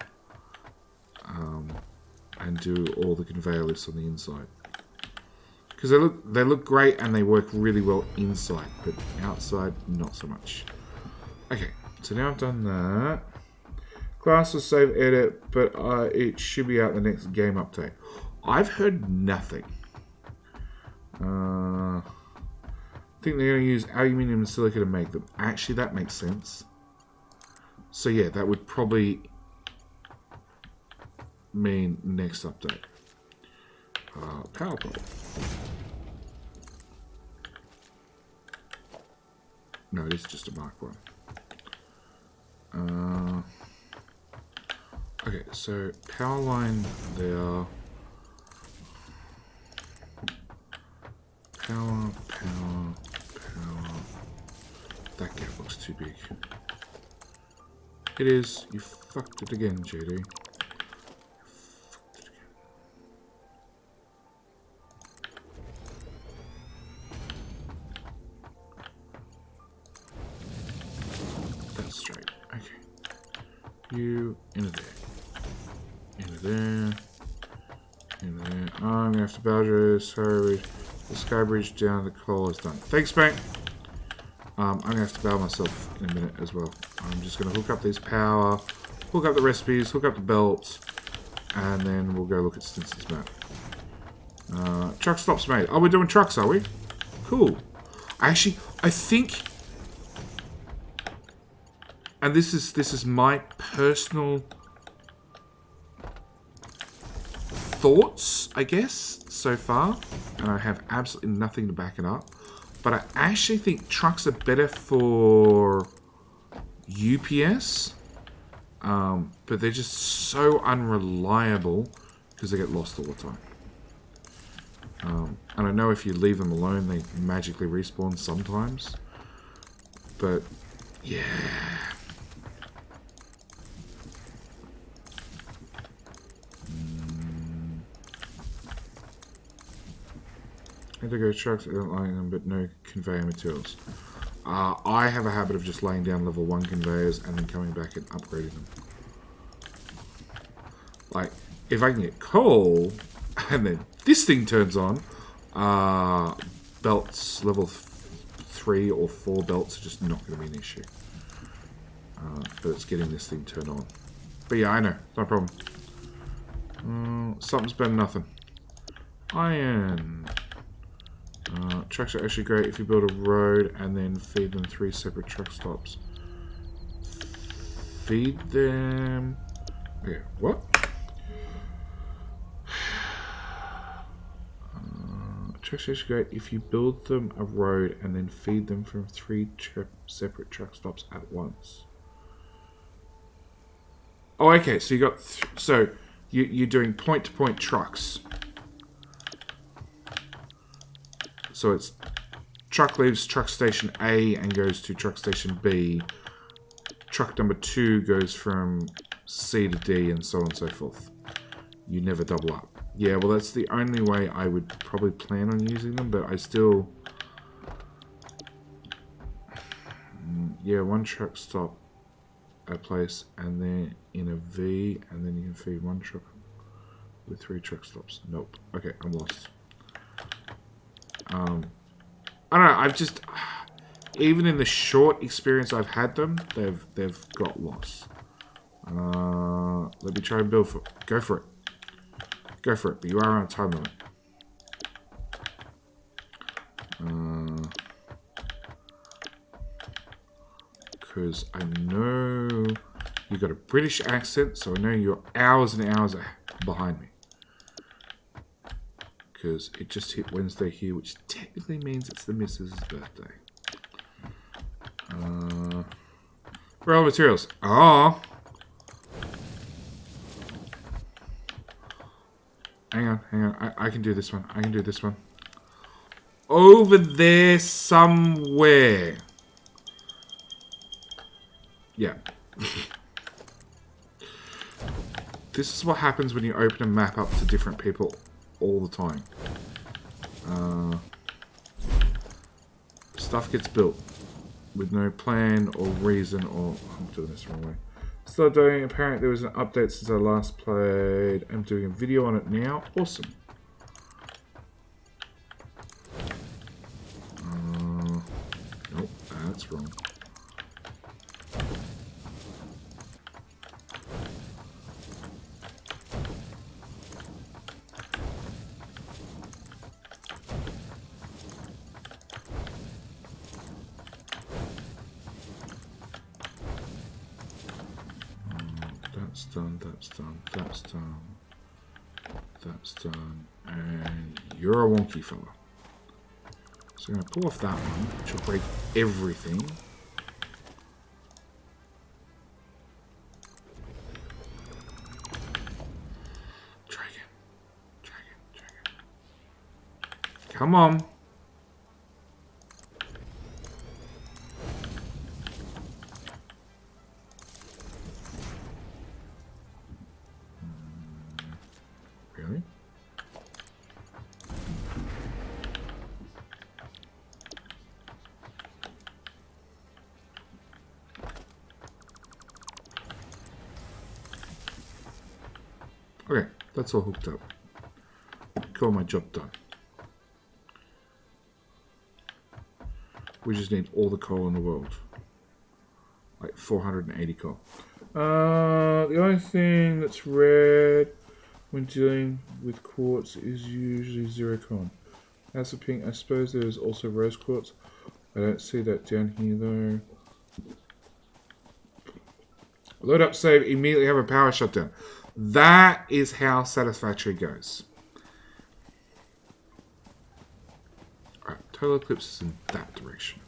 And do all the conveyor lifts on the inside. Because they look great and they work really well inside, but outside, not so much. Okay, so now I've done that. Class will save edit, but it should be out the next game update. I've heard nothing. I think they're going to use aluminium and silica to make them. Actually, that makes sense. So yeah, that would probably mean next update. Power pole. No, it is just a Mark 1. Okay, so power line there. Power. That gap looks too big. It is. You fucked it again, JD. That's straight. Okay. You into there. Into there. Into there. Oh, I'm gonna have to Bowser. Sorry. The sky bridge down the coal is done. Thanks, mate. I'm gonna have to bow myself in a minute as well. I'm just gonna hook up these power, hook up the recipes, hook up the belts, and then we'll go look at Stinson's map. Truck stops made. Oh, we're doing trucks, are we? Cool. Actually, I think, and this is my personal thoughts, I guess, so far, and I have absolutely nothing to back it up. But I actually think trucks are better for UPS, but they're just so unreliable because they get lost all the time. And I know if you leave them alone, they magically respawn sometimes. But, yeah. Indigo trucks, I don't like them, but no conveyor materials. I have a habit of just laying down level 1 conveyors and then coming back and upgrading them. Like, if I can get coal, and then this thing turns on, belts, level 3 or 4 belts are just not going to be an issue. But it's getting this thing turned on. But yeah, I know, no problem. Something's better than nothing. Iron. Trucks are actually great if you build a road and then feed them 3 separate truck stops. Feed them... Okay, what? Trucks are actually great if you build them a road and then feed them from 3 separate truck stops at once. Oh, okay, so you got... so, you're doing point-to-point trucks. So it's truck leaves truck station A and goes to truck station B. Truck number 2 goes from C to D and so on and so forth. You never double up. Yeah, well that's the only way I would probably plan on using them, but I still... yeah, 1 truck stop at a place and then in a V and then you can feed 1 truck with 3 truck stops. Nope. Okay, I'm lost. I don't know, I've just... even in the short experience I've had them, they've got lost. Let me try and build for... go for it. Go for it, but you are on a time limit. Because I know you got a British accent, so I know you're hours and hours behind me. Because it just hit Wednesday here, which technically means it's the missus' birthday. Raw materials. Oh. Hang on. I can do this one. I can do this one. Over there somewhere. Yeah. This is what happens when you open a map up to different people all the time. Stuff gets built with no plan or reason or... I'm doing this the wrong way. Still doing... apparently there was an update since I last played. I'm doing a video on it now. Awesome. Nope, that's wrong. That's done. And you're a wonky fella. So I'm going to pull off that one, which will break everything. Try again. Come on. Really? Okay, that's all hooked up. Call my job done. We just need all the coal in the world. Like 480 coal. The only thing that's red when dealing with quartz is usually zircon. As a pink, I suppose there is also rose quartz. I don't see that down here though. Load up, save, immediately have a power shutdown. That is how Satisafactory goes. Alright, total eclipse is in that direction.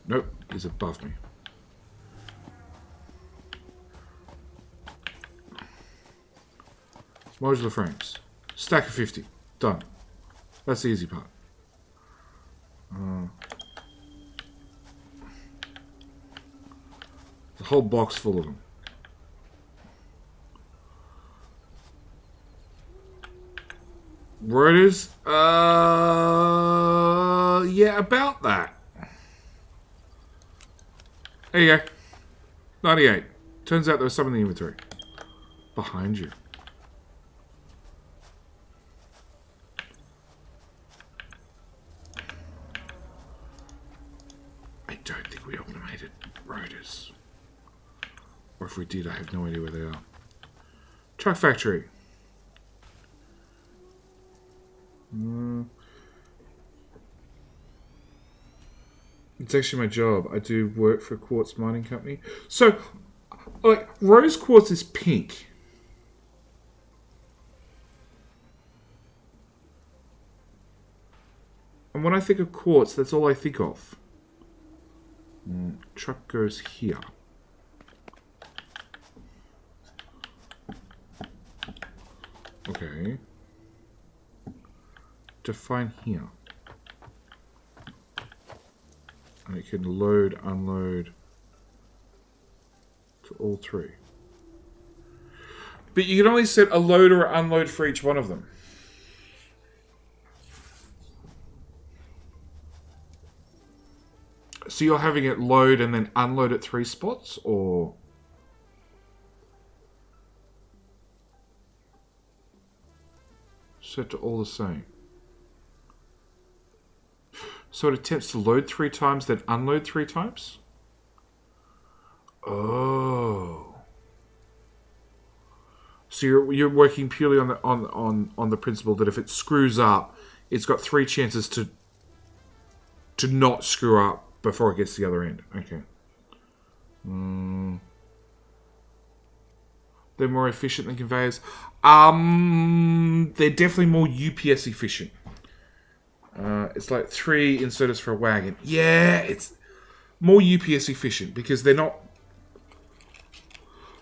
Nope, he's above me. Modular frames. Stack of 50. Done. That's the easy part. The whole box full of them. Rotors? Yeah, about that. There you go. 98. Turns out there was some in the inventory. Behind you. I don't think we automated rotors. Or if we did, I have no idea where they are. Truck factory. It's actually my job. I do work for a quartz mining company. So, like, rose quartz is pink. And when I think of quartz, that's all I think of. Truck goes here. Okay. Define here. And it can load, unload to all three. But you can only set a load or unload for each one of them. So you're having it load and then unload at 3 spots, or... set to all the same. So it attempts to load 3 times, then unload 3 times? Oh. So you're working purely on the principle that if it screws up, it's got 3 chances to not screw up before it gets to the other end. Okay. They're more efficient than conveyors. They're definitely more UPS efficient. It's like 3 inserters for a wagon. Yeah, it's more UPS efficient because they're not...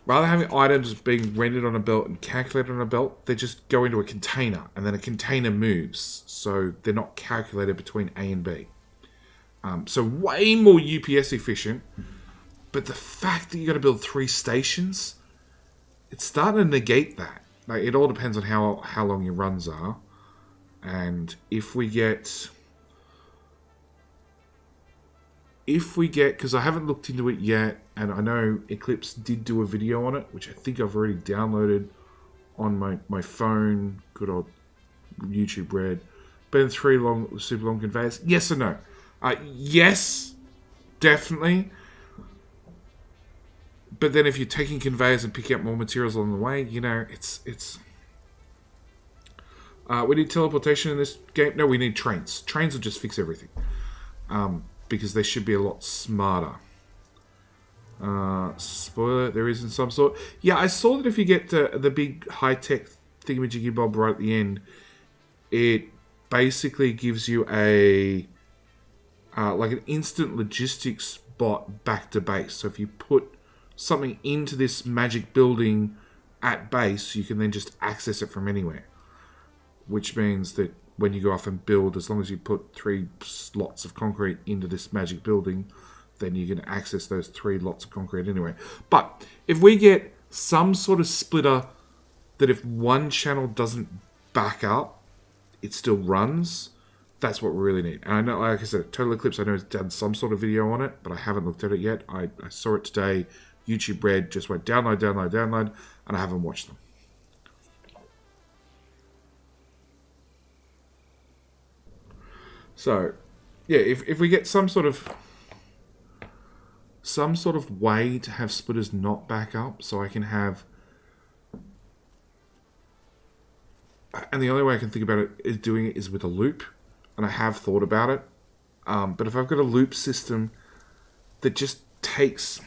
Rather than having items being rendered on a belt and calculated on a belt, they just go into a container, and then a container moves. So they're not calculated between A and B. So way more UPS efficient. But the fact that you got to build 3 stations, it's starting to negate that. Like, it all depends on how long your runs are. And if we get, because I haven't looked into it yet, and I know Eclipse did do a video on it, which I think I've already downloaded on my phone, good old YouTube Red. Been 3 super long conveyors? Yes or no? Yes, definitely. But then if you're taking conveyors and picking up more materials along the way, you know, it's... we need teleportation in this game. No, we need trains. Trains will just fix everything. Because they should be a lot smarter. Spoiler, there is in some sort. Yeah, I saw that if you get the big high-tech thingamajiggy bob right at the end, it basically gives you a... like an instant logistics bot back to base. So if you put something into this magic building at base, you can then just access it from anywhere. Which means that when you go off and build, as long as you put 3 slots of concrete into this magic building, then you can access those 3 lots of concrete anyway. But if we get some sort of splitter that if one channel doesn't back up, it still runs, that's what we really need. And I know, like I said, Total Eclipse, I know has done some sort of video on it, but I haven't looked at it yet. I saw it today. YouTube Red just went download, and I haven't watched them. So, yeah, if we get some sort of way to have splitters not back up, so I can have... And the only way I can think about it is doing it is with a loop, and I have thought about it. But if I've got a loop system that just takes...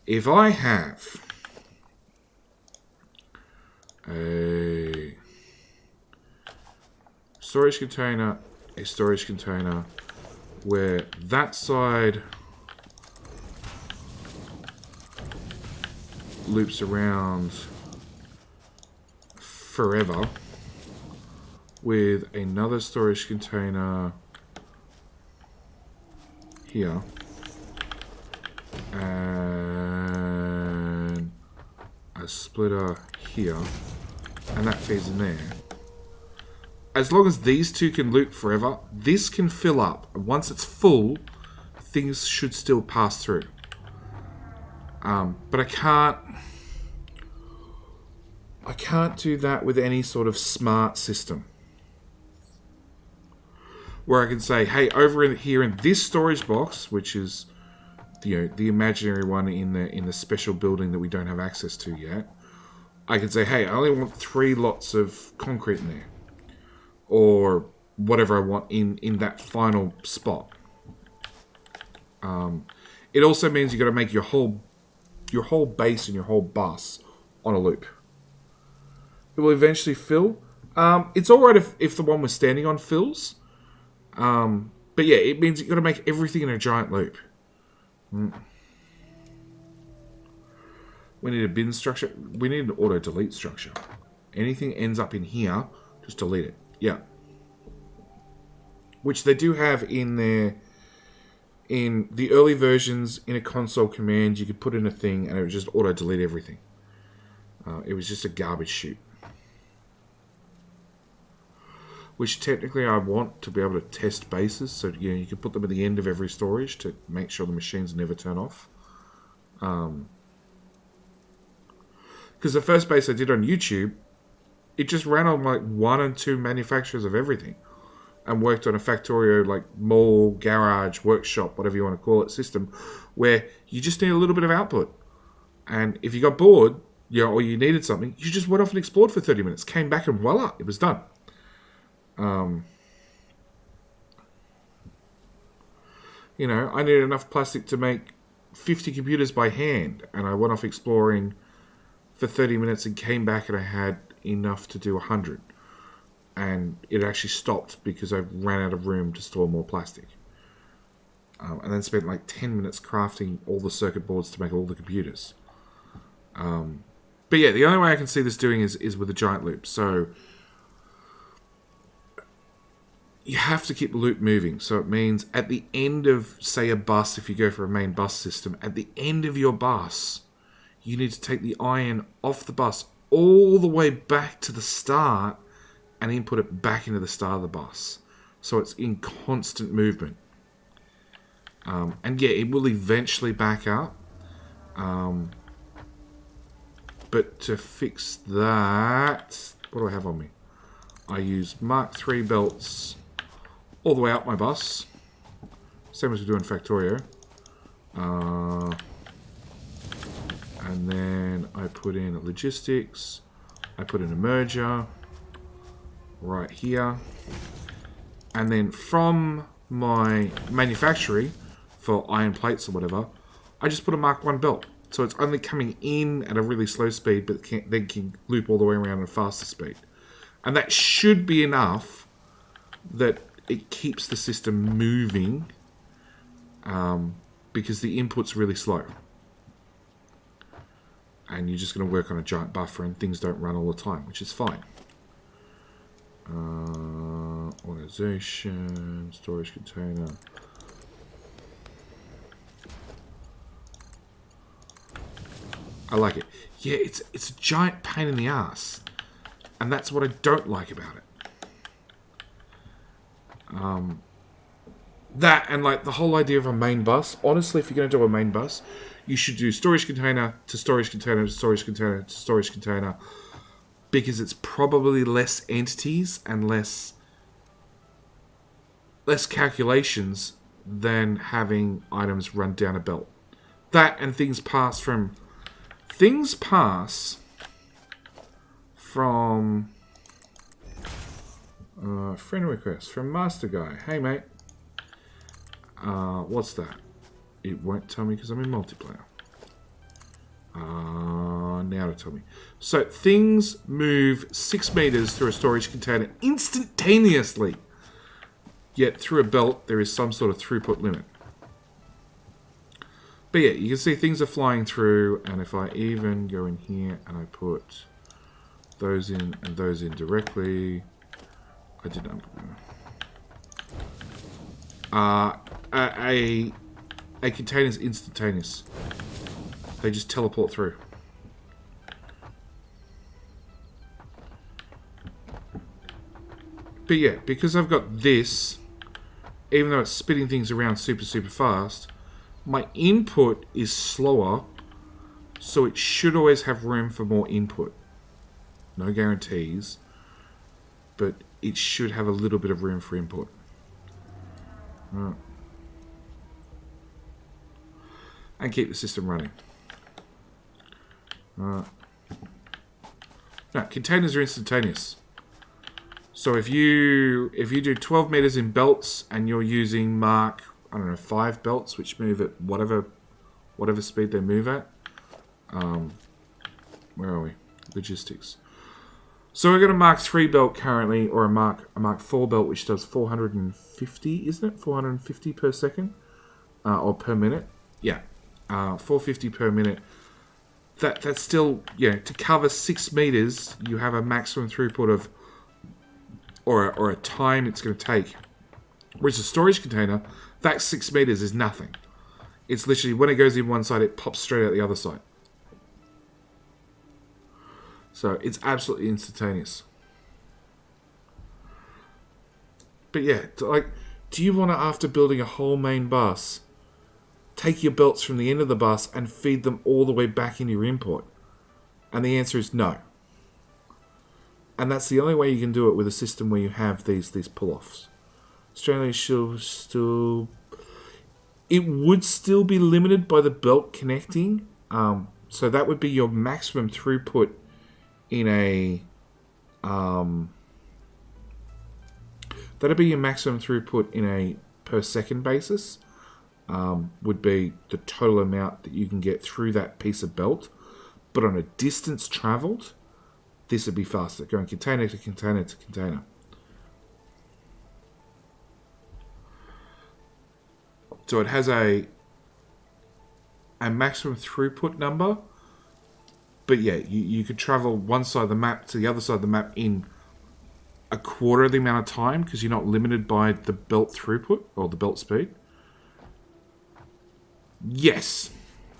If I have a storage container, where that side loops around forever with another storage container here and a splitter here, and that feeds in there. As long as these two can loop forever, this can fill up. And once it's full, things should still pass through. But I can't do that with any sort of smart system. Where I can say, hey, over here in this storage box, which is the imaginary one in the special building that we don't have access to yet, I can say, hey, I only want 3 lots of concrete in there, or whatever I want in that final spot. It also means you got to make your whole base and your whole bus on a loop. It will eventually fill. It's alright if the one we're standing on fills. But yeah, it means you got to make everything in a giant loop. We need a bin structure. We need an auto delete structure. Anything ends up in here, just delete it. Yeah. Which they do have in the early versions. In a console command, you could put in a thing and it would just auto delete everything. It was just a garbage chute. Which technically I want to be able to test bases, so you can put them at the end of every storage to make sure the machines never turn off. Because the first base I did on YouTube, it just ran on like 1 and 2 manufacturers of everything, and worked on a Factorio like mall, garage, workshop, whatever you want to call it, system, where you just need a little bit of output. And if you got bored, or you needed something, you just went off and explored for 30 minutes, came back, and voila, it was done. I needed enough plastic to make 50 computers by hand, and I went off exploring for 30 minutes and came back and I had enough to do 100. And it actually stopped because I ran out of room to store more plastic. And then spent like 10 minutes crafting all the circuit boards to make all the computers. But yeah, the only way I can see this doing is with a giant loop. So you have to keep the loop moving. So it means at the end of, say, a bus, if you go for a main bus system, at the end of your bus, you need to take the iron off the bus all the way back to the start and input it back into the start of the bus. So it's in constant movement. And yeah, it will eventually back up. But to fix that, what do I have on me? I use Mark III belts all the way up my bus. Same as we do in Factorio. And then I put in logistics. I put in a merger right here. And then from my manufactory for iron plates or whatever, I just put a Mark I belt. So it's only coming in at a really slow speed, but then can loop all the way around at a faster speed. And that should be enough that it keeps the system moving, because the input's really slow. And you're just going to work on a giant buffer and things don't run all the time, which is fine. Organization, storage container. I like it. Yeah, it's a giant pain in the ass. And that's what I don't like about it. That and like the whole idea of a main bus. Honestly, if you're going to do a main bus, you should do storage container to storage container to storage container to storage container, because it's probably less entities and less calculations than having items run down a belt. That and things pass from friend request from Master Guy. Hey mate, what's that? It won't tell me because I'm in multiplayer. Now to tell me. So things move 6 meters through a storage container instantaneously. Yet through a belt there is some sort of throughput limit. But yeah, you can see things are flying through, and if I even go in here and I put those in and those in directly. I did not. A container is instantaneous. They just teleport through. But yeah, because I've got this, even though it's spitting things around super fast, my input is slower, so it should always have room for more input. No guarantees, but it should have a little bit of room for input. Right. And keep the system running. Right. Now, containers are instantaneous. So if you do 12 meters in belts and you're using Mark, I don't know, 5 belts, which move at whatever speed they move at. Where are we? Logistics. So we've got a Mark 3 belt currently, or a Mark 4 belt, which does 450, isn't it? 450 per second, or per minute. Yeah, 450 per minute. That's still, yeah. To cover 6 meters, you have a maximum throughput of, or a time it's going to take. Whereas a storage container, that 6 meters is nothing. It's literally, when it goes in one side, it pops straight out the other side. So it's absolutely instantaneous. But yeah, do you want to, after building a whole main bus, take your belts from the end of the bus and feed them all the way back into your input? And the answer is no. And that's the only way you can do it with a system where you have these pull-offs. Australia should still... It would still be limited by the belt connecting. So that would be your maximum throughput in a... that'd be your maximum throughput in a per second basis. Would be the total amount that you can get through that piece of belt. But on a distance travelled, this would be faster, going container to container to container. So it has a maximum throughput number, but yeah, you could travel one side of the map to the other side of the map in a quarter of the amount of time because you're not limited by the belt throughput or the belt speed. Yes.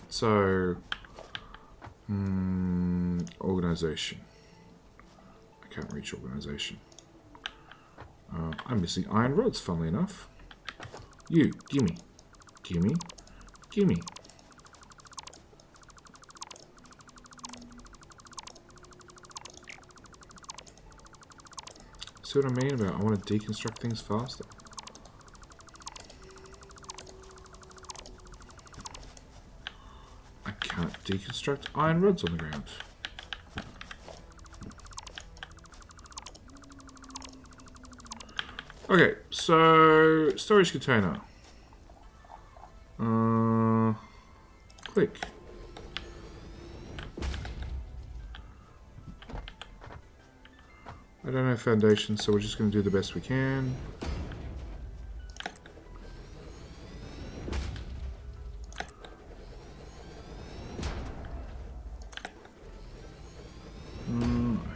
So, organization. I can't reach organization. I'm missing iron rods, funnily enough. You, gimme. Gimme. Gimme. See what I mean about I want to deconstruct things faster? I can't deconstruct iron rods on the ground. Okay, so storage container. Click. I don't have foundation, so we're just going to do the best we can.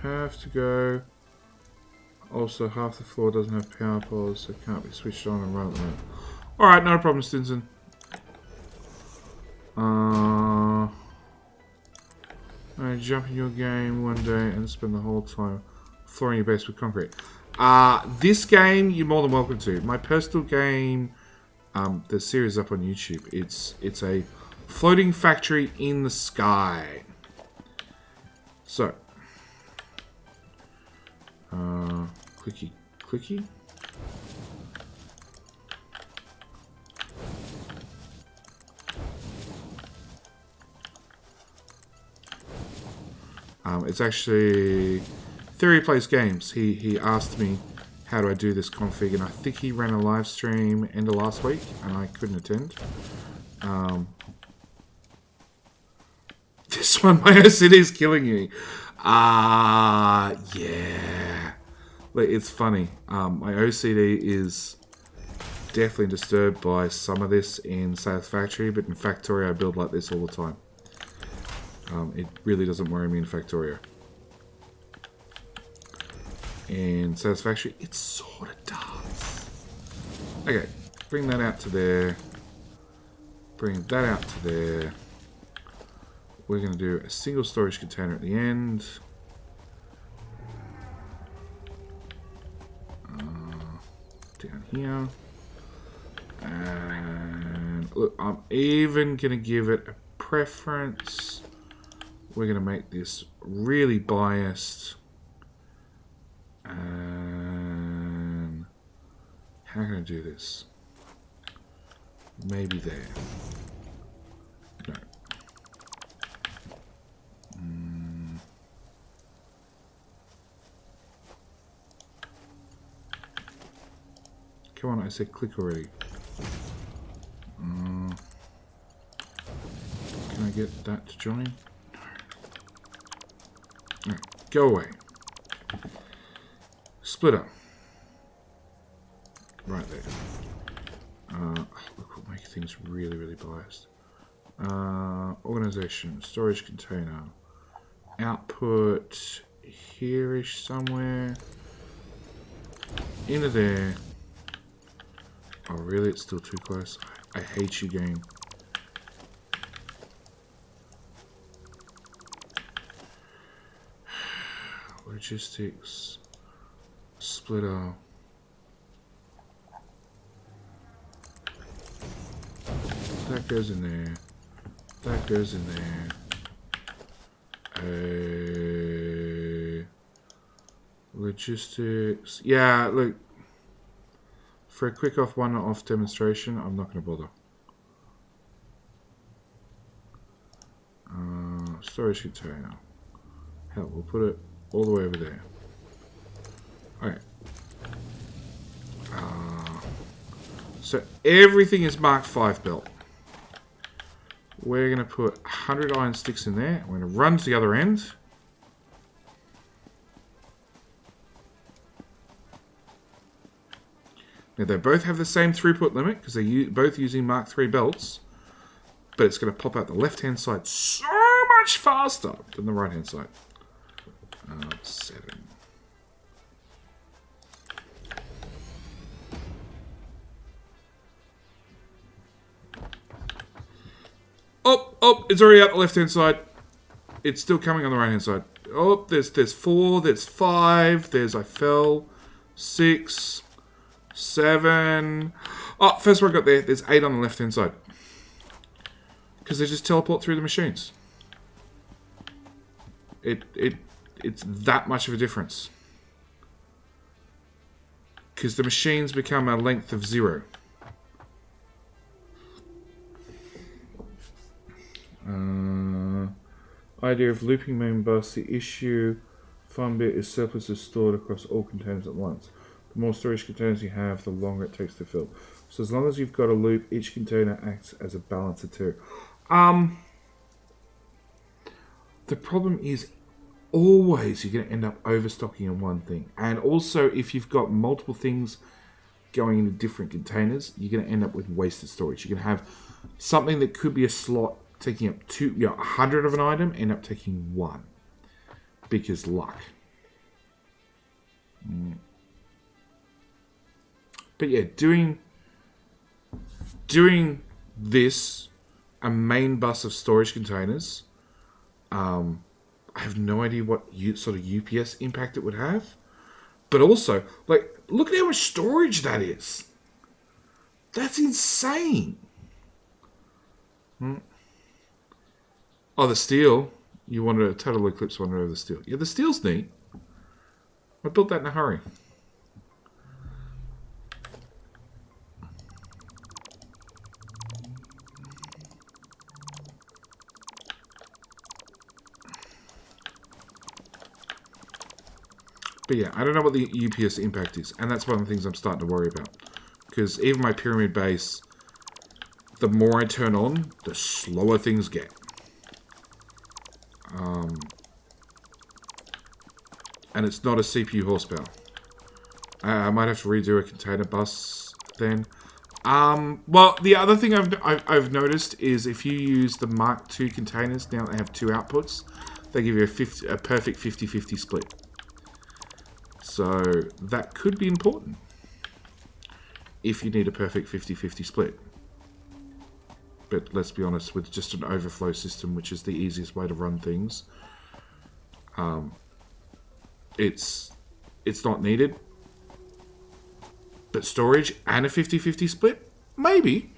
Have to go. Also, half the floor doesn't have power poles, so it can't be switched on and run at the moment. Alright, no problem, Stinson. I jump in your game one day and spend the whole time flooring your base with concrete. This game, you're more than welcome to. My personal game, the series up on YouTube. It's a floating factory in the sky. So, clicky, clicky. It's actually Theory Plays Games. He asked me how do I do this config, and I think he ran a live stream end of last week, and I couldn't attend. This one, my OCD is killing me. Yeah. It's funny. My OCD is definitely disturbed by some of this in Satisafactory, but in Factorio I build like this all the time. It really doesn't worry me in Factorio. in Satisfactory? It sort of does. Okay, bring that out to there. Bring that out to there. We're going to do a single storage container at the end. Down here. And look, I'm even going to give it a preference. We're going to make this really biased. And how can I do this? Maybe there. No. Come on, I said click already. Can I get that to join? No. Alright, go away. Splitter. Right there. Look, we'll make things really, really biased. Organization, storage container, output here-ish somewhere. Into there. Oh, really? It's still too close? I hate you, game. Logistics. Splitter. That goes in there. That goes in there. Logistics. Yeah, look. For a quick one-off demonstration, I'm not going to bother. Storage container. Hell, we'll put it all the way over there. Alright. So everything is marked 5 belt. We're going to put 100 iron sticks in there. We're going to run to the other end. Now, they both have the same throughput limit because they're both using Mark III belts. But it's going to pop out the left-hand side so much faster than the right-hand side. 7. Oh, it's already out the left-hand side. It's still coming on the right-hand side. Oh, there's 4, there's 5, there's I fell, 6... 7. Oh, first one I got there. There's 8 on the left-hand side. Because they just teleport through the machines. It's that much of a difference. Because the machines become a length of 0. Idea of looping main bus. The issue fun bit is surplus is stored across all containers at once. The more storage containers you have, the longer it takes to fill. So as long as you've got a loop, each container acts as a balancer too. The problem is always you're going to end up overstocking on one thing. And also if you've got multiple things going into different containers, you're going to end up with wasted storage. You're going to have something that could be a slot taking up 100 of an item, end up taking 1. Because luck. But yeah, doing this, a main bus of storage containers, I have no idea what sort of UPS impact it would have. But also, like, look at how much storage that is. That's insane. Oh, the steel. You wanted a total eclipse wonder over the steel. Yeah, the steel's neat. I built that in a hurry. But yeah, I don't know what the UPS impact is. And that's one of the things I'm starting to worry about. Because even my pyramid base, the more I turn on, the slower things get. And it's not a CPU horsepower. I might have to redo a container bus then. Well, the other thing I've noticed is if you use the Mark II containers, now they have 2 outputs, they give you a perfect 50-50 split. So that could be important if you need a perfect 50-50 split. But let's be honest, with just an overflow system, which is the easiest way to run things, it's not needed. But storage and a 50-50 split? Maybe.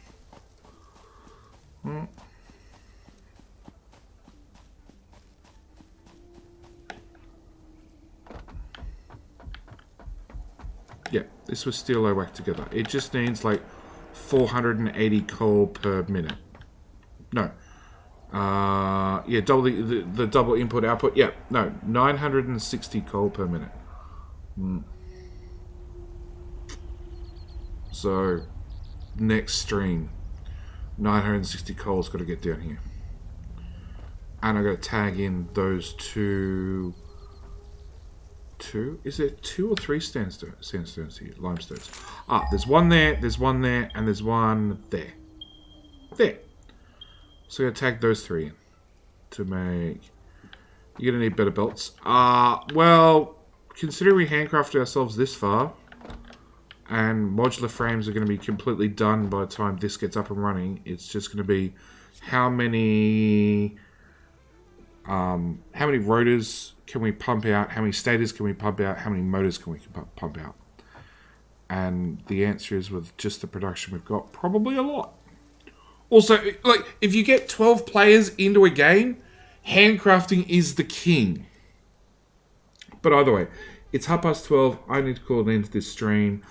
Yeah, this was still all whacked together. It just needs like 480 coal per minute. No. Yeah, double the double input output. Yeah, no, 960 coal per minute. So, next stream, 960 coal's got to get down here. And I've got to tag in those two... Is there 2 or 3 sandstones here? Limestones. Ah, there's one there, and there's one there. There. So I'm going to tag those 3 in to make... You're going to need better belts. Well, considering we handcrafted ourselves this far, and modular frames are going to be completely done by the time this gets up and running, it's just going to be how many rotors can we pump out, how many stators can we pump out, how many motors can we pump out. And the answer is, with just the production we've got, probably a lot. Also, like, if you get 12 players into a game, handcrafting is the king. But either way, it's 12:30. I need to call an end to this stream.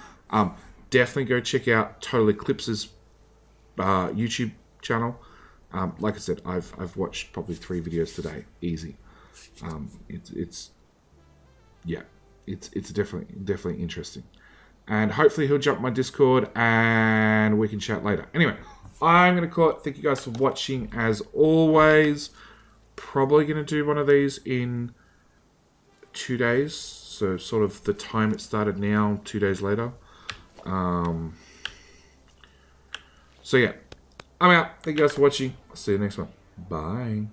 Definitely go check out Total Eclipse's YouTube channel. Like I said, I've watched probably 3 videos today, easy. It's definitely interesting, and hopefully he'll jump my Discord and we can chat later. Anyway, I'm gonna call it. Thank you guys for watching as always. Probably gonna do one of these in 2 days, so sort of the time it started now, 2 days later. So yeah, I'm out. Thank you guys for watching. I'll see you next one. Bye.